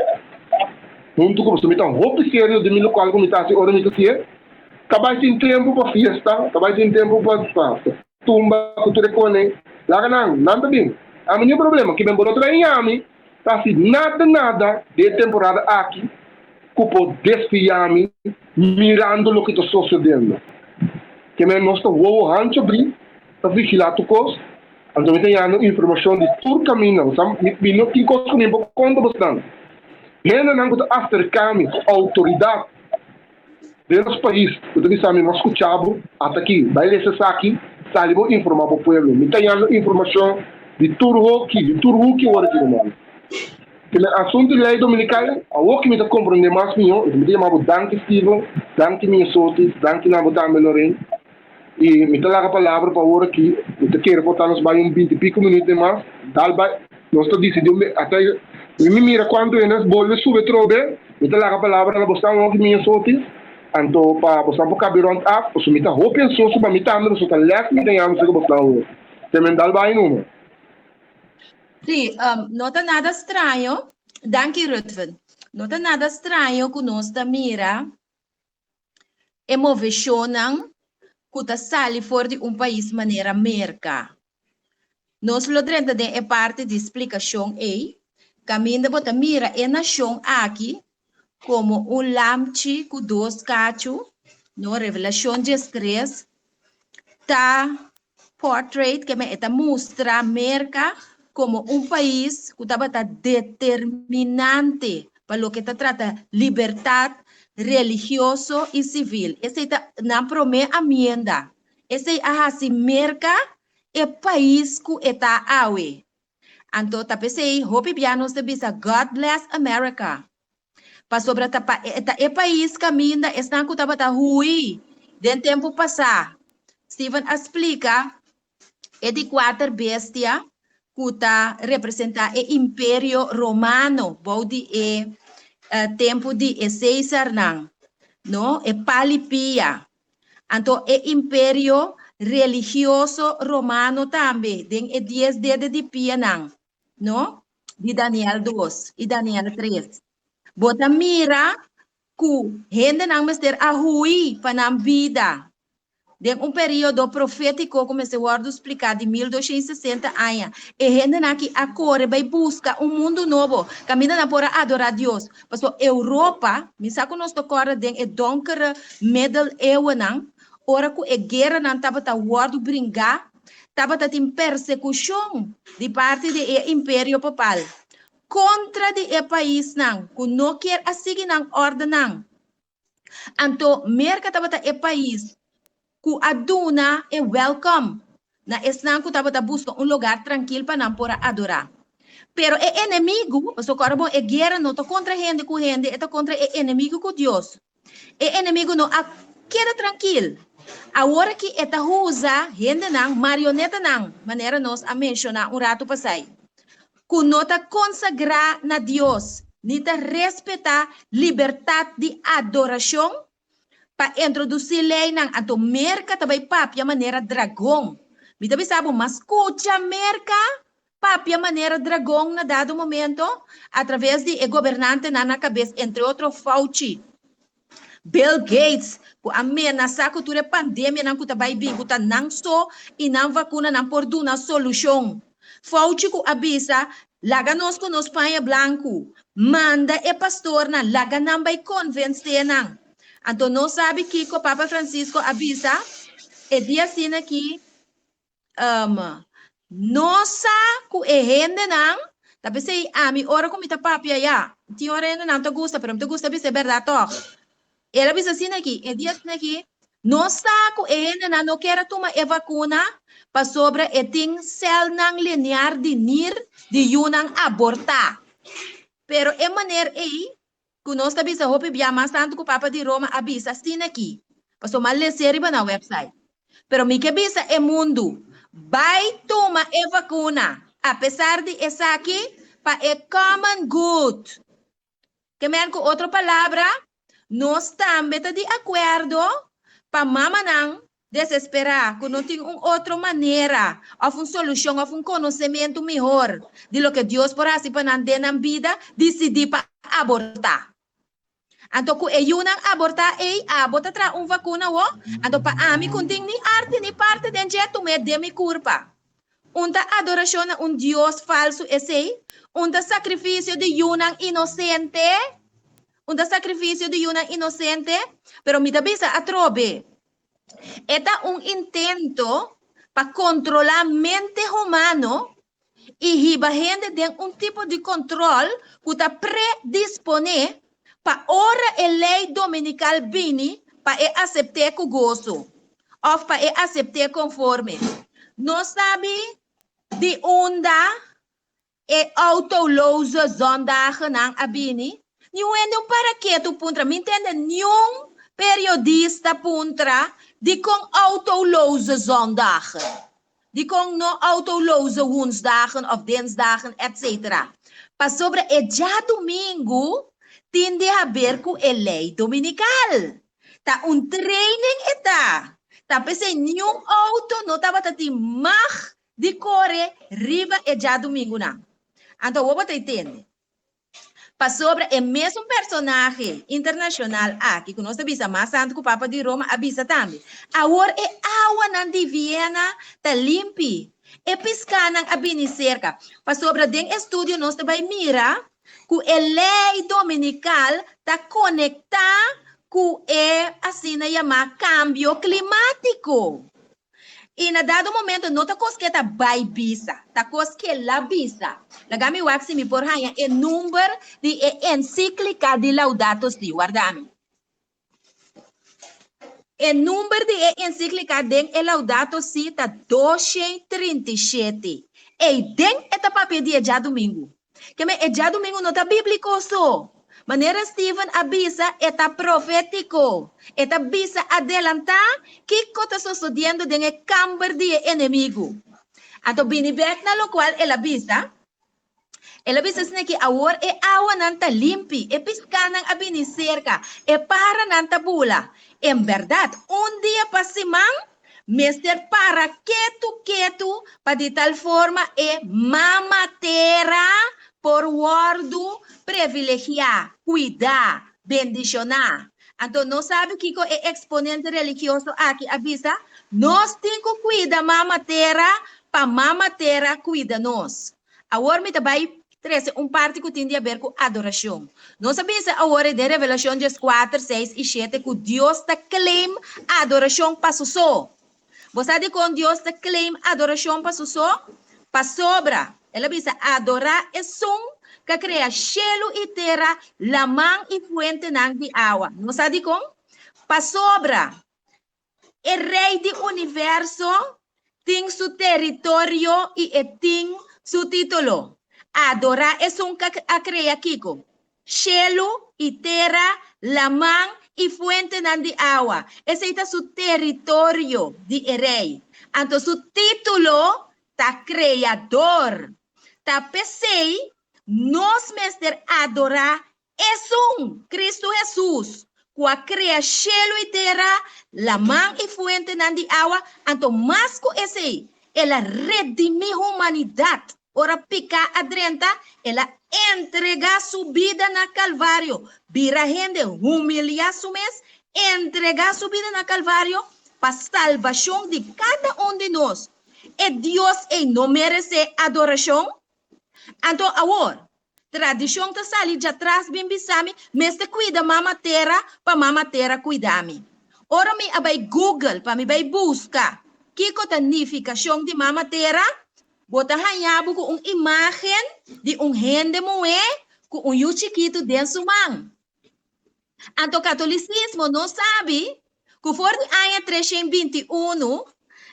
junto com você, um roupa sério de milho qual como está assim, ora muito assim, acabar sem tempo para festa, acabar sem tempo para tumba, que tu recone, lá não, nada bem. A minha problema que vem por outra em Ami, tá assim nada de temporada aqui, que pode desfiar-me, mirando o que está sucedendo. Que nós estamos voando abrir para vigilar tu coisa. Então eu tenho informação de todo caminho, sabe? Me não tem coisa que me conta bastante. Ainda não está acercando a autoridade do nosso país. Eu também sabe, nós escutamos até aqui, vai ler essa aqui, sabe, vou informar para o povo. Me tenho informação de tudo o que hora de demanda. O assunto de lei dominical, o que me está compreendendo mais, eu me chamo Danke Steven, Danke minha sorte, Danke na botar Lorraine. E me dá a palavra para agora aqui, eu quero botar nos vai 20 e pico minutos mais, dalba, nós estamos dizendo, até me mira quando é nas bolas sube trobe, me dá a palavra para botar um que minha sorte, então para botar um cabirão up, ou se me dá roupa só para me dar, mas só para left me tem que botar um, também dalba em número. Sim, não está nada estranho, danke Ruthven, não está nada estranho que nós da mira, emocionam que sali fora de país maneira merca. Nós lo drenta é parte de explicação aí. Caminho bota mira é nação aqui como lamchi com 2 cachos, no revelação de escres, tá portrait que me eta mostra merca como país que tá determinante para lo que trata liberdade religioso e civil. Esse não promete amenda. Esse é merca é país que está awe. Então, tá pensei, hope pianos de bisa God bless America. Para sobre é país que ainda está com taba hui den tempo passar. Steven explica é de 4 bestia que tá representa o Império Romano, body tempo de César não é Palipia. Então é Império religioso romano também, den é 10 dedos de pia não de Daniel 2 e Daniel 3. Bota mira que gente não mister a hui para vida. Den período profético, como esse word explicar, de 1260 anos. E gente aqui agora vai buscar mundo novo. Caminha na por adorar Deus. Porque Europa, me saco nós tocora den donkere middle eeuwen ora que a guerra não estava a word brincar, estava a ter persecução de parte do Império Papal. Contra de país que não quer seguir ordem. Então, merca estava a país que aduna é welcome. Na esnan que estava buscando lugar tranquilo para não por adorar. Pero é inimigo, o corbo é guerra não está contra gente com gente, está contra é inimigo com Deus. É inimigo não queda tranquilo. Agora que está usa gente não marioneta não, maneira nós a mencionar rato passai. Que não está consagrar na Deus, nem está respeitar liberdade de adoração. Para introduzir lei nang ato merca também papia maneira dragão. Me também sabe, mas escuta merca papia maneira dragão na dado momento através de governante na cabeça, entre outros Fauci, Bill Gates, que ameaça que a pandemia não está bem bingo, tá não só e não vacuna não por uma solução. Fauci que avisa laga nós com nos panha branco, manda pastor na laga não vai convencer não. Então, não sabe que o Papa Francisco avisa, é dia assim aqui, nossa, que é gente não, tá pensei, me ora como está papia já, tinha hora não te gusta, pero me gusta, é verdade, ela avisa assim aqui, é dia assim aqui, nossa, que é gente não quer tomar a vacuna, para sobre eting cel nang linear de nir de yunang abortar. Pero é maneira aí, que nós está bisa hopi bia mas tanto que o Papa de Roma avisa assim aqui. Passou mal ler na website. Pero mi que bisa é mundo. Vai tomar a vacuna. Apesar de essa aqui, para é common good. Que men com outra palavra, nós também está de acordo para mama não desesperar, que não tem outra maneira, ou uma solução, ou um conhecimento melhor de lo que Deus por assim para não ter na vida, decidir para abortar. Então, que eu não abortar, abortar tra vacuna, então para mim, que tem nem arte, nem parte de jeito, me de minha culpa. Uma adoração a Deus falso, esse, sacrifício de yunang inocente, sacrifício de yunang inocente, pero me bisa a trobe. Eta intento para controlar a mente humana e riba gente de tipo de controle que está predispone para ora a lei dominical bini para aceitar com gozo ou para aceitar conforme. Não sabe de onde é autoloze zondagen nang abini. Não para que tu puntra, me entende? Nenhum periodista puntra de com autoloze zondagen. Die kon no autoloze woensdagen of dinsdagen, etc. Pas sobre el dia domingo, tende a ver com a lei dominical. Ta training eta. Ta pese nenhum auto no tava tati mag de corre riba el dia domingo na. Então, o que entende? Pas sobre o mesmo personagem internacional aqui, que nós avisa mais santo que o Papa de Roma avisa também. Agora é água na de Viena, tá limpi. É piscar na abini cerca. Pas sobre den estudo nós também mira que a lei dominical tá conectada com assim na chama cambio climático. E na dado momento, não está cosqueta vai bisa, está cosquela bisa. Lagami waxi mi por hanya e número de encíclica de Laudato Si, guardami. E número de encíclica de Laudato Si está 237. E den eta papel de dia domingo. Que me dia domingo não está bíblico só. Maneira Stephen avisa eta profético. Eta avisa adelantar que está sucediendo en el campo de enemigo. Então, binibek na lo cual el avisa é que agora é água nanta limpi, é piscar nang abini cerca, é para nanta bula. Em verdade, dia passimang, mister para quieto, para de tal forma é mamatera por guardo privilegiar, cuidar, bendicionar. Então, não sabe o que é exponente religioso aqui avisa? Nós temos que cuidar mama terra, para mama terra cuida nós. Agora, me também traz parte que tem a ver com adoração. Nós sabemos agora de Revelação 4, 6 e 7 que Deus está claim adoração para só. Você sabe que Deus está claim adoração para só? Para sobra. Ela diz adorar é som que cria cielo e terra, la man e fuente nang de água. Não sabe como? Para sobra. O rei do universo tem seu território e tem seu título. Adorar é um que cria Kiko. Cielo e terra, la man e fuente nang de água. Esse é seu território de rei. Então, seu título está criador. Está pensei, nós mestre adorar é Cristo Jesus, que cria cielo e terra, la man e fuente de água, então mais que esse, ela redime a humanidade, ora pica adrenta, ela entrega sua vida na Calvário, vira gente, humilhar sua mês, entrega sua vida na Calvário, para salvação de cada de nós. E Deus não merece adoração? Então, agora, tradição está sali de atrás, bem bisami, mas te cuida mama terra, para mama terra cuidar-me. Ora, me abai Google, para me vai buscar, que significação de mama terra, bota hanhabo com imagem de gente moé, com chiquito dentro do mão. Então, o catolicismo não sabe, que for de ano 321,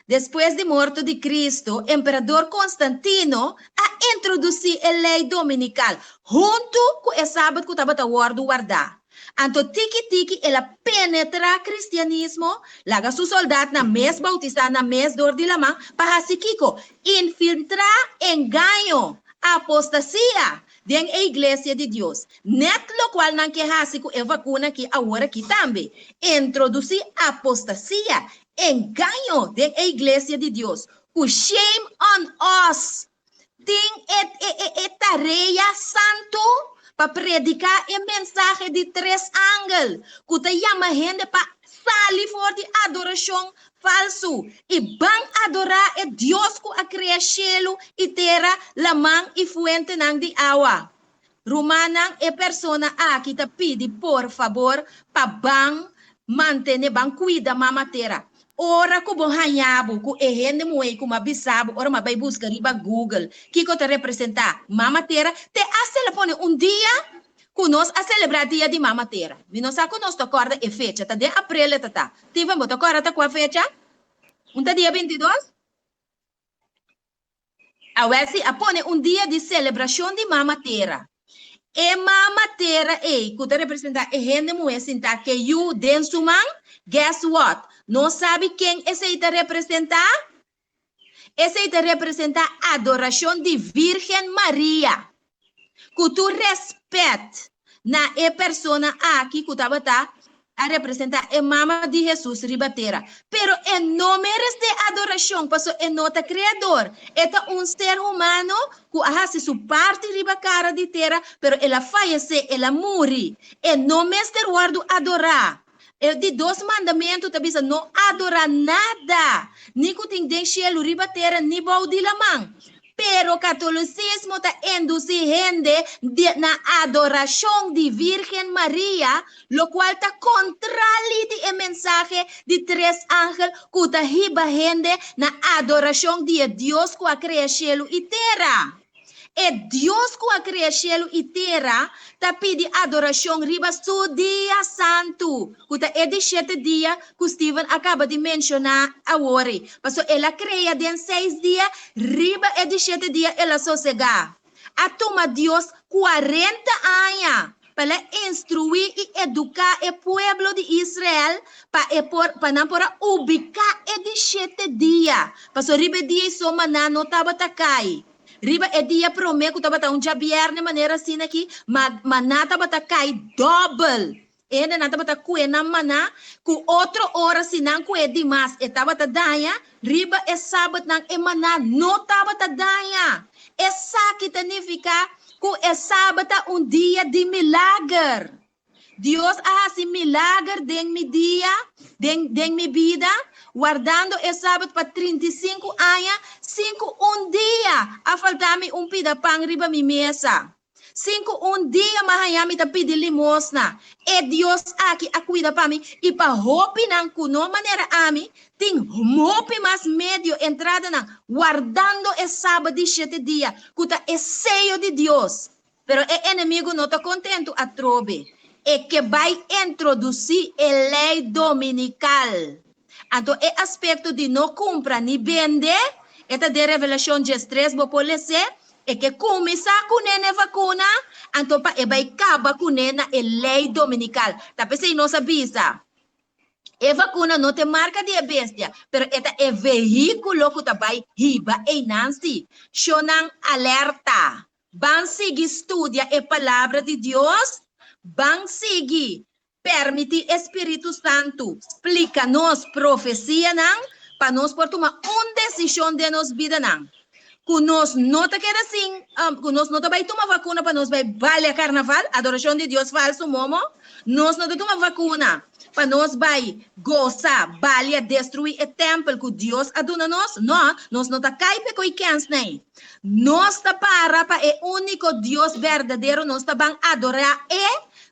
depois de morte de Cristo, Imperador Constantino a introduzir a lei dominical, junto com o sábado que estava guardar. Anto tiki-tiki, ela penetra cristianismo, laga su soldado na mes bautizar, na mes dor de la mão, para Kiko, infiltrar engano, apostasia, dentro da igreja de Deus. Net lo qual não quer hasico é vacuna que agora aqui também. Introduzir apostasia, engano dentro da igreja de Deus. O shame on us. Tem tarefa santo para predicar a mensagem de três ângulos. Que te chama gente para sair fora de adoração falso. E vão adorar a Deus que a criou cielo e terra, la mão e fuente de água. Romana é persona que te pede, por favor, para bang manter, bang cuida mama terra. Ora ko bom hanhabo, ko ehende moe, ko mabisabo, ora mabai busca riba Google. Kiko te representa Mama Terra, te acelapone dia, ko nos a celebrar dia de Mama Terra. Minosa ko nos tocorda e fecha, tá de abril tá. Tiva mo tocorda tá qual fecha? Dia 22? Awesi apone dia de celebração de Mama Terra. E Mama Terra, ko te representa ehende moe, sinta que you denso man, guess what? Não sabe quem esse aí te representar? Esse aí te representar a adoração de Virgem Maria. Que tu respeite na persona aqui que estava a representar a mama de Jesus ribatera. Pero é não merece adoração, porque é nota criador. É ser humano que hace sua parte riba cara de terra, pero ela falece, ela morre. É não merece guardo adorar. De 2 mandamentos, tabisa, não adorar nada. Ni kuting den cielo riba terra, ni bau de lamang. Pero catolicismo ta induzir gente na adoração de Virgem Maria, lo qual ta contraria o mensagem de três ángeles, que ta riba gente na adoração de Deus que a cria cielo e terra. É Deus que a cria cielo e terra, ta pede adoração riba su dia santo. Que é de 7 dias que Steven acaba de mencionar agora. Porque ela cria de 6 dias, riba é de 7 dias ela sossega. A toma Deus 40 anos para instruir e educar o povo de Israel para não ubicar é de 7 dias. Porque riba dia soma não estava takai. Riba é dia prometo que estava jabier de maneira assim aqui, mas nada bata cai double. Ainda nada bata cué na maná, com outra hora se não cué demais, estava ta daia, riba é sábado não é maná, não estava ta daia. Essa que significa que é sábado dia de milagre. Deus hace milagre de mi dia, de mi vida, guardando o sábado para 35 anos, 5 dia, a faltar-me pida pão riba mi mesa. 5 dia, mahayami ta pidi limosna. E Deus aqui a cuida para mim, e para hopi nang kuno maneira ami, tem hopi mais medio entrada nang, guardando o sábado de 7 dias, kuta é seio de Deus. Pero o inimigo não está contento a trobe. É que vai introduzir a lei dominical. Então, é aspecto de não comprar nem vender, esta de revelação de 3, vou pôr é que começar com a vacuna, então, vai acabar com a lei dominical. Tá pensando, não sabia? A vacuna não tem marca de bestia, mas esta é veículo que vai riba e nancy. Shonang alerta. Van seguir estudia a palavra de Deus, van seguir, permitir Espírito Santo, explica-nos profecia, para nós por tomar decisão de nos vida, que nós não te queda assim, que nós não vai tomar vacuna para nós vai valer carnaval, adoração de Deus falso, momo, nós não tomar vacuna para nós vai gozar, valer, destruir o templo que Deus aduna nós, não, nós não tá caipe com ikens nem, nós tá para o único Deus verdadeiro, nós tá bang adorar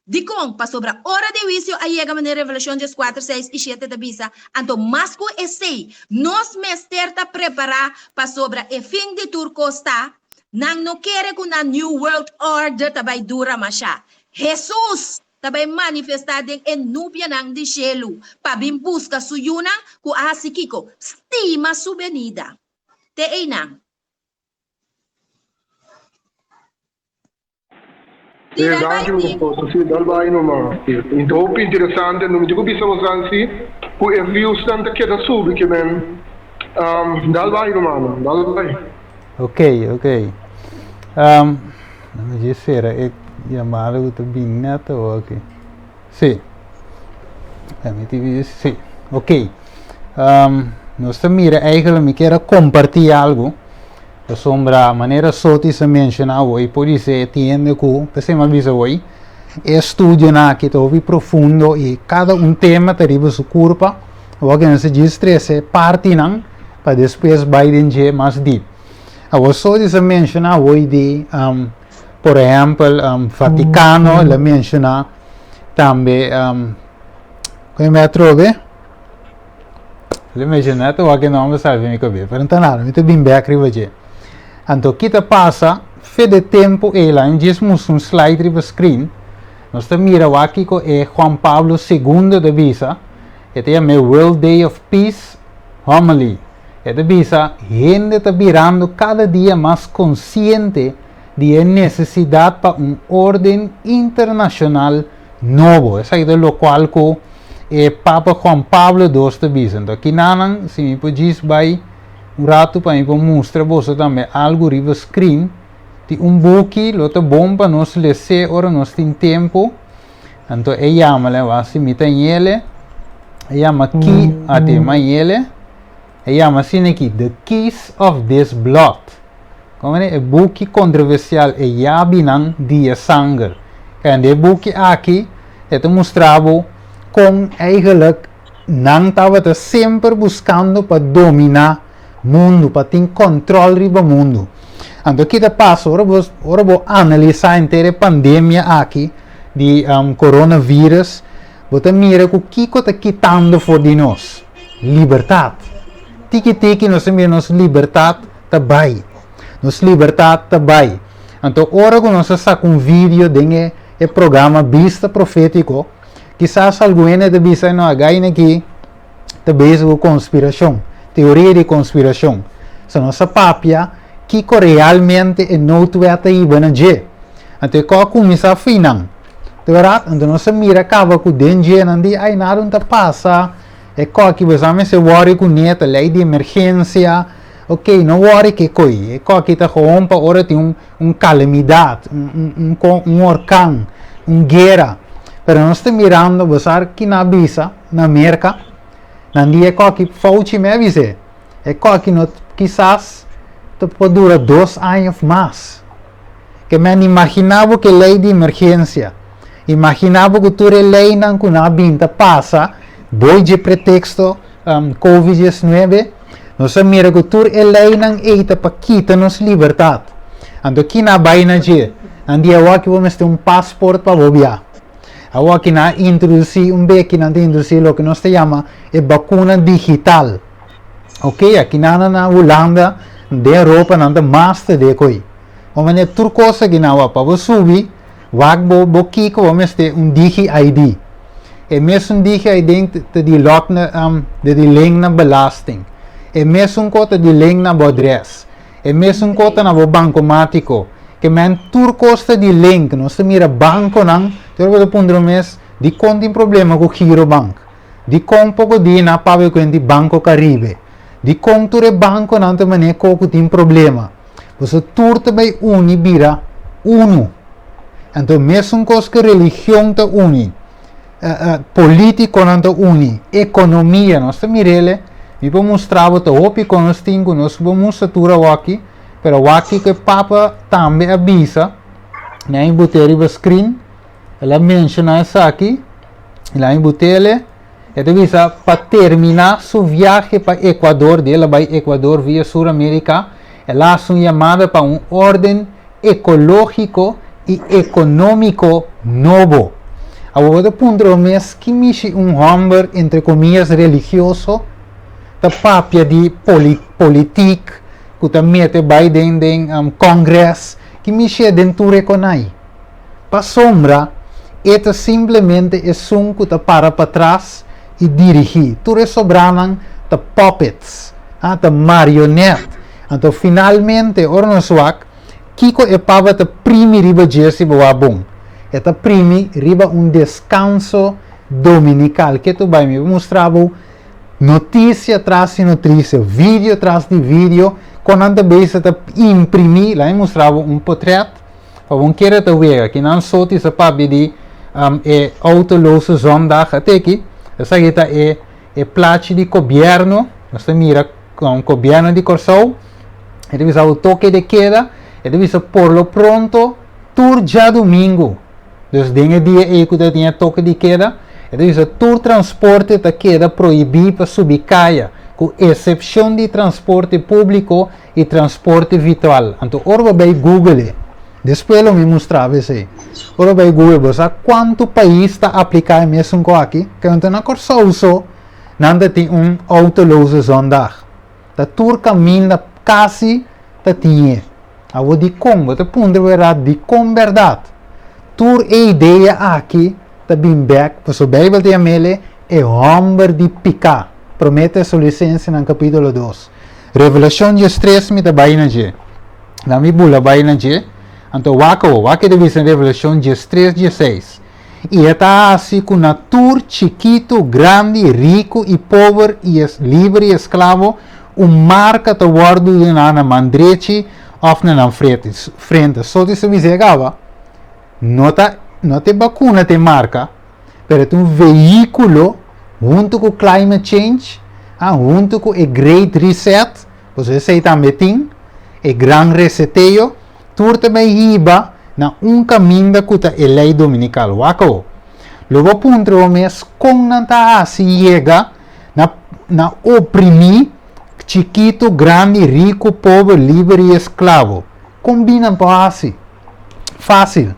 de como para sobre a hora de juízo aí chega na revelação de 4, 6 e 7 da bisa, então mais que esse nós mester tá preparar para sobre o fim de turcosta, não quer que na New World Order tá vai dura mais. Jesus também manifestar em núpia nang de gelo, para bem busca suyuna, ku asikiko, estima su venida. Te einang. Danke, professor. Dal vai numa. Então, o interessante, não me digo que estamos assim, o review está que da sub que men, dal vai numa, dal vai. Ok. Não dizer é chamar o teu bineta ou ok. Sim. Sim. Ok. Nós também eigenlijk me quero compartilhar algo. Sobre a maneira que se menciona hoje, pode ser entende que, você me avisa hoje, estudo que estou profundo e cada tema tem sua curva, o que se diz é parte não, para depois vai entender mais deep. A só se menciona hoje de, por exemplo, Vaticano, ela menciona também, como é trove? Ela menciona o que não me sabe me cabeça, mas não nada, me estou bem bem aqui. Então, kita passa, fé de tempo, ela, em dismos um slide no screen, nós miramos aqui que é Juan Pablo II de Visa, este é o World Day of Peace Homily. Este Visa, gente está virando cada dia mais consciente de a necessidade para ordem internacional novo. Isso é o qual que Papa Juan Pablo II de Visa. Então, aqui não, se me pode vai rato para mostrar você também algo no screen de book que bom para nós ler ora nós tem tempo então chama assim mita ele chama key até mais ele chama assim aqui The Keys of This Blood como é book controversial e binang dia sangue e book aqui mostrava com eigenlijk não estava sempre buscando para dominar mundo, para ter controle do mundo. Então, aqui passa, agora vou analisar a inteira pandemia aqui de coronavírus. Você mira o que está quitando fora de nós. Liberdade. Tiki nós temos liberdade também. Nossa liberdade também. Então, agora que nós sacamos vídeo de programa Vista Profético, quizás alguém de Vista não haja aqui também com conspiração. Teoria de conspiração. Se nossa papia, que realmente não tueta e bananje. Então, qual começa a finan? Então, nossa mira acaba com o dengue, não ai nada não passa. É qual que você se worry com neta, lei de emergência. Ok, não worry que coi. É qual que está rompa, ora tem calamidade, orcão, guerra. Pero nós estamos mirando, você que na visa, na América, não é qual que Fauci me avise. É qual que quizás pode durar 2 anos mais. Que me imaginava que lei de emergência. Imaginava que tu lei não que na binta passa, boi de pretexto Covid-19. Nós mira que tu lei não eita para quitar nossa liberdade. Então aqui na baina de, andi eu aqui vamos ter passaporte para viajar. Agora que na introduzir beque na introduzir o que nós chama é vacuna digital. Ok, aqui na Holanda, de Europa, na master de coi. Vamos ter tudo coisa que na para você subir, vamos que vamos ter digi ID. E mesmo digi ID de lot de link na belasting. E mesmo coisa de link na adres. E mesmo coisa na bancomático. Que men tudo coisa de link, nós mira banco não. Terwijl de mes di conti in problema con Girobank, di compo di na pave quindi Banco Caribe, di conture banco nante mane coco tin problema. Você turta bei uni bira uno. Então mesmo cos que religião ta uni, político nante uni, economia nós ta mirele, mi po mostrava ta opi con nós tingo nós po mostratura waki, pero waki que papa tambe avisa, né em boteri ba screen. Ela menciona isso aqui, ela embutele, e devisa para terminar sua viagem para Equador, dela vai Equador via Sul-América, ela faz uma chamada para ordem ecológico e econômico novo. Agora, ponto mês que mexe hamburger, entre comillas, religioso, da papia de política, que também vai dentro do Congresso, que mexe dentro do Econai. Para sombra, Esta simplesmente é um que para trás e dirigir. Tudo é sobranan de puppets, de marionete. Então, finalmente, ora no suak, Kiko é para te primi riba Jesse boa bom. Eta primi riba descanso dominical que tu vai me mostrar notícia atrás de notícia, vídeo atrás de vídeo, quando anda bem se imprimir, lá mostrava portrait, para um querer te ver, que não só te sabe de autoloze zondag até aqui, essa aqui é plaatje de governo, você mira com o governo de Corsou, ele visa o toque de queda, ele visa por lo pronto, tur já domingo, dus dingen die que tinha toque de queda, ele visa tur transporte da queda proibir para subir caia, com exceção de transporte público e transporte virtual. Então, ora vai Google, depois eu me mostrava isso aí. Ora vai Google, você quanto país está aplicando mesmo aqui, que não tem na Corsou, não tem autoloze zondag. Da tur caminho quase da tinha. A de como, de ponto de com verdade. Tur a ideia aqui, da Bimbeck, para o Bijbel de Amele, é homem de picar. Promete sua licença no capítulo 2. Revelação de 3 me da baina de. Na mi bula baina de. Então, waka deve ser Revelação de 3, 16. E está assim com um tur chiquito, grande, rico e pobre, e livre e escravo, marca te guardo de na mandreche, ou na frente. Só de se visegava. Não te vacuna te marca, pero é veículo junto com o climate change, junto com o Great Reset, você sei também tem, o Gran Reseteo, tudo também riba na caminho que é a lei dominical. Wako. Logo ponto o mês com nanta se chega na oprimir chiquito, grande, rico, pobre, livre e escravo. Combina para assim. Fácil.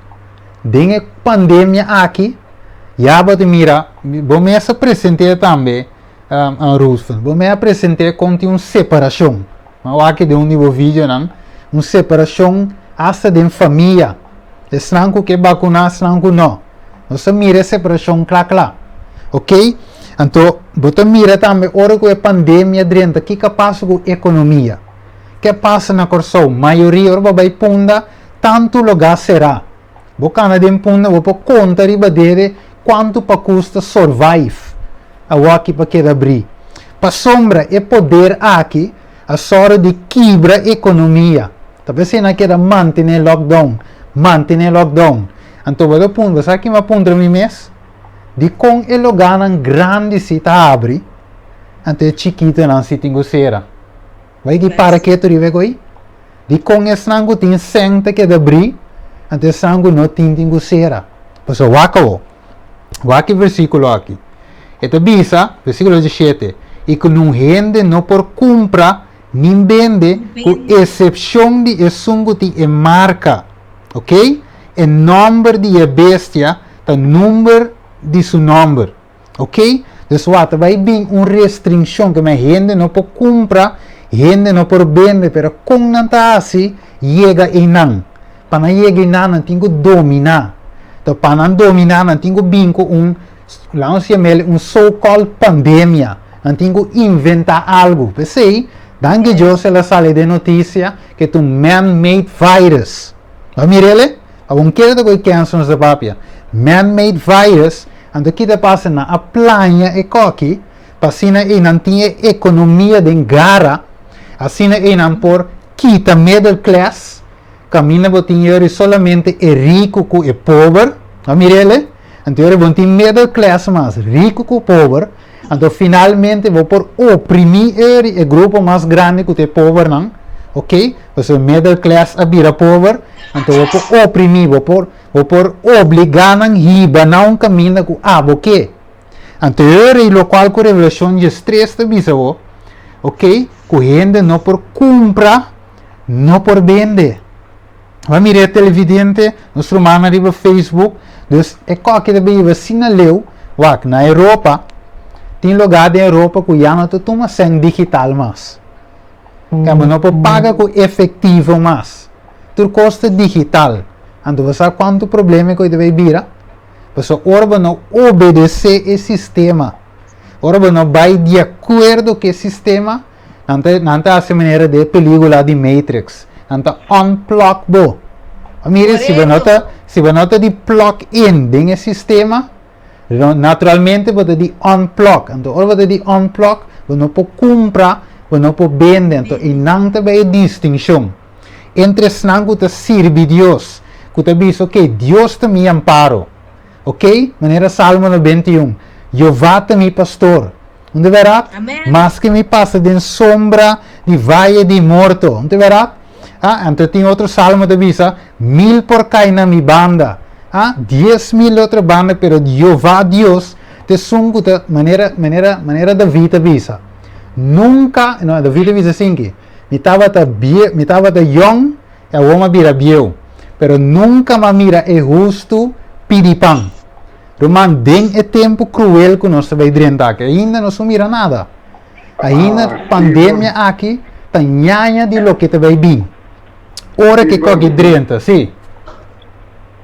Dengue pandemia aqui, já pode mirar, vou me apresentar também a Roosevelt, vou me apresentar com uma separação, mas aqui de nível vídeo não, uma separação hasta de família, estranho que vacunar, estranho não, você mira a separação claro, ok? Então, você mira também, hora que a pandemia dentro, o que passa com a economia, o que passa na Corsou, maioria vai punda, tanto lugar será. Bocana de punta, vou por conta riba dele quanto para custa survive a aqui para que abrir. Para sombra é poder aqui a sorte de quebra a economia. Talvez se não quer manter lockdown. Então vou ponto, você aqui me aponta mi mês de com o lugar na grande cita abre, até chiquita não se tem gocera. Vai que para que tu ribe aí? De com esse nango tem senta que abrir. Ante sangue não tem gocera. Pois o waki versículo aqui. Eta bisa, versículo 17. E que não rende não por compra, nem vende, com exceção de sungo de marca. Ok? O número de bestia, o número de seu nome. Ok? Então, vai vir uma restrição que me rende não por compra, rende não por vende, pero com não tá assim, chega e não. Para chegar não tenho dominar. Então, para não dominar, não tenho bingo so-called pandemia. Não tenho inventar algo. Pensei, danke Deus, ela sale de notícia que é um man-made virus. Mas mirele, algum queira que cancers da papia. Man-made virus, ando que te passa na planha e coque, passina e não tinha economia de gara, assim e não por quita middle class, caminha botinheiro solamente é rico com é pobre, a mirele, então eu vou ter middle class mais rico com pobre, então finalmente vou por oprimir o grupo mais grande que é pobre não, ok? Você middle class a vira pobre, então vou por oprimir, vou por obrigar a riba não caminha com ok? Então eu local com revelação de stress da bisa, ok? Com não por comprar, não por vender. Vai mirar televidente, nosso humano arriba Facebook, dus é qualquer debate sinaleu, na Europa, tem lugar da Europa que já não toma sem digital mais. Mas não pode pagar com efetivo mais. Tudo custa digital. Então você sabe quanto problema que deve vir? Então, ora não obedecer esse sistema. Ora não vai de acordo com esse sistema. Não está essa maneira de película de Matrix. Não está unplug bo. Mire, se você não está de plug in dentro sistema, naturalmente você de unplug. Então, ora você de unplug, você não pode comprar, você não pode vender. Então, e não tem distinção entre os que serve Deus, que diz, ok, Deus te me amparo. Ok? Maneira Salmo 91. Jeová te me pastor. Onde verá? Mas que me passa de sombra de vale de morto. Onde verá? Então tem outro salmo que diz, 1000 por cair na minha banda. 10.000 outra banda, pero Jeová Deus te sungo de maneira da vida visa. Nunca, não, da vida visa assim que me tava da young, e a uma vira bieu. Pero nunca me mira é justo piripang. Roman, den é tempo cruel que nós vai drentar, que ainda não se mira nada. Ainda pandemia aqui, tá nhanha de lo que te vai vir. Ora que coque drenta, sim.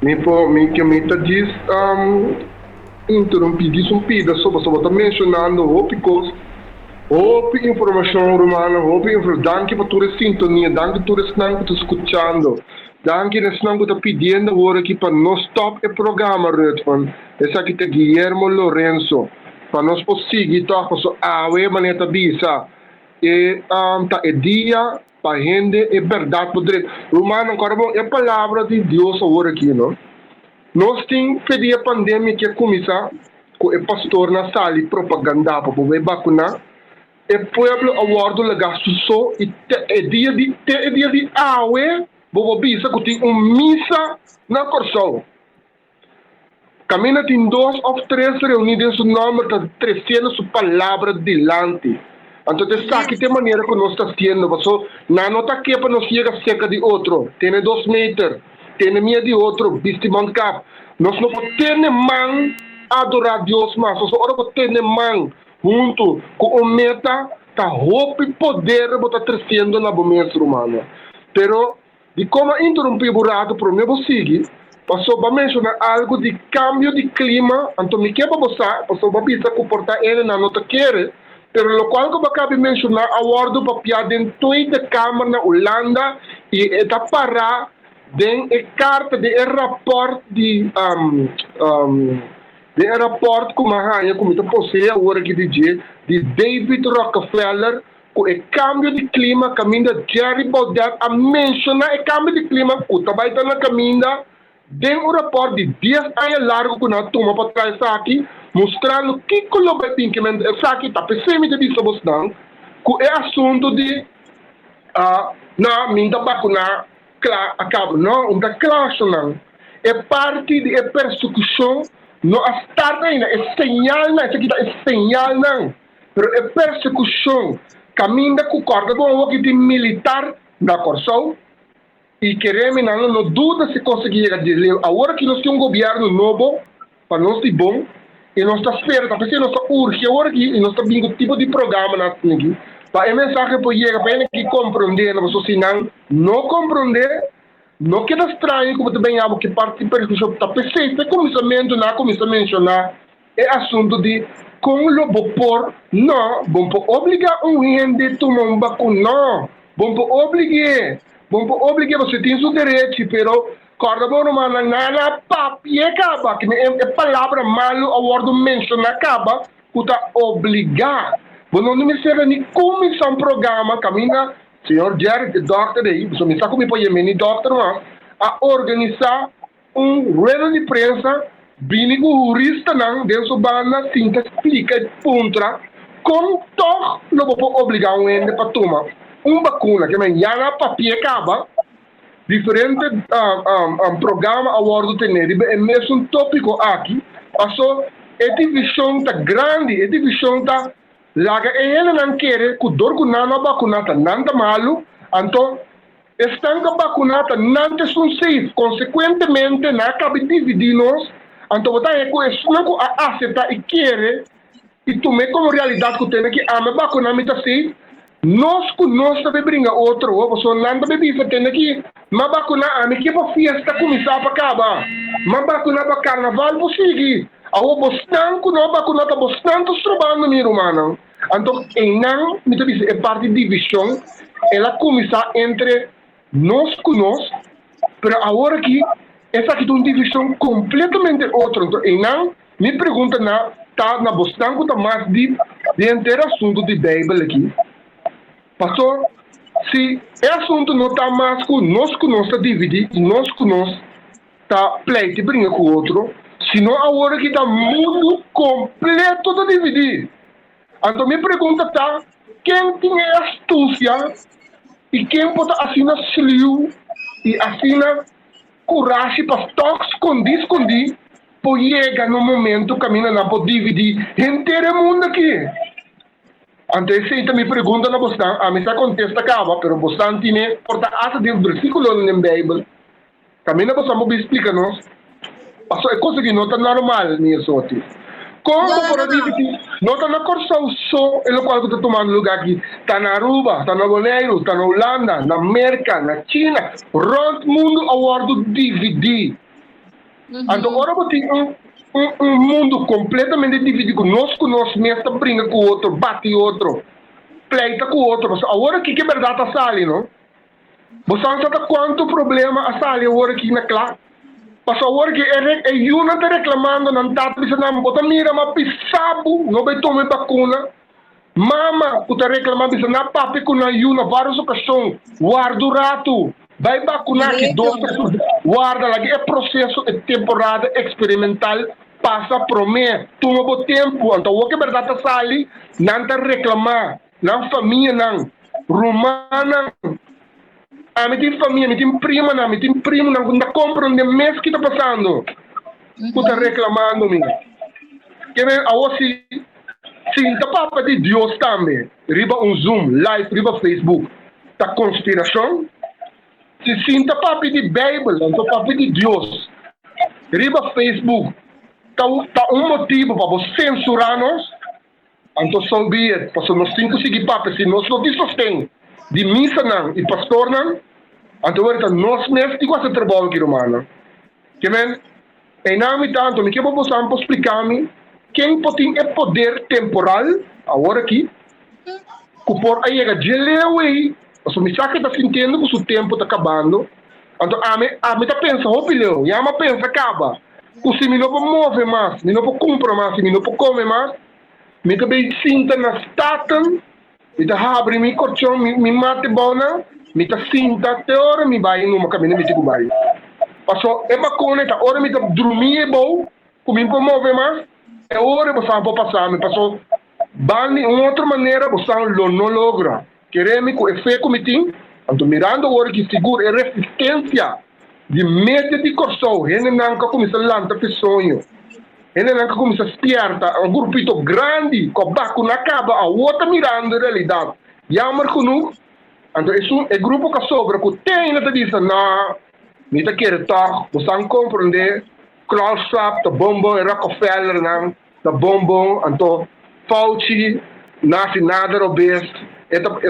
Me tá diz, interrompido um pedaço, você está mencionando, informação romana, danke para tua sintonia, danke por estar escutando. Danke que não está pedindo agora aqui para nós stop o programa, Redfan. Esse aqui é Guilherme Lourenço. Para nós conseguir tocar a maneira bisa. E tá é dia para gente é verdade por direito. Romano, agora é a palavra de Deus agora aqui, não? Nós temos pedir a pandemia que começa com o pastor na sala e propaganda para poder vacinar. E o povo aguarda o gasto só e é dia de aue. Bobo bisa que tem missa na Corsol. Camina tem 2 ou 3 reunidas em seu nome, está trazendo sua palavra delante. Então, sabe que maneira que nós estamos tendo. Não está aqui para nós chegar cerca de outro. Tem 2 metros, tem meia de outro, vestimento cap. Nós não podemos man adorar Deus, mas nós não podemos man junto com o meta, tá roupa e poder, está trazendo na bomba romana. Pero, de como interromper o buraco para o meu seguir, passou para mencionar algo de cambio de clima, então me quer para você, passou para pensar comportar ele na nota querer, pero o qual que eu acabei de mencionar, a ordem para piar dentro da Câmara na Holanda e está para dentro a carta de rapport de rapport como a como está possível agora que de David Rockefeller com o cambio de clima, caminho de Jerry Baudet a mencionar o cambio de clima, que também está na caminho de rapport de 10 anos largo que nós tomamos para trás aqui, mostrando que o pensamento aqui está pensando de vista você não, que é assunto de não, me dá vacunar, acaba, não, não claro não, é parte de persecução, não está ainda, é señal não, isso aqui é señal não, mas é persecução. Caminho com corda com o que tem militar na Corsol e queremos não dúvida se conseguir dizer agora que nós temos um governo novo para nós de bom e nós está esperando está pensando nós urge agora aqui e nós está vindo tipo de programa na aqui para a mensagem para chegar para ele que compreender não se não compreender não queda estranho como também há que parte da discussão está pensando começamento na começa a mencionar é assunto de como lo por não vão obrigar gente a tomar um vacuna não vão obrigar você tem seu direito pero corda bom mas nada papi acaba que é palavra malo a word mencionar acaba que está obrigar não me serve nem começar um programa caminha senhor Jerry doctor aí você me sabe como pode me doctor a organizar reunião de prensa Bini jurista não, dentro da banda, sinta explica contra como toch não vou obrigar gente para tomar vacuna, que já na papel acaba, diferente programa a bordo tem, é mesmo tópico aqui, passou, a divisão está grande, a divisão está, laga ele não quer, que dor que não vacunata, não está malo, então, estão vacunata, não são safe, consequentemente, não cabe dividir-nos. Então, você é com isso, não aceita e quer, e tomar como realidade que tem que a minha vacuna me está assim, nós também brinca outro, você não também vive tendo aqui, mas bacana, a minha equipa fiesta começar para acabar, mas bacana para carnaval você seguir, a o bostanco não bacana tá bostanco trabalhando meu humano, então não, me diz é parte de divisão, ela começa entre nós com nós, mas agora que essa aqui é uma divisão completamente outra, então não, me pergunta na tá na bostanco tá mais de inteiro assunto de Bíblia aqui. Pastor, se o assunto não está mais com nós está dividido, e nós está pleito e brinca com o outro, senão agora que está mundo completo de dividir. Então, minha pergunta está, quem tem astúcia e quem pode assinar sliu e assinar coragem para esconder, para chegar no momento que a mina não pode dividir inteiro mundo aqui. Antes essa me pergunta na Bostan, a mim se contesta acaba, pero Bostan tiene porta hasta de versículo na Bíblia. Camina Bostan mo explica-nos. Passo é coisa que não está normal, minha sorte. Como por dividir, não está na corção só, é o qual está tomando lugar aqui. Está na Aruba, está na Bonaire, está na Holanda, na América, na China, round mundo agora dividir. Então agora você tem um mundo completamente dividido, nós mesmo brinca com o outro, bate o outro, pleita com o outro. Agora que é verdade a sali, não? Você não sabe quanto problema a sali agora aqui na classe. Mas agora que é uma está reclamando, não está dizendo, bota mira, mas pisabo, não vai tomar vacuna. Mama, está reclamando, dizendo, não papi com a Yuna, várias ocasiões, guarda o rato. Vai vacunar que 2 pessoas, guarda lá, que é processo, é temporada experimental, passa por mim, toma o tempo, então o que é verdade está ali, não está reclamar, não família, não, romana, a me tem família, me tem prima, não, não compra um mês que está passando, tu está reclamando, que vem, se está papo de Deus também, riba Zoom, live, riba Facebook, está conspiração, se sinta papi de Bíblia, então papi de Deus. Riba Facebook, tá motivo para você censurar-nos, então sabia, porque nós temos que seguir papi, se nós não sustém de missa não, e pastor não, então nós mesmos temos que fazer trabalho aqui, romano. Que bem, em nome tanto, me quero você explicar-me quem tem é poder temporal, agora aqui, que por aí é geleu. Mas me saca está sentindo que o seu tempo está acabando. Então, a mim está pensando, opileu, e a mim pensa, acaba. Se me não move mais, me não compra mais, me não come mais, me também sinta na staten, me está abre me colchão, me mate bona, me está sinta até hora, me vai numa caminho, me tico vai. Passou, é bacana, tá hora me está dormir bom, comigo não move mais, é hora você vai passar, me passou, de outra maneira, você não logra. Queremos que o efeito comitim, então mirando agora que segura a resistência de medo de corção, ele não começa a lançar sonho, ele não começa a esperta, um grupito grande, com a vacuna acaba, a outra mirando a realidade. E a marco então isso é grupo que sobra, que tem na diz, não, me está querendo estar, você não compreende, Klaus Schwab, da Bombom, Rockefeller, não, da Bombom, então Fauci, nasce nada obês.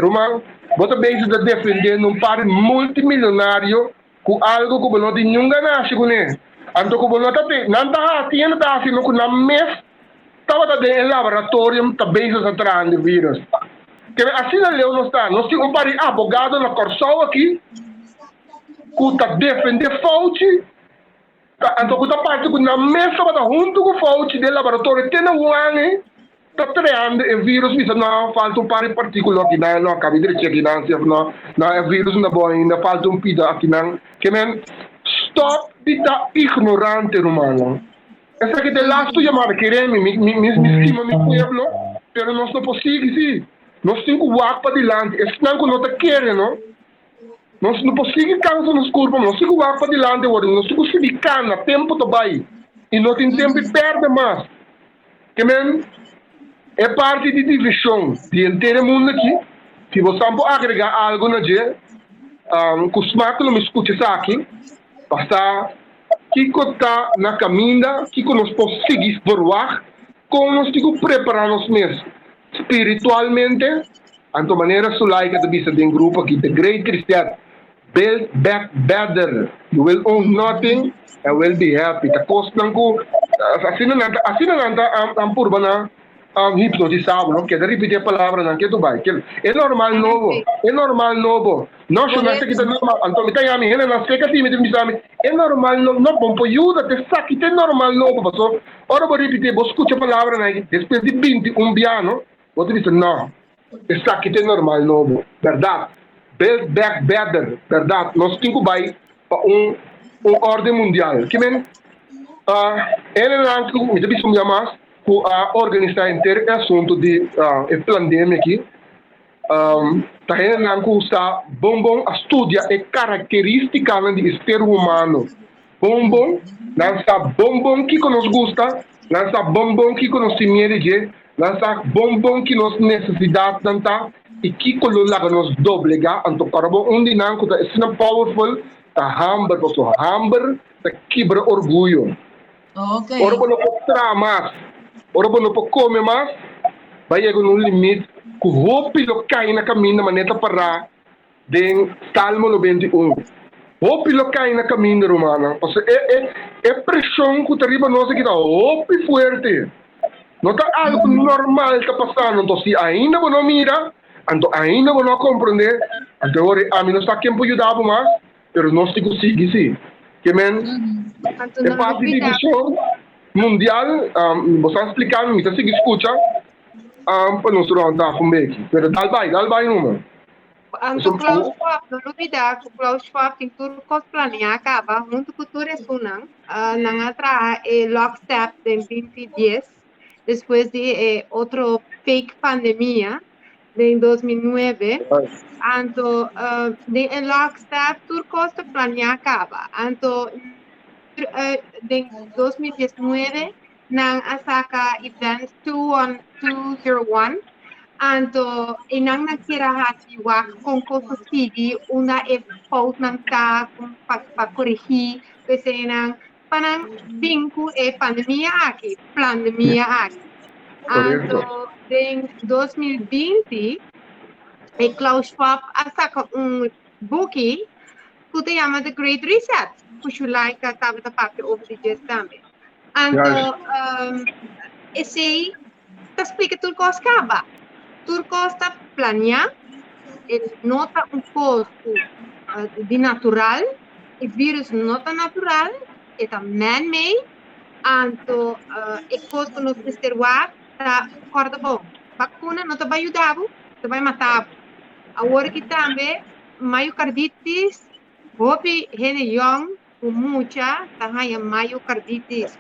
Romano, você está defendendo um par multimilionário com algo que não tem nenhum ganância com ele. Então, como não está assim, que na mês, estava em laboratório, está bem atrás do vírus. Que assim não está. Nós temos um par de advogado na Corsol aqui, que está defendendo Fauci. Então, que está parte que na mês, estava junto com Fauci do laboratório, tem um ano, está treando o vírus, mas não falta um par de partículas aqui, não acaba de dizer aqui, não é vírus, não ainda falta um pida aqui, não. Que men, stop de estar ignorante, humano. Essa aqui é a lasta chamada, queremos, me estima, me pueblo, pero nós não podemos, sim. Nós temos que voar para adiante, é não que nós queremos, não? Nós não podemos cansar nos corpos, nós temos que voar para adiante, nós temos que ficar no tempo também, e não tem tempo de perder mais. Que men, é parte de divisão de inteiro mundo aqui. Se você pode agregar algo na dia, que os macros não me escutem aqui, basta que está na caminha, que nós podemos seguir por lá, como nós temos que preparar nós mesmos espiritualmente, Anto maneira sulai que bisa din grupo aqui, the great Christian, build back better. You will own nothing and will be happy. Ta cost lang ko, asina nanta ang purba na hipnotizado, no? Queda repetir a palavra não, que tu vai. É normal novo, é normal novo. Não chamaste que é normal. Anto me tá yami, na seca ti me dizami, é normal novo. Não bom ajuda, te saque é normal novo, passo. Ora vou repetir, vou escutar a palavra né? Depois de 21 piano, vou te dizer não. Te saque é normal novo, verdade? Build back better, verdade? Nós temos que vai para ordem mundial. Que men? Ele não me diz um mais a organizar inteiro o assunto de pandemia aqui. Tá ainda não está bom a estudar a característica do ser humano. Bom, não está bom que nos gusta, não está bom que nos medo, não está bom que nos necessidade tanta e que coloca nos doblega, anto carbo não está é powerful, tá hamber, tá quebra orgulho. Okay. Ora não pode tramas. Ora não pode comer mais, vai chegar num limite que o hopi lo cai na caminho maneta para den Salmo 91. Hopi lo cai na caminho romana, porque é pressão que arriba nós aqui tá hopi forte. Não tá algo normal tá passando, então se ainda não mira, então ainda não compreender, então agora a mim não está quem pode ajudar mais, mas nós temos que seguir sim. Que men? É parte de visão mundial, você explicar, me está seguindo escuta, para nós andar com aqui. Mas dá vai número. Anto Klaus Schwab, não olvidar que o Klaus Schwab tem tudo que planear acaba, junto com tudo isso não atrás lockstep em 2010, depois de outro fake pandemia em 2009. Anto em lockstep tudo que planear acaba. Anto em 2019 nang asaka event 201 anto inang nagsirahati wa kung kusigi una e-post ng ta kung pagkorigi kasi nang panang bingku pandemia aki anto em 2020 Klaus Schwab asaka buki que chama The Great Reset kushulai ka tabata papi over the years também. Então, esse explica tudo que acaba. Tudo que está planeado, nota pouco de natural, o vírus não está natural, é man-made, então, é coisa que nós precisamos para corda bom. Vacuna não vai ajudar, vai matar. Agora que também, miocarditis, hope, young, mucha, tahanha miocarditis,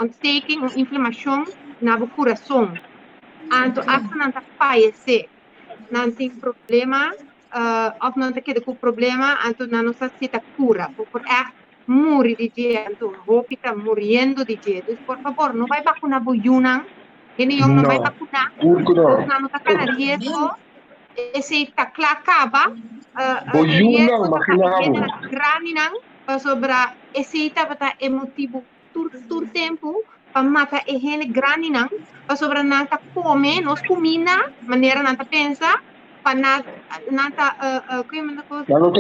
ontsteking, inflamação no coração. Então, essa não está fallecer, não tem problema, ou não tem com problema, então não necessita cura, porque morre de dia, então, hope está morrendo de dia. Então, por favor, não vai vacinar boiuna, não vai vacinar, não está com risco, esse está claro, acaba, boiuna, imaginamos. Sobre esse estava emotivo todo tempo para matar ele grande não sobre nada come nós comina maneira nada pensa para nada não está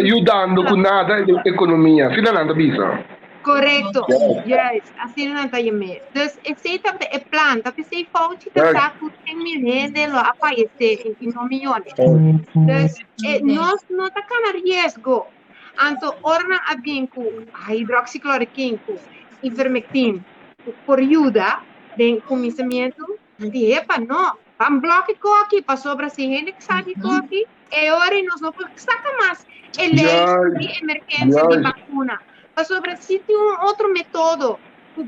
ajudando com nada da economia se não bisa correto yes assim não está yeme então esse estava planta que se Fauci está com 100 milhões de lá aparecer em 1 milhão então nós não está com risco. Anto orna abinku hidroxicloroquina, ivermectin, por ajuda de começamento de epa não, vamos bloquear aqui para sobre se ele que sabe aqui é hora nós não podemos sacar mais lei de emergência de vacuna para sobre se tem outro método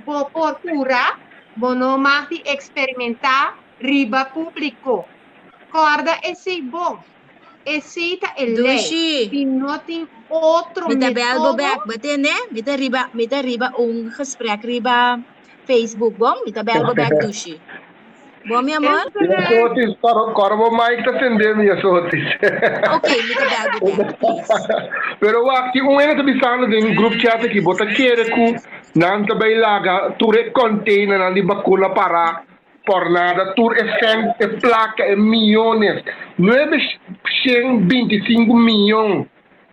por curar, não mais experimentar riba público, corda esse bom. Aceita lei e não tem outro método. Beter, né? Mita riba gesprek riba Facebook, bom? Mita belbo back, Dushi. Bom, meu amor? Sotis, corvo Mike está acendendo, minha Sotis. Ok, mita belbo back, please. Pero aqui, ano está pensando em grupo chat aqui, bota querer que não está bem laga, tu container, não de vacuna para por nada, tur é placa, é milhões, 925 milhões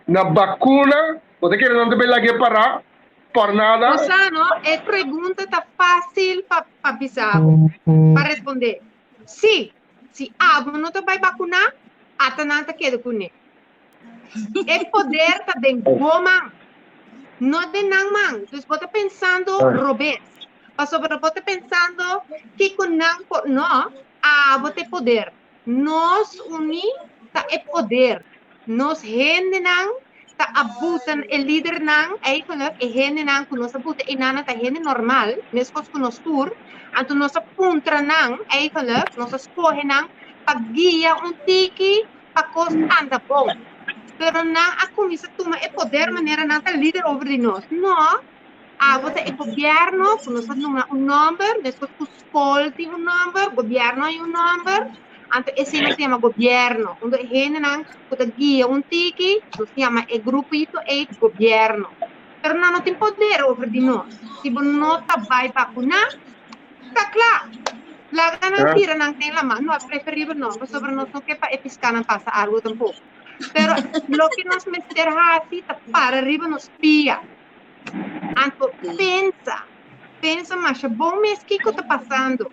na vacuna, você quer não também lá para por nada? Rosano, a pergunta está fácil para para responder. Sim, se não te vai vacinar, até não te queda com ele. O poder está dentro de mão, não de não mão. Então, você está pensando, Robert, mas sobre você está pensando que com não, você poder. Nós unir é poder. Nós gente não tá abusan o líder não, eigenlijk e gente não que nós abusa e nada tá gente normal, mesmo que nós tur, então nós apunta não, eigenlijk nós escolhe não para guiar tiki para coisa anda bom. Pero não a comissão toma é poder maneira não tá líder over de nós. Não, você é governo, nós temos número, mesmo que escola tem número, governo tem número. Então, esse não se chama governo. Quando a gente não guia tiki, não se chama o grupo é governo. Mas não tem poder over de nós. Se você não vai vacinar, está claro. Lá não tira, não tem lá, não é preferível não. Mas sobre nós não quer para episcar não passa algo tampouco. Mas o que nós mester assim, está para arriba nos pia. Então, pensa, mas é bom mesmo que está passando.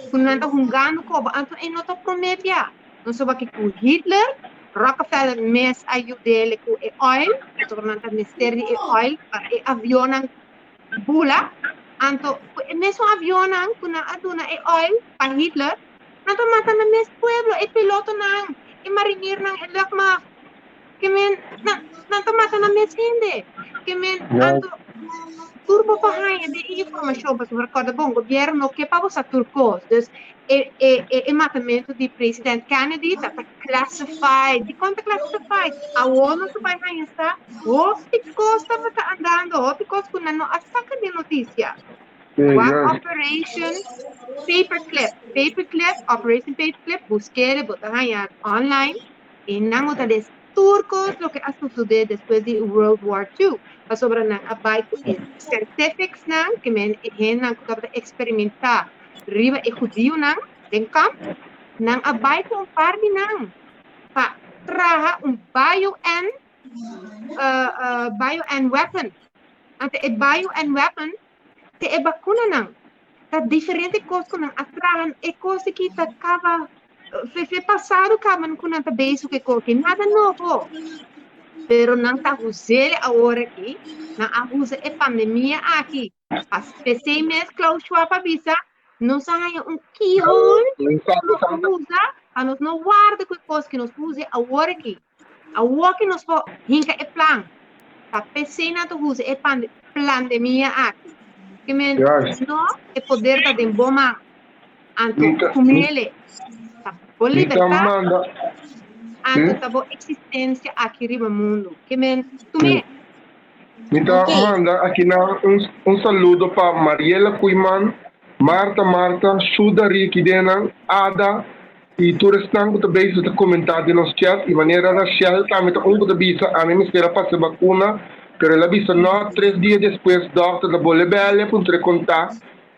Quando nós estamos jogando, então não está prometendo. Nós sabemos que com Hitler, Rockefeller mesmo ajudou ele com o oil, então nós estamos mexendo o oil para o avião bula. Então, mesmo o avião, quando aduna o oil para Hitler, nós estamos matando o mesmo pueblo, o piloto, o marinheiro, o locma, que nós estamos matando o mesmo gente. Que turbo para de informação para sobre cada bom governo que para você turcos. Então, o matamento do presidente Kennedy está classified. De quanto classified? A ONU vai está. O Picos estava andando. O Picos quando não saca de notícia. Operation Paperclip, Operation Paperclip, busquei, botar online. E não está des turcos lo que ha sucedido después de World War II. Para sobre a bike scientifics que men hen que experimentar riba e judío den campo a bike par de para traga bio and weapon. Ante e bio and weapon te e vacuna tá diferente coisa com atragan e coisa que tá cava foi passado caman com nada beijo que coloquei nada novo. Pero não está usando agora aqui, não usa a pandemia aqui. As pessoas mesmo clausura para visa, não sai quion, não usa, a nós não guarda com coisas que nós usa agora aqui. Agora que nós vamos hinca o plano, a pessoa não usa a pandemia aqui. Que men não é poder da demboma, anto com ele, tá por libertar. Então, existência aqui no mundo. Que men, tu me. Então, Amanda, aqui saludo para Mariela Cuiman, Marta, Sudari, Kidena, Ada, e tu estão também a comentar no chat, de maneira racial, também da visa, a mim espera para se vacuna, pero la visa não, 3 dias depois, doctor da Bolebele, para contar,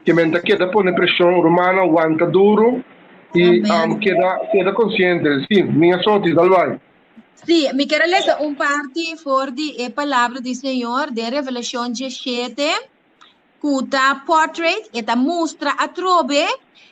que mente queda por pressão romana, aguanta duro, e queda consciente, sim, minha sorte, Dalvai. Sí, me quiero leer parte for de palavra do Senhor de Revelação 17, cuta portrait, esta mostra a trobe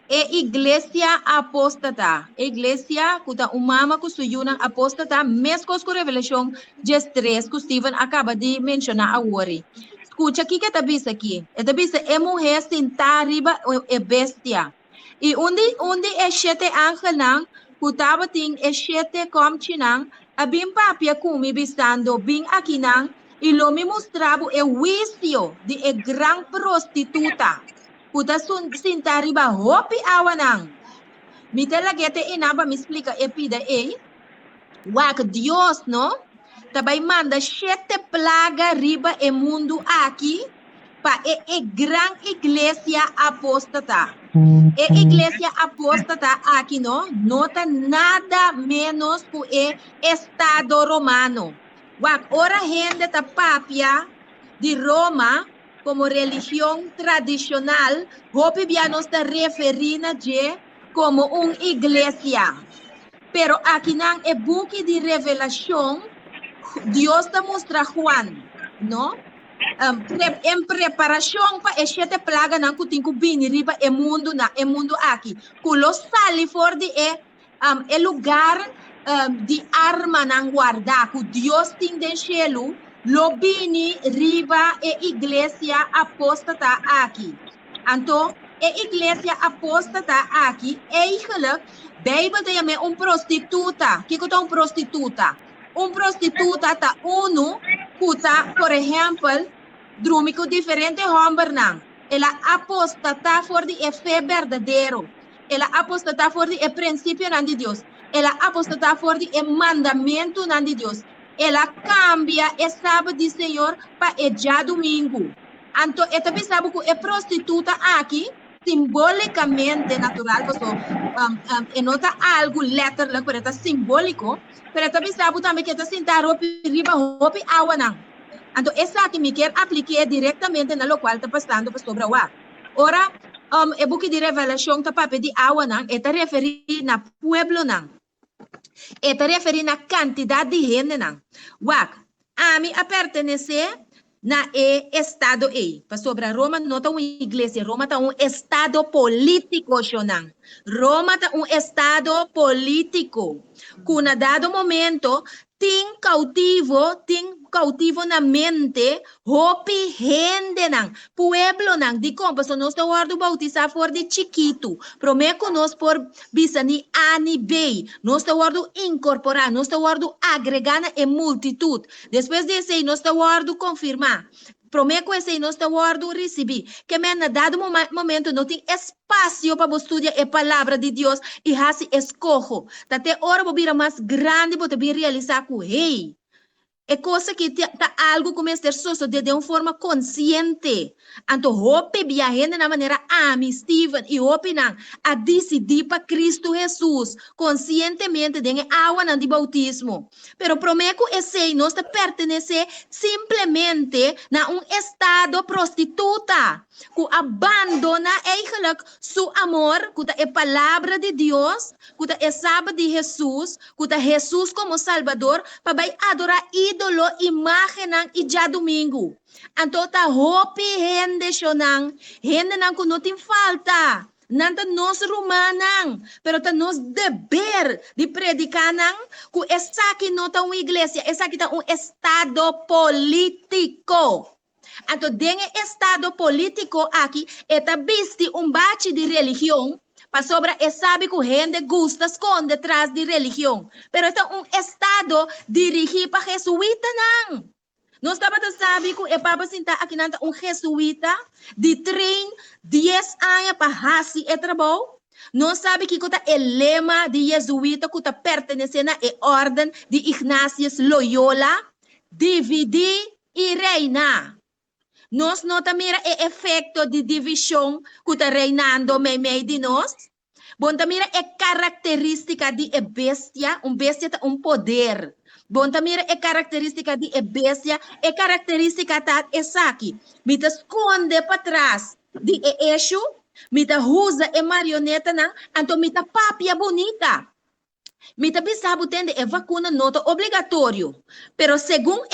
e igreja apóstata. Igreja, cuta umama que suyuna apóstata, mesmo com Revelação 13, que Steven acaba de mencionar agora. Escuta aqui que está vista aqui. Esta vista é mulher sentada arriba é bestia. E onde é 7 ángeles não, cutava tem é 7 como tinang, a bem papia kumi bistando bem aqui não, e lo me mostrava o juízo de a gran prostituta. Puta sentar riba hopi awa não. Me telagete inaba me explica e pida wak Dios, no? Tabay manda 7 plaga riba e mundo aqui, pa e gran iglesia apóstata. E iglesia apóstata aqui não nota nada menos que o Estado romano. Ora gente da papia de Roma, como religión tradicional, hopi ya nos está referindo como una iglesia. Pero aquí en el book de revelación, Dios te muestra Juan, ¿no? En preparación para esta plaga nan ku tinku bini riba e mundo aqui. Kulo sali for de el lugar de arma nan guarda ku Dios ting den cielo lo bini riba e iglesia apostata aqui. Anto e iglesia apostata aqui eigenlijk Bijbel te me prostituta. Kiko ta prostituta. Prostituta ta uno kuta, por ejemplo, drumico diferente hombre nan. Ela apostata for de fe verdadeiro. Ela apostata for de princípio nan de Deus. Ela apostata for de mandamento nan de Deus. Ela cambia e sábado de Senhor para já domingo. Então, esta pessoa que é prostituta aqui, simbolicamente natural, porque nota algo letterlijk, pero é simbólico, pero esta pessoa também que está sentada riba hopi awa nan. Então, essa que me quer aplicar diretamente na lo qual está passando para sobre o ar. Ora, o book de revelação está para pedir awa nan, está referir na pueblo nan. Está referir na quantidade de gente nan. Wak, a mim a pertencer na estado para sobre Roma não está uma igreja, Roma está estado político, Shonan. Roma está estado político. Com um dado momento, tem cautivo na mente, hopi gente nan, pueblo nan, di compa, so nós guardo bautizar for de chiquito, prometo nós por bisani ani bei, nós guardo incorporar, nós guardo agregar em multitud, depois desse nós guardo confirmar, prometo esse nós guardo receber, que me na dado momento não tem espaço para estudar a palavra de Deus e assim escojo, até hora vou vir mais grande para vir realizar com hey. É coisa que tá algo como ser sosso de uma forma consciente. Então, hope viajando na maneira Steven e hope não a decidir para Cristo Jesus conscientemente de água de bautismo. Pero prometo esse nós pertencer simplesmente na estado prostituta que abandona eigenlijk seu amor, que a palavra de Deus, que é sábado de Jesus, que Jesus como Salvador, para adorar ídolo, imagem e já domingo. Então, tá hopi gente chonang, gente não que não tem falta. Nanta nós romanang, pero tá nós dever de predicar nang, que essa aqui não tá uma igreja, essa aqui tá estado político. Então, dentro do estado político aqui, está visto bate de religião, para sobre sabe que a gente gosta esconde detrás de religião. Pero é estado dirigido para jesuíta não. Nós estamos sabendo que o Papa sentar aqui nanta jesuíta de 10 anos para fazer o trabalho. Nós sabemos que o lema de jesuíta que está pertencendo à ordem de Ignácio Loyola, dividir e reinar. Nós não mira o efeito de divisão que está reinando meio de nós. Bom, mira a característica de bestia, bestia tem poder. Bom, mira a característica de bestia, a característica tá essa aqui. Me esconde para trás de eixo, me usa a marioneta, então me papia bonita. Me sabe tende vacuna nota obrigatório, pero segundo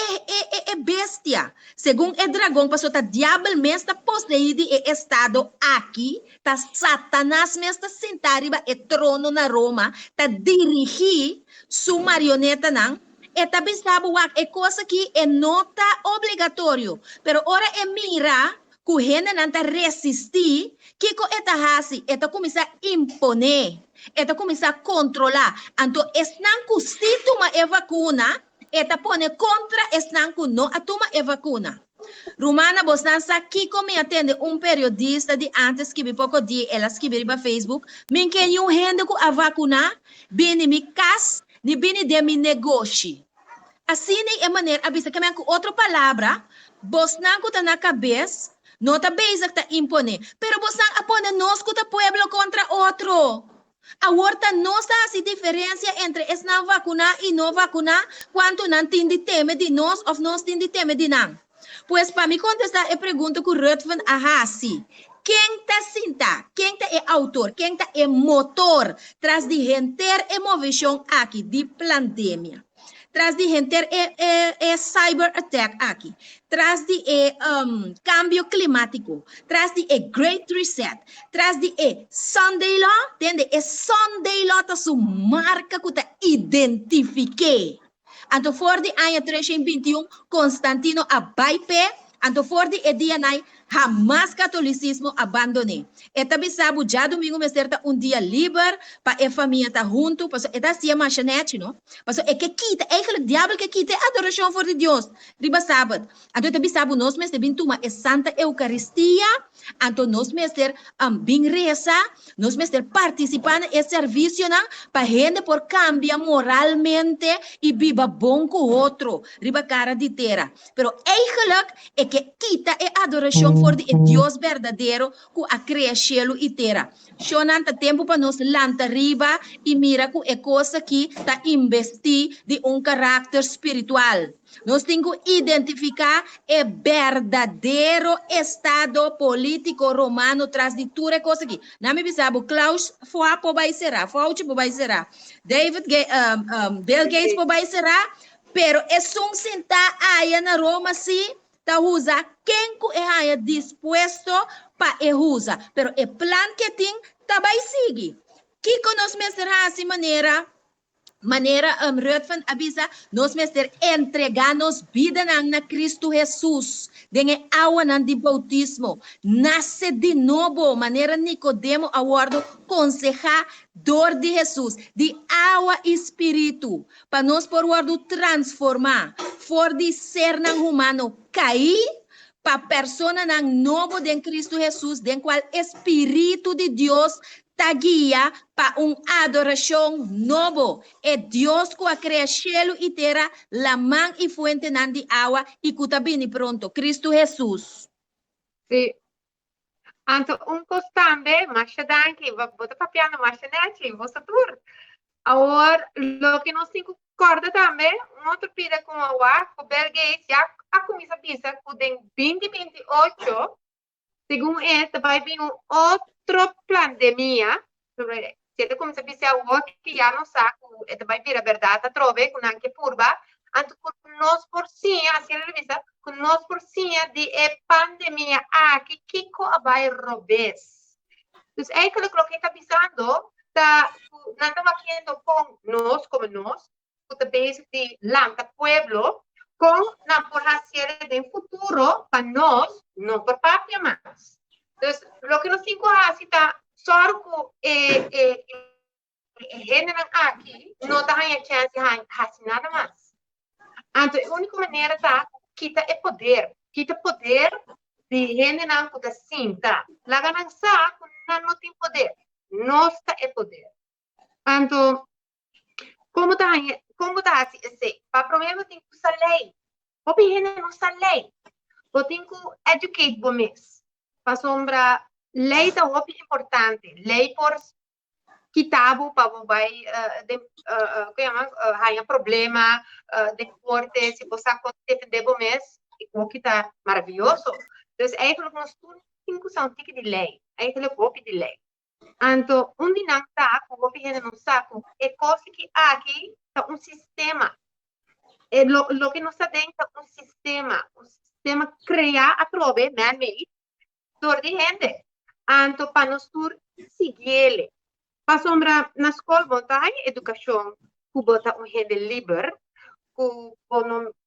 bestia, segundo dragão, passou tá diabo mesmo está possuído estado aqui, tá Satanás mesmo está sentado e trono na Roma, tá dirigir sua marioneta não, e tá sabe é coisa que é nota obrigatório, pero ora mira que o gente não tá resistir, que co fácil, começar a imponer. Eta começar a controlar. Então, estão que se toma a vacuna, eta pone contra estão que não a toma a vacuna. Romana Bostança, aqui como atende periodista de antes que me pouco dia, ela escreveu para Facebook, me que um gente que a vacuna, bem me cas, ni bem de me negócio. Assim é a maneira, avisa que com outra palavra, Bostança está na cabeça, não está bem está imponer, pero Bostança apone nós que está pueblo contra outro. Agora não há diferença entre não vacunar e não vacunar quanto não tem de teme de nós ou não tem de teme de não. Pois para me contestar a pergunta que o Ruth van Ahasi, quem está sinta, quem está é autor, quem está é motor, traz de renter a movição aqui de pandemia. Traz de renter é cyber attack aqui. Traz de cambio climático. Traz de Great Reset. Traz de Sunday Law. Entende? É Sunday Law tá sua marca que tá identifique. Anto for de ano 321, Constantino abaipe. Anto for de dia nai, jamais catolicismo abandone. Eta bisabo já domingo me certa dia livre para a família tá junto, porque eta sia machanete, não? Porque é que quita, eigenlijk diabo que quita a adoração for de Deus. Riba sábado. Anto eta bisabo nós mes de bintuma é Santa Eucaristia, anto nós mes ter bem reza, nós mes ter participar no serviço na para gente por cambiar moralmente e viva bom com o outro. Riba cara de terra. Pero eigenlijk é que quita a adoração for de Deus verdadeiro que a cria cielo e terra. Shonanta tempo para nós lanta riba e mira que é coisa que está investir de caráter espiritual. Nós temos que identificar o verdadeiro estado político romano traz de tudo coisa aqui. Não me bisabo, Klaus foi para vai será, Fauci para vai será, Bill Gates para vai será, pero é só sentar aí na Roma sim. Usa quem é disposto para usar, pero o plan que tem também segue. Que nós mestra assim maneira Ruth van avisa nós mestra entregar-nos vida na Cristo Jesus, dengue água de bautismo, nasce de novo, maneira Nicodemo aguardo consejador de Jesus, de água e espírito, para nós por transformar, for de ser humano cair para persona novo de Cristo Jesus, den qual Espírito de Deus ta guia para adoração novo. É Deus que cria cielo e terra, la man e fuente de água e que está bem pronto, Cristo Jesus. Sim. Anto costante, mas danke, bota papiano, mas neti, você tur. Agora, lo que nós temos corda também, outro pida com o Bill Gates, já a comissa pisa que tem 2028, segundo esta, vai vir outra pandemia, se como se pisa o que já não sabe, esta vai vir a verdade, a trove, com anche purba, anto nós por sim, assim a revista, com nós por sim de pandemia aqui, que vai robes. Então, é aquilo que está pensando, não estamos fazendo com nós, como nós, que base de lanta pueblo, com na porracia de futuro para nós, não por papia mais. Então, o que nós temos que fazer só que gênero aqui, não está a chance de fazer nada mais. Então, a única maneira é quita poder de gênero que está cinta. La ganância não tem poder, nós é poder. Então, como está assim? Para problema tem que usar lei. O gente não usa lei. Eu tenho que educate vocês. Para sombra, lei é muito importante. Lei por kitabo para vai há problema de corte se você defender vocês, o que está maravilhoso. Então, é aquilo que nós temos que usar um tique de lei. É aquilo que de lei. Então, onde não está, como o gente não sabe, é coisa que aqui está sistema. É o que nós temos é um sistema criar a trove, man-made, por de gente. Então, para nós seguir ele. Para sombra, na escola, botar educação, que bota gente livre, que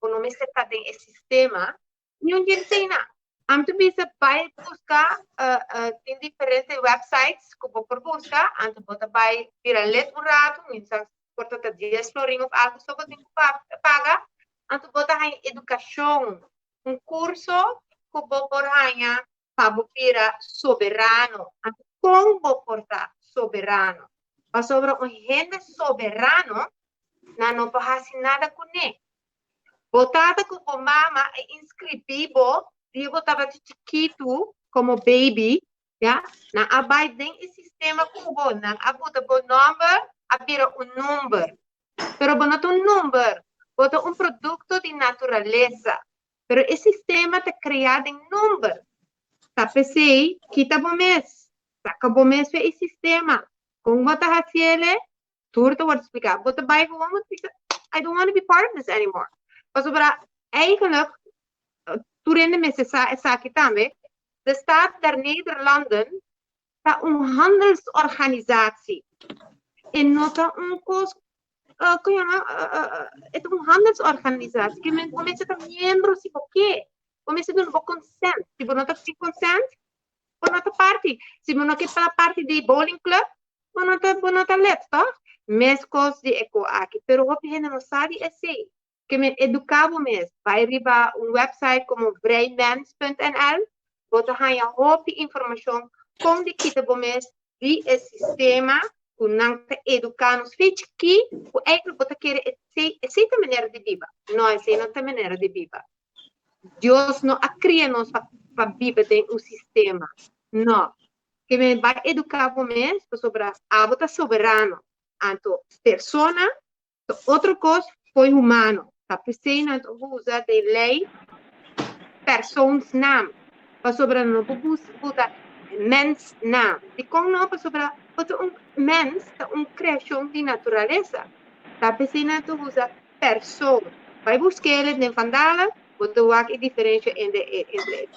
não está dentro do sistema, não tem nada. Então, você vai buscar, tem diferentes websites que você buscar, então você vai virar letrado, portanto, 10 florinhos, algo só você tem que pagar, então você tem educação, curso que você ganha para você virar soberano. Então, como você portar soberano? Para sobre gente soberano, não pode fazer nada com ele. Botada com a mama é inscritivo. Eu estava chiquito, como baby, já? Na abai dentro do sistema cubo, na abuta o número, abira número. Pero não tem número, bota produto de natureza. Pero esse sistema está criado em número. Tá pensei que tá bom mês. Tá bom mês para esse sistema. Como você faz tudo te wordt explicar. Você vai gewoon, I don't want to be part of this anymore. Maar zodra eigenlijk, toen in de mensen zaken daarmee, de staat der Nederlanden, dat een handelsorganisatie. En nota een kost, het een handelsorganisatie. Que mensen dat miembros si porque, mensen doen ook consent. Si we nota sin consent, we nota party. Si we nota para party de bowling club, we nota lid, toch? Mescos de eco aqui, pero o que não sabe é sei que me educava mesmo. Vai riba website como vrijmens.nl, você ganha hope informação como de kita bomes de sistema que não te educar nos feitos que o eigenlijk você quer essa maneira de viver, não é essa maneira de viver. Deus não cria nos para viver em sistema, não. Que me vai educar bomes sobre a você soberano. Anto persona, outra coisa foi humano. Tá pensando que usa de lei persoonsnaam. Para sobre não usa mensnaam. De como não para sobre mens é criação de natureza. Tá pensando que usa pessoa. Vai buscar ele de vandala, você vai a diferença entre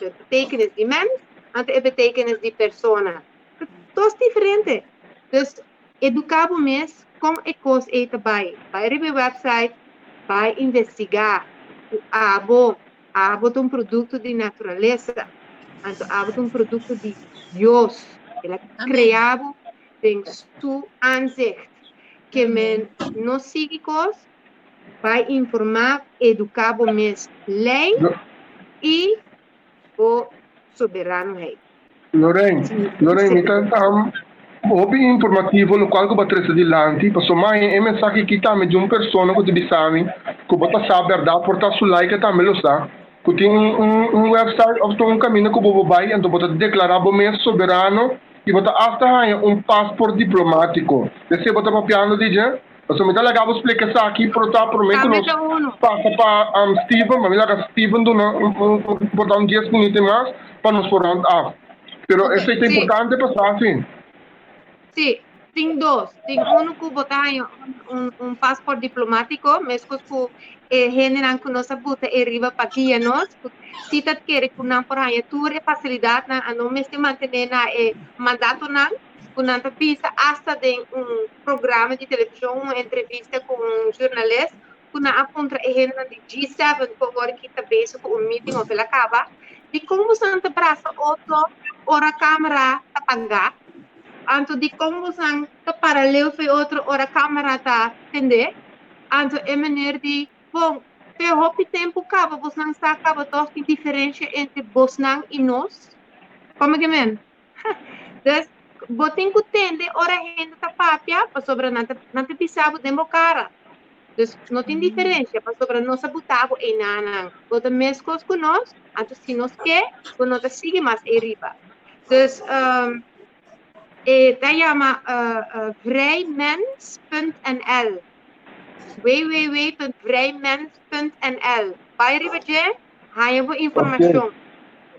a betekenis de mens e a betekenis de persona. Todos diferentes. Então, educar o mês como é coisa é também. Vai abrir o website, vai investigar. Abo um produto de natureza, abo um produto de Deus. Ele criado tem sua ansicht. Que men não siga coisa, vai informar, educar o mês lei e o soberano rei. Lorraine, mi tantam hobby informativo lo qual ko batresa di lanti, passo mai e mensaggi che tame di un persona che ti bisami, che bota saber da porta su like tame lo sa, che ti un website of un cammino che bobo bai, e bota declarabo mes soberano, e bota hasta un passport diplomatico. E se bota papiano di je, passo mi dà la gabo explica sa aqui prota por me conosco. Passa pa Steven, ma mi la Steven do bota 10 minutos mais para nos for off. Pero okay, eso es importante pasar assim. Sim, tem dois. Tem que botar um passaporte diplomático, mas que generam que nossa buta arriba para guia nós. Se tu quer que não por aí, tu é facilidade a não mesmo manter na mandato não, que não te pisa hasta de programa de televisão, uma entrevista com jornalista, que não aponta generam de G7 que agora que está bem com meeting ou pela acaba. De como você te braça outro ora câmera apagar. Anto de como você te paralelo foi outro ora câmera tá atender. Anto é maneira de bom, pelo hopi tempo acaba você não está acaba toda a diferença entre você e nós. Como que men? Dus botem que tende ora gente tá papia para sobre não te pisava demo cara. Dus não tem diferença para sobre nossa botava e nana. Bota mescos com nós, anto se nós quer, não te sigue mais arriba. Dus dat chama vrijmens.nl. www.vrijmens.nl. Vai ribeje, há informação.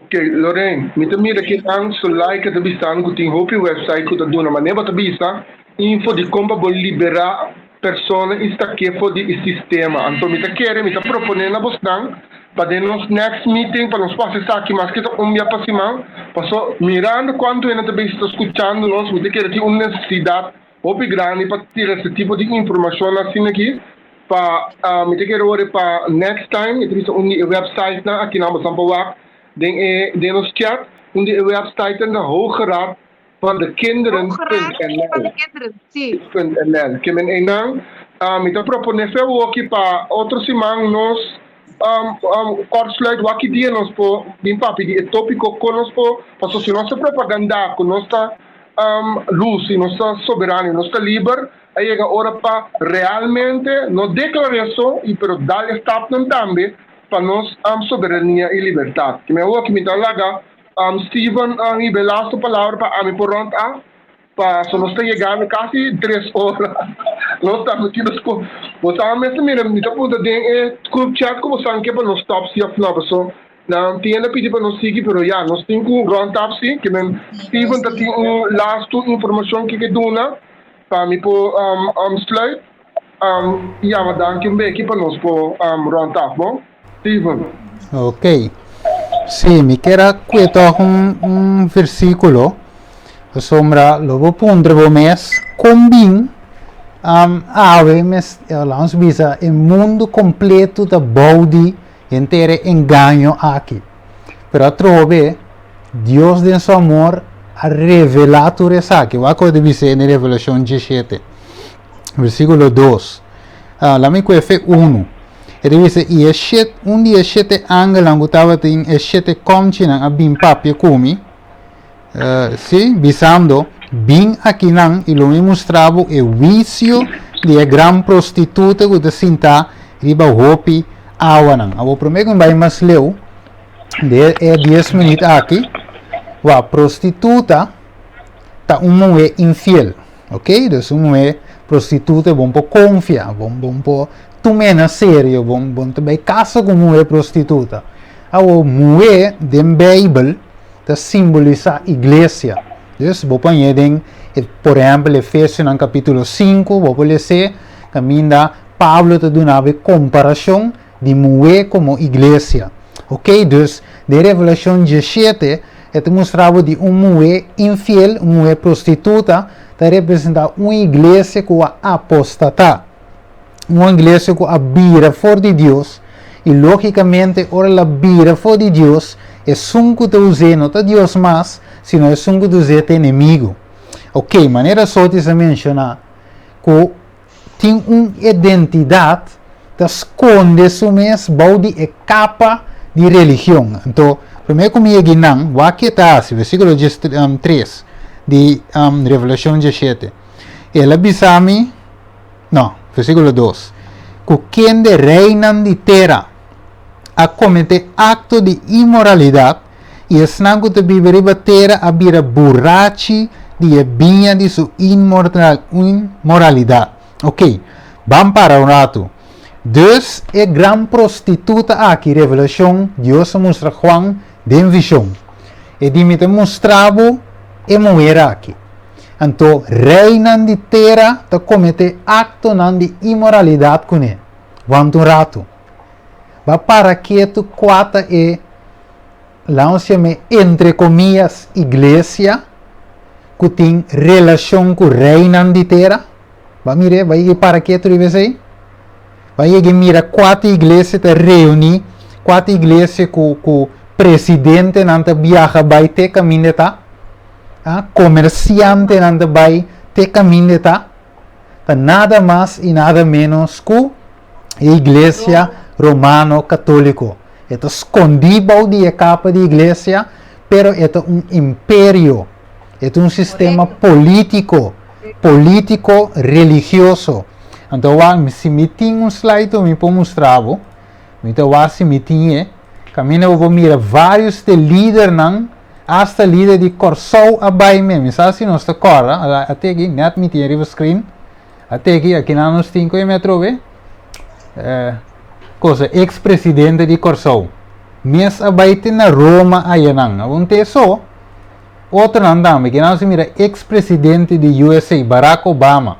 Ok, Lorraine, me mira que ang so like at bistan ko ting hopi website ko ta duna maneba ta bisa info di como bo liberar persona está que for de sistema. Então me ta querer, me ta proponer na bostan para nos next meeting para nos passar aqui mais que dia para cima, passo mirando quanto ainda também está escutando nós, me querer ter uma necessidade hopi grande para ter esse tipo de informação assim aqui. Para me querer para next time, it is on website na aqui na Moçambique. Den ons chat, de website en de Hoge Raad van de Kinderen.nl. Que men enang, me ta propone fe woki pa outro simang nos kortsluit waki dia nos po bin papi di tópico conos po paso si nossa propaganda con nossa luz e nossa soberania, nossa liber, aí chega hora pa realmente no declarar isso e pero dar stap também para nós soberania e liberdade. Que me vou aqui me talaga Steven e belasto palavra para mim por onde para só nós chegando quase 3 horas Nós estamos aqui nas coisas. Você mesmo mira, me tá apontando em group chat como você quer para nós top se a pessoa não tinha na pedir para nós seguir, mas já nós temos um grand top se que nem Steven tá tem last informação que dona para me por slide. Ja, maar dank je een beetje para nós por rondar, bom? Steven. Ok. Sim, me quero cuetar versículo. A sombra, logo pondre o mês, combin, ave, mes, lanç bisa, o mundo completo da body, inteiro engano aqui. Pero trove, Deus de seu amor, a revelado isso aqui. O que deve ser na Revelação 17, versículo 2. Lá me cuefe 1. Ele diz, e dia 7 angelang estava em 7 comchinan a bim papi kumi. Sim, bisando, bem aqui não, e lo me mostrava o vício de a gran prostituta que te sinta riba hopi awa não. A primeiro vai mais leu, de 10 minutos aqui, a prostituta tá mulher infiel, ok? Então mulher prostituta bom por confiar, bom por tomar sério, bom também casa com mulher prostituta. A mulher da Bíblia te simboliza a igreja. Então, vou pôr por exemplo, Efésios no capítulo 5, vou pôr ler, caminha, Pablo te donava comparação de mulher como igreja. Ok? Então, de Revelação 17, te mostrava de uma mulher infiel, uma mulher prostituta, te representa uma igreja que é apostata. Uma igreja que é vira fora de Deus. E, logicamente, ora a vira fora de Deus, é sunco de usar, não é Deus mais, sino é sunco de usar inimigo. Ok, maneira só de se mencionar que tem uma identidade que esconde sua mesma body e capa de religião. Então, primeiro comigo aqui não, o que está assim, versículo 3 de Revelação 17. Ela bisami, não, versículo 2. Que quem de reinan de terra a cometer acto de imoralidade e esnago de viver terra a vira borrachi de vinha de sua imoralidade. Ok, vamos para um rato. Deus é gran prostituta aqui, Revelação, Deus mostra Juan de visão. E de me mostrava e mulher aqui. Então, reinan de terra a cometer acto de imoralidade com ele. Vamos um rato. Va para que tu quata e lança-me entre comillas igreja que tem relação com o reino de terra. Va mire, vai para que tu deve ser? Vai que mira quatro igrejas te reunir, quatro igrejas com o presidente nanta viaja vai te caminho tá, comerciante nanta vai te caminho tá, nada mais e nada menos que a igreja romano católico. Esto escondido de capa de igreja, pero esto es un imperio. Esto es un sistema político religioso. Então, se me tem um slide, eu vou mostrar. Então, se me tem, caminho eu vou mirar vários de líderes, hasta líder de Corsou abai mesmo. Sabe se nós está corra, até aqui, net me tem screen, até aqui nós temos que me trove. Cosa ex-presidente de Corsou. Mes abaite na Roma ayanang. Avonte so, outro nandame, que nós mira ex-presidente de USA, Barack Obama.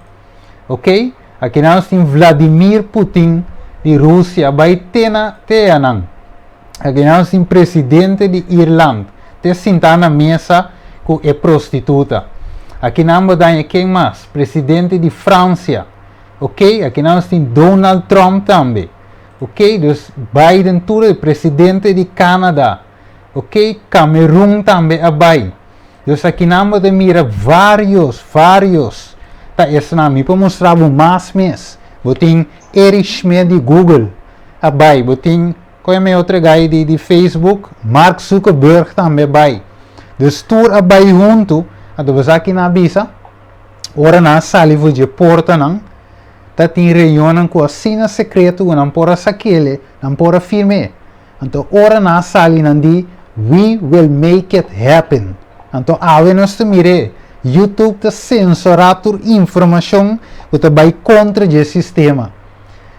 Ok? Aqui nós temos Vladimir Putin de Rússia, abaite na teanang. Aqui nós temos presidente de Irlanda, te sentar na mesa com é prostituta. Aqui nós temos quem mais? Presidente de França. Ok? Aqui nós temos Donald Trump também. Ok? Então, Biden tudo é presidente de Canadá. Ok? Camerún também é Biden. Então, aqui nós temos mira vários. Tá, esse nome para mostrar mais mês. Tem Eric Schmidt de Google. A Biden. Tem qual é outro guy de Facebook? Mark Zuckerberg também é Biden. Então, tudo é Biden junto. Então, você aqui na bisa. Ora na sala de porta não. Tá tem reunião com a sina secreto, não pora saquele, não pora firme. Então, ora na sala não di, we will make it happen. Então, ave nós te mire, YouTube te censurar tua informação que te vai contra o sistema.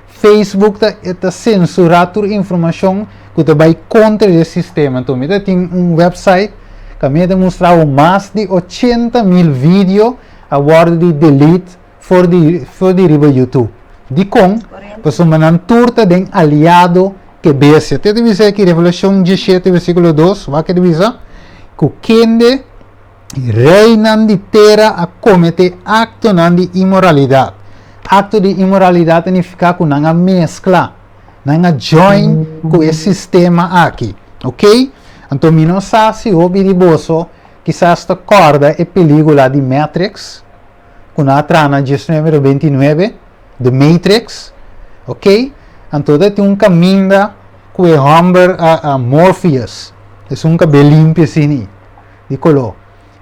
Facebook te censurar tua informação que te vai contra o sistema. Então, eu tenho website que me mostrar mais de 80.000 vídeos a bordo de delete for the riba YouTube. De com, pois uma turta de aliado que bese. Te deve dizer que Revelação 17, versículo 2, vai que deve dizer que quem reinan de terra a cometer acto de imoralidade. Acto de imoralidade significa que não mescla, não join com esse sistema aqui, ok? Então, não sei se ouve de bolso, quizás esta corda é película de Matrix, com a trama de número 29, de Matrix, ok? Então, tem caminho que é Humber a Morpheus, é cabelo limpo assim, de color.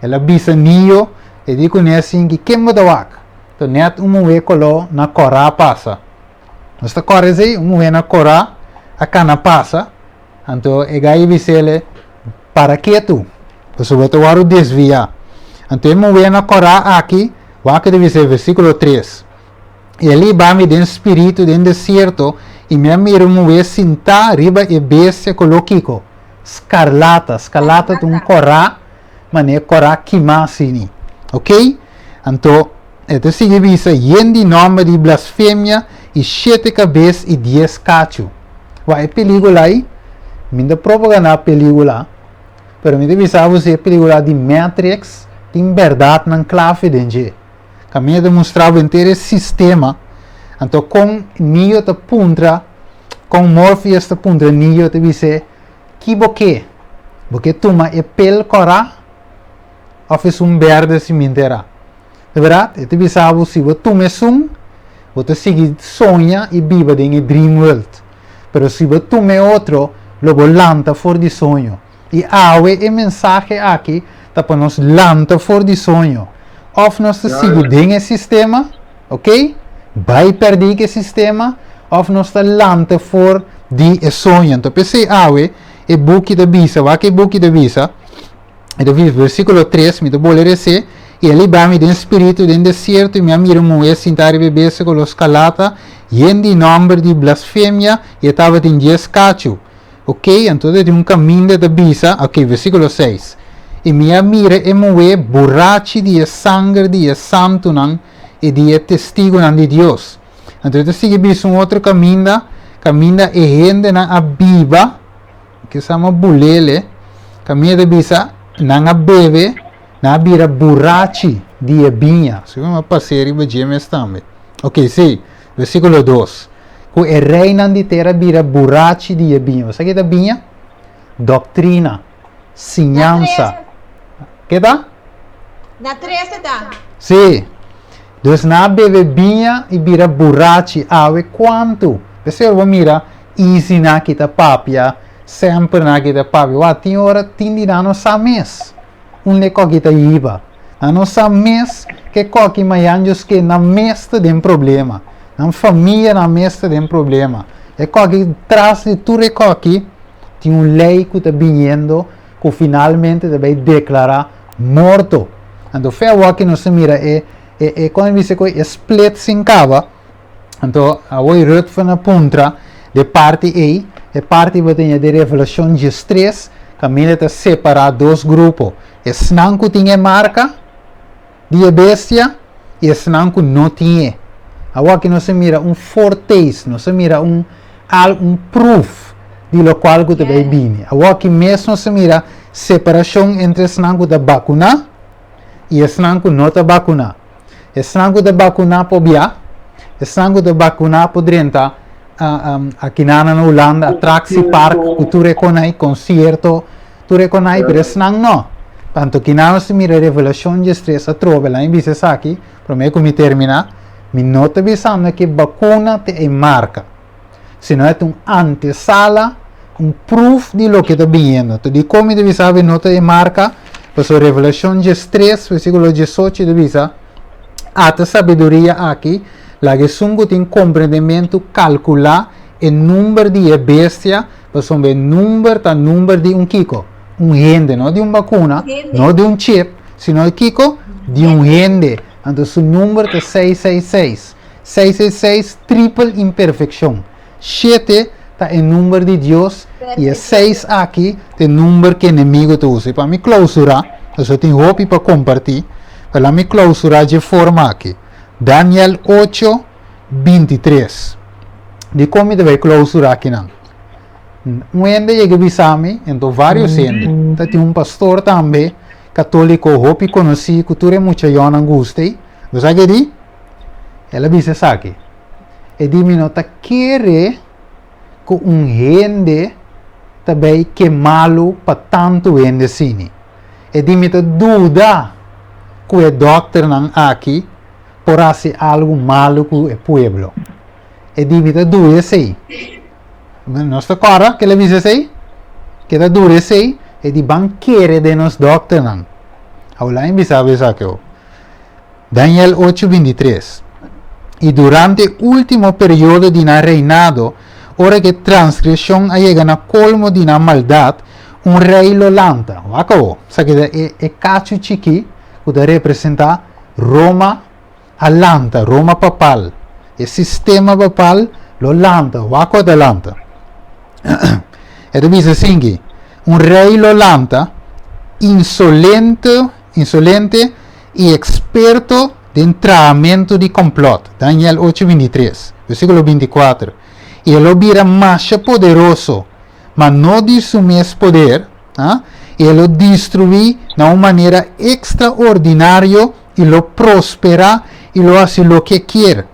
Ela bisa niyo, e di conhecem que quem mudou aqui. Então, net vez color na cora passa. Esta cora é vez na cora, a cana passa. Então, é gai bisele para que tu? Pois o outro varo desvia. Então, vez na cora aqui, o que deve ser versículo 3. Ele vai dentro espírito dentro deserto e me mira vez sentar riba e bestia coloquico. Scarlata de cora. Mané cora quimar-se, ok? Então, esta significa de nome de blasfêmia e 7 cabeças e 10 cachos. Vai película aí, minha propaganda a película, pero minha visão você película de Matrix, tem verdade na clave dentro. Caminho demonstrava inteiro sistema, então com Neo te puntra, com Morpheus te puntra, Neo te dice, que boque? Porque toma é pel cora, office verde cimentera. De verdade, eu te bisava se você toma você segue sonha e viva em dream world. Pero se você toma outro, logo lanta for de sonho. E awe mensagem aqui, tá para nós lanta for de sonho. Of nós segue em sistema, ok? Vai perder o sistema, of nós lanta for de sonho. Então, pensei awe, e buque da bisa, vai que buque da bisa. Então, versículo 3, me vou ler esse, e ele vai de espírito de deserto, e me mira moer sentar e beber com os calata, e em de nome de blasfêmia, e estava em 10 cacho. Ok? Então, tem caminho da bisa, ok, versículo 6. E me mira e moer borrachi de sangue de santo, e de testigo de Deus. Então, sigue bisa outro caminho e gente na abiba, que se chama bulele, caminho da bisa, não bebe, não vira borrachi de vinha. Se vamos passar e gemes também. Ok, sim. Versículo 2. O reina de terra vira borrachi de vinha. Sabe o que é vinha? Doutrina, ciência. Que tá? Na 13 tá? Sim. Então, não bebe vinha e vira borrachi. Ave quanto? Você vai mirar, easy na kita papia. Sempre na kita papi, tem hora tindi na nossa mês. Leco kita iba. Na nossa mês, que coque maianjos que na mês tem problema. Na família na mês tem problema. E coque traz de tudo coque, tem lei que está vindo, que finalmente vai declarar morto. Então, foi o que nós mira quando dice que split sem cava. Então, a oi rut van a puntra de parte A. E parte de Revelação 13, caminha está separar dois grupos. E snanco tinha marca de bestia e snanco não tinha. Agora que não se mira foretaste, não se mira proof de lo qual que vai vir. Agora que mesmo se mira separação entre snanco da vacuna e snanco não da vacuna. Snanco da vacuna pobia, snanco da vacuna podrenta aqui na Holanda, Traxi Park, que tu reconhece, concerto, tu reconhece, pero snang no. Tanto que não se mira Revelação de Estressa, trova lá em Bices aqui, para mim que me termina, me nota visando que vacuna te marca. Se não é antesala, proof de lo que está vindo. Então, de como deve saber nota de marca, pues Revelação 3, versículo 18, deve saber, a sabedoria aqui, la que sungo tem compreendimento calcular o número de bestia, pues o número de kiko, gente, não de vacuna, não de chip, sino de kiko, de gente. Então, seu número é 666. 666, triple imperfeição. 7 está em número de Deus. E 6 aqui é o número que o inimigo te usa. Para me clausurar, eu tenho roupa para compartilhar. Para me clausurar de forma aqui. Daniel 8, 23. De como eu vai clausurar aqui não? Um ende chega a avisar-me, então vários ende. Tem um pastor também, católico, roupa conhecido, que tu é muito jovem, gostei. Você sabe o que diz? Ela diz isso aqui. E diz-me, não está querendo que um ende também que malo para tanto ende assim. E diz-me, está dúvida que o doutor não aqui por fazer algo malo com o povo. E diz-me, está dúvida assim. Não está claro que ele diz assim? Que está dúvida assim. E diz, banqueiro de nos doutor não. Agora, em bisa aqui. Daniel 8:23. E durante o último período de reinado, hora que transgressão chega na colmo de maldade, um rei lo lanta. Acabou. Sabe é cacho chiqui, que representa Roma, a lanta, Roma papal. O sistema papal lo lanta, wako da lanta. E diz assim, um rei lo lanta, insolente e experto de treinamento de complot. Daniel 8:23, versículo 24. E ele vira mais poderoso, mas não de seu mesmo poder. E ele destrui de uma maneira extraordinária e ele prospera e ele faz o que quer.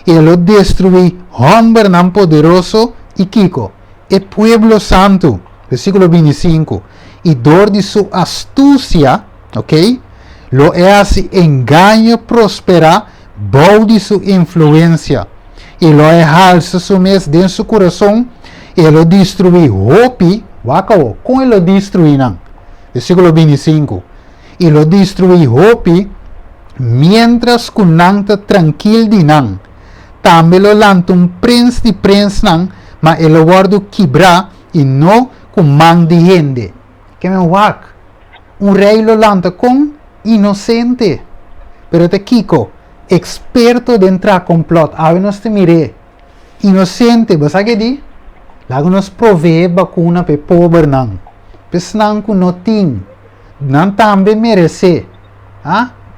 E ele destrui homem não poderoso e Kiko, o pueblo santo. Versículo 25. E dor de sua astúcia, ok? Lo hace engaño prosperar, bom de sua influência. E lo alça su mes de su coração, e lo destrui hopi, wakao, com ele destrui não. Versículo 25. E lo destrui hopi, mientras que não está tranquilo de não. Também lo lanta príncipe de príncipe não, mas ele guarda quebrar e não com mão de gente. Que me wak. Rei lo lanta com inocente. Pero te Kiko, experto de entrar complot. A nos te mire. Inocente, ¿vas a que di? Lago nos provee vacuna pe pobre nan. Pes nan ku no ting. Nan tambe merece.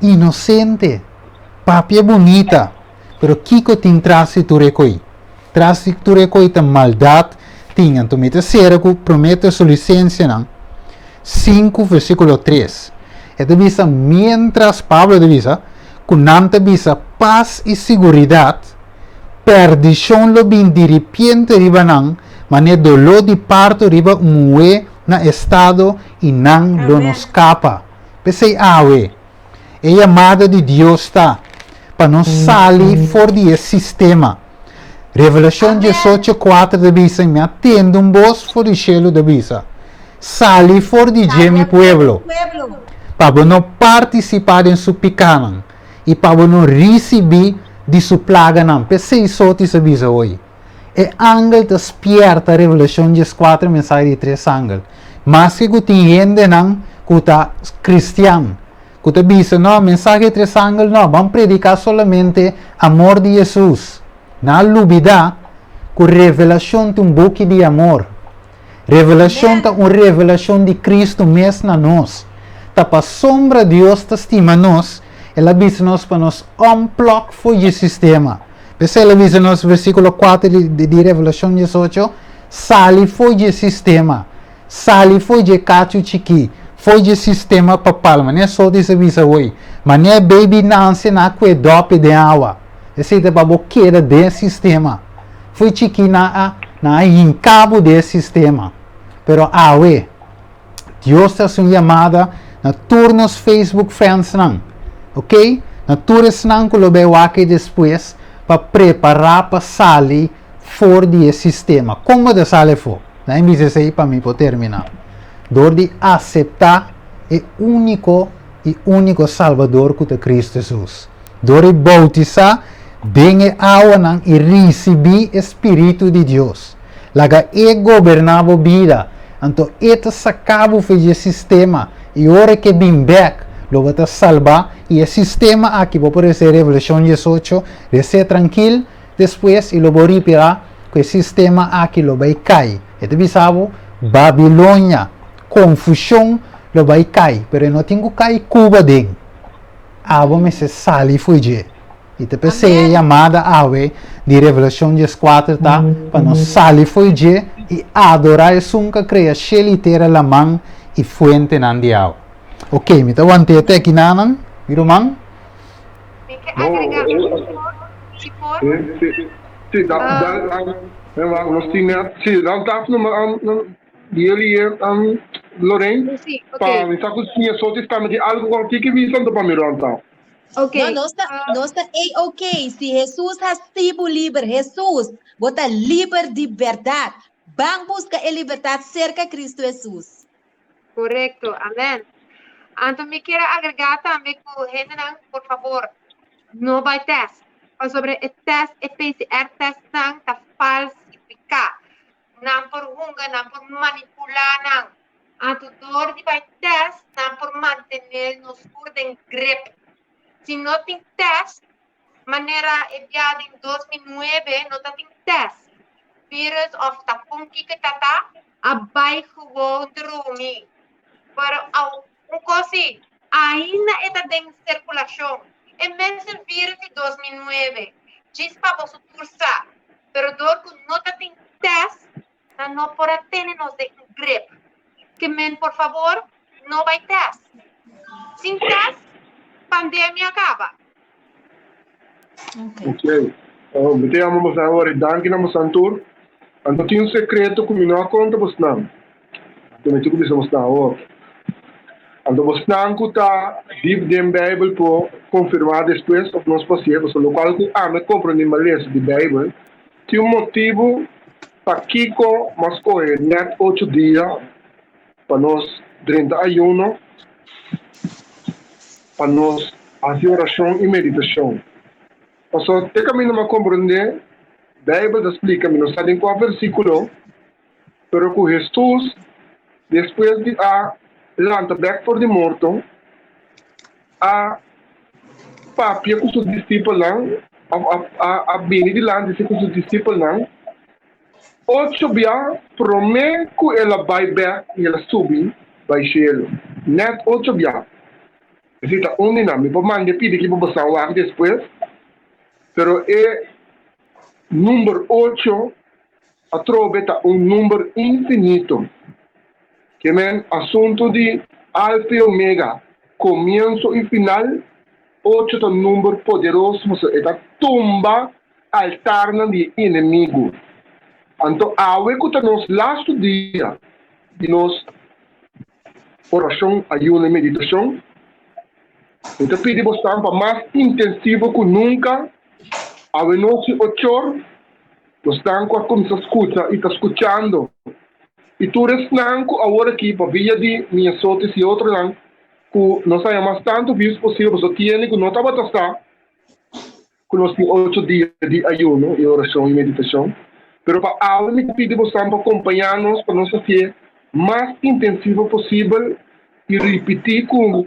Inocente. Papia bonita. Pero Kiko ting trasi tu recoi. Trasi tu recoi ta maldad. Tingan tu mete cerco, promete su licencia nan. 5 versículo 3. E divisa, mientras Pablo divisa, kunante visa paz e seguridad, perdição lo bin de repente riba nang, mane dolor de parto riba mue na estado e nang lo nos escapa. Pensei, awe, é chamada de Deus está, para não sair fora desse sistema. Revelação 18:4 divisa, me atendo voz fora do cielo divisa. Sali fora de mi pueblo. Para não participar em sua picana e para não receber de sua plaga não. Pensei só te avisa hoje. E ángel despierta a revelação 14 mensagem de 3 ángeles. Mas que tu entende não, que tu cristiano. Que tu avisa, não, mensagem de 3 ángeles não, vamos predicar somente amor de Jesus. Não dúvida que revelação tem boca de amor. Revelação é uma revelação de Cristo mesmo na nós. Tá para sombra de Deus estima nós, ela avisa nós para nós unblock foi o sistema. Porque ela avisa nós, versículo 4 de Revelação 18, sali foi o sistema, sali foi o cacho chiqui, foi o sistema papal, mas não é só desse avisa hoje, mas não é baby nasce na aquedope de água, esse é para boqueira desse sistema, foi chiqui na encabo desse sistema, pero awe, Deus está sendo chamada na turnos Facebook fans não, ok? Na turnos não que lo veo aqui depois para preparar para sair fora desse sistema. Como de sair fora? Daí me diz aí para mim para terminar. Dor de aceitar o único Salvador que é Cristo Jesus. Dor de bautizar bem a água não e receber o Espírito de Deus. Laga governava a vida. Então, este sacava o sistema. E hora que vem back, lo va a salvar y el sistema aquí va a poder ser Revolución 18, de ser tranquilo, después y lo va a reparar, que el sistema aquí lo va a caer. Este bisabo, Babilonia, confusión, lo va a caer, pero no tengo que caer Cuba dentro. Ave me se sale e fugir. E te pensei chamada ave de Revelação 14 tá? Para nós sair e fugir e adorar o que cria cheia la mão e fuente nan diao. Ok, me tá wante até aqui nanan, viro man? Tem que agregar se for. Sim, nós tínhamos, sim, nós estávamos ele Lorraine, Sim, para ok. me saco tinha só de estar de algo que visando para me rontar. Ok. No, no está ok. Si Jesús ha sido libre, Jesús, bota libre de verdad. Van buscar a libertad cerca de Cristo Jesús. Correcto, amén. Então, me quero agregar também com gente, por favor, não vai teste. Sobre o teste, o PCR teste não está falsificado. Não por hunga, não por manipular, não. Então, dor de vai teste, não por manter nos em grip. Se não tem teste, maneira enviada em 2009, não tem teste. Vírus of tapung que tá abaixo do rumi. Para coisa ainda está em circulação. É mesmo vírus de 2009. Diz para você turça, pero dor que não tem teste, não pode ter nos de grip. Que men, por favor, não vai teste. Sem teste, pandemia acaba. Ok. Metemos agora, danke na Santur. Então tinha secreto que me não conta você não. Então me começamos na hora. Então você não conta Bíblia em Bíblia por confirmar depois of nós passamos, o local que me compreende mais de Bíblia. Tinha motivo para Kiko mas correr net 8 dias para nós 31 para nós fazer oração e meditação. Então, te caminho a compreender, a Bíblia explica, não está em qual versículo, pero que Jesus, depois de lanta back for the morto, papia com seus discípulos, a bini de lanta com seus discípulos, 8 dias, promete que ela vai back e ela subir para o céu. Net 8 dias. Está me pode mandar pedir que você vá depois, pero número 8 atroveta número infinito. Que é assunto de alfa e omega, começo e final. 8 é um número poderoso, é a tumba alterna de inimigo. Então, a que nos lasto dia de nós oração, ayuno e meditação, então pedimos para mais intensivo que nunca. A noite 8 horas, nós estamos começando a escutar e está escutando. E tu resnanco agora aqui para via de minhas sotes e outro lang, que nós sabemos tanto vírus possível, você tem que não estava testar, que nós temos 8 dias de ayuno e oração e meditação. Pero para agora me pedimos para acompanhar-nos para nós fazer mais intensivo possível e repetir como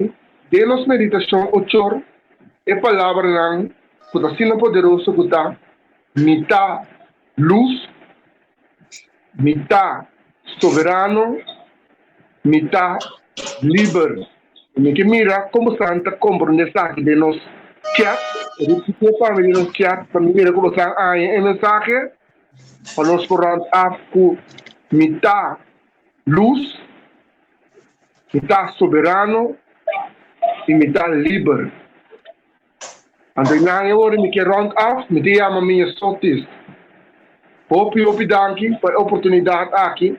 de nossa meditação 8 horas, a palavra lang, que está sendo poderoso, que está mitad luz, mitad soberano, mitad libre. E que mira como Santa compreende aqui de nos chat, repetir para mim nos chat, para mira como está aí mensagem, para nós correr com mitad luz, mitad soberano e mitad libre. Então, agora me quero round off, me dê a minha sotis. Hopi danke para a oportunidade aqui.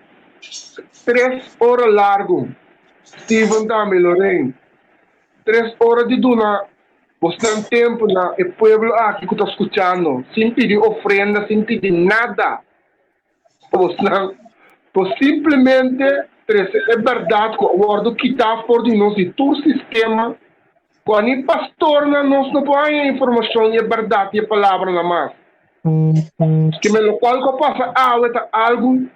3 horas largo. Steven também, Lorraine. 3 horas de duna. Você tem tempo na o pueblo aqui que está escutando. Sem pedir ofrenda, sem pedir nada. Você não. Simplesmente, é verdade que o ordo que está fora de nós e todo o sistema. Quando o pastor não põe a informação e a verdade e a palavra na mão. Que me local que passa é algo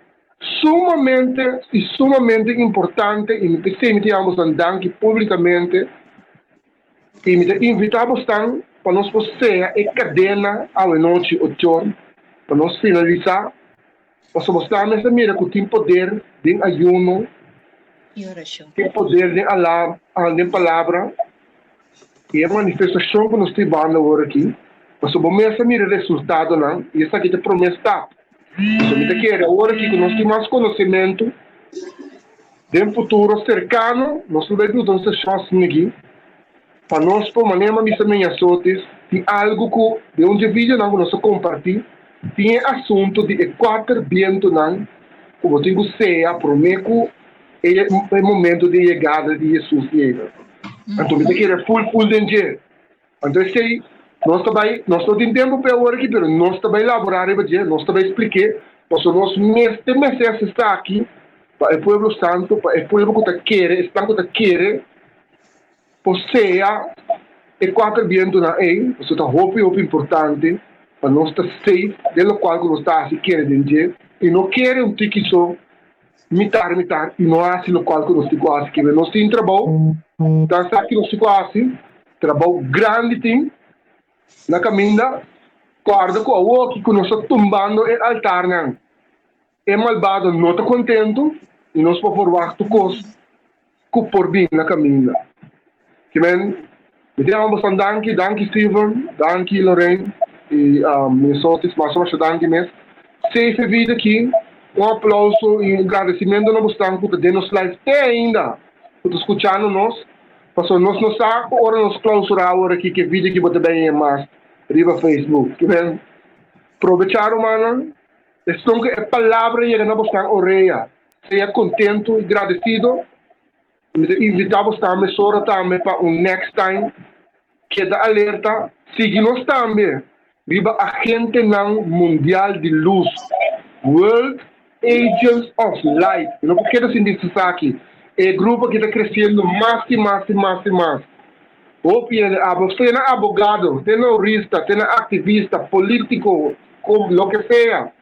sumamente importante e me pensei que vamos andar publicamente E me invitamos também para nós fazer a cadena à noite 8 horas, para nós finalizar. Para mostrar nessa mira que tem poder de ayuno, tem poder de palavra, e a manifestação que nós estamos agora aqui. Mas vamos essa mira resultado, não? E essa aqui é a promessa. Se me quer agora aqui que nós temos mais conhecimento, de um futuro cercano, nós vamos ver nossa chance aqui. Para nós, por maneira de minhas sortes, tem algo que de onde vídeo não nós compartilhamos. Tem assunto de 4 vientos, não? Como eu tenho ceia, prometo, é o momento de chegada de Jesus. Então, me quer full danger. Então, sei, nós também temos tempo para agora aqui, mas nós também elaborar, nós também explicar, porque nós meses está aqui, para o povo santo, para o povo que quer, está que quer, por ceia, e 4 vientos, não é? Isso é muito importante. Para nós estar safe, de lo qual nós está se quer danger, e não quer tique só mitar, e não é assim lo qual nós temos quase que nós temos trabalho, então está aqui nós temos quase, trabalho grande tem, na caminha, guarda com o que nós estamos tumbando o altar, não. É malvado, não está contente, e nós podemos forward tu coisa, que por bem na caminha. Que men, me damos bastante danke Steven, danke Lorraine, e minhas sortes, mas só danke mesmo. Safe vida aqui, aplauso e agradecimento não bastante por ter nos live até ainda, por escutando nós, porque nós não sabemos, ora nós clausurar agora aqui, que vídeo que você bem é mais, riba Facebook, que men, aproveitar mano, então que a palavra chega na bastante orelha, seja contente e agradecido, invitamos também, só também para next time, que da alerta, siga-nos também. Viva agente mundial de luz, World Agents of Light. Não quero sentir isso aqui. É grupo que está crescendo mais e mais e mais e mais. Você é advogado, tem jurista, tem ativista, político, como lo que seja.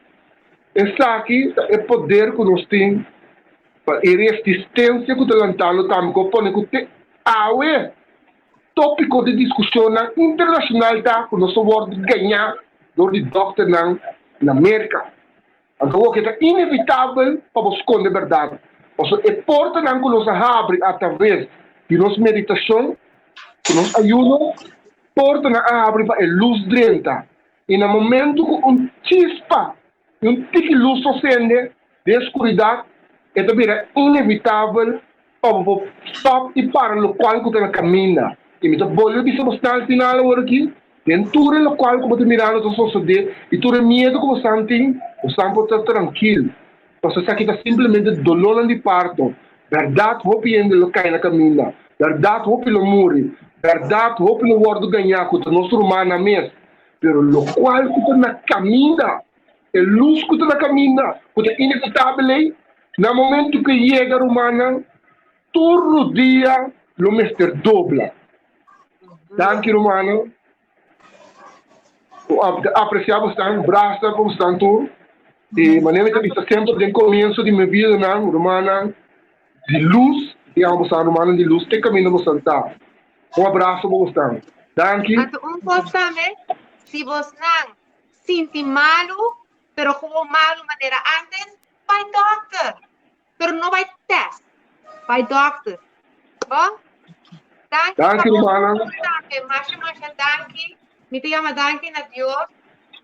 Essa aqui é o poder que nós temos para a resistência que está lutando também, que põe que tópico de discussão internacional tá que nós vamos ganhar do doctor na América. Então, o que é inevitável para você esconder a verdade. Então, é porta que nós abrimos através de nossa meditação, que nos ajuda, porta que abre para a luz dentro. E no momento que chispa, tique de luz acende, de escuridão, é também inevitável para stop e para o qual que está caminhando. E me bolha de substância final agora aqui, dentro do qual como te mirando do suceder e tu é medo como santi, o santo está tranquilo. Você sabe que está simplesmente dolor de parto. Verdade, vou pedir lo cai na caminha. Verdade, vou pelo muri. Verdade, vou pelo wordo ganhar com o nosso humano mesmo. Pero lo qual que está na caminha, é luz que está na caminha, que é inevitável, no momento que chega a humana, todo dia, lo mestre dobla. Danke, Romano. Apreciamos tanto, braço como tanto. E maneira que está sempre desde o começo de minha vida, não, Romana, de luz, e a Romana de luz, tem caminho para sentar. Abraço para você. Danke. Coisa também, se você não sente malo, pero como malo maneira antes, vai doctor. Pero não vai teste. Vai doctor. Bom? Danke, Romana. Danke. Me chama danke na Deus,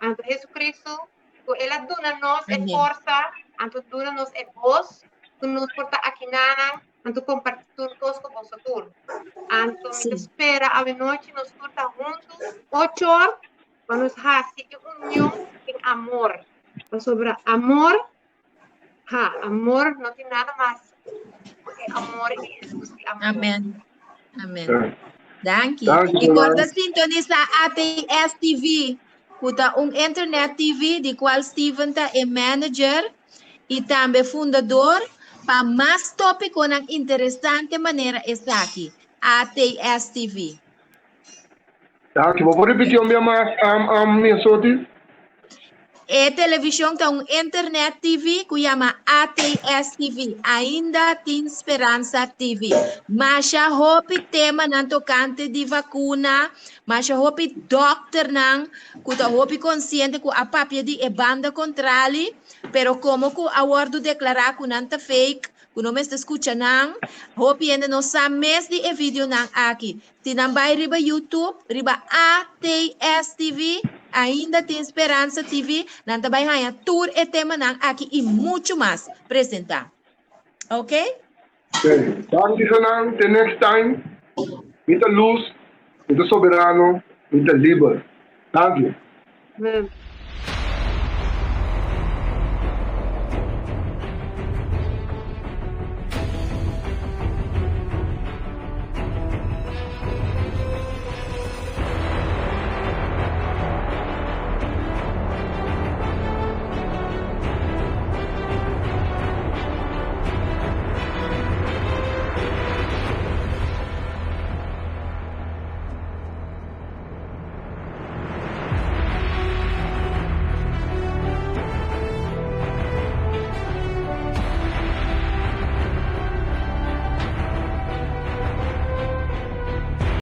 ante Jesucristo, que Ele dona-nos a força, ante dona-nos a voz, que nos porta aqui nana, ante compartilhar todos com vocês. Ante me espera a noite, nos porta juntos, 8 horas, para nos fazer união em amor. Sobre amor, amor não tem nada mais. Amor é Jesus. Amém. Amém. Danke. Recorda sintonizar ATS TV, internet TV, de qual Steven é manager e também fundador, para mais tópico na interessante maneira está aqui, ATS TV. Danke. Vou repetir o meu mais, minha sorte. televisão tem internet TV que chama ATS TV, ainda tem esperança TV. Mas a hope tema não tocante de vacuna, mas a hope doctor não, que a hope consciente que a papia de banda contrária, pero como que a word declarar que não tá fake, que não me está escutando não, hope ainda não sabe mais de vídeo não aqui. Se não vai riba YouTube, riba ATS TV, ainda tem Esperança TV, não também vai tour e tema não aqui e muito mais apresentar. Ok? Okay. Danke Sanang, till next time. Mit der Luz, mit der Soberano, mit der Liebe. Danke.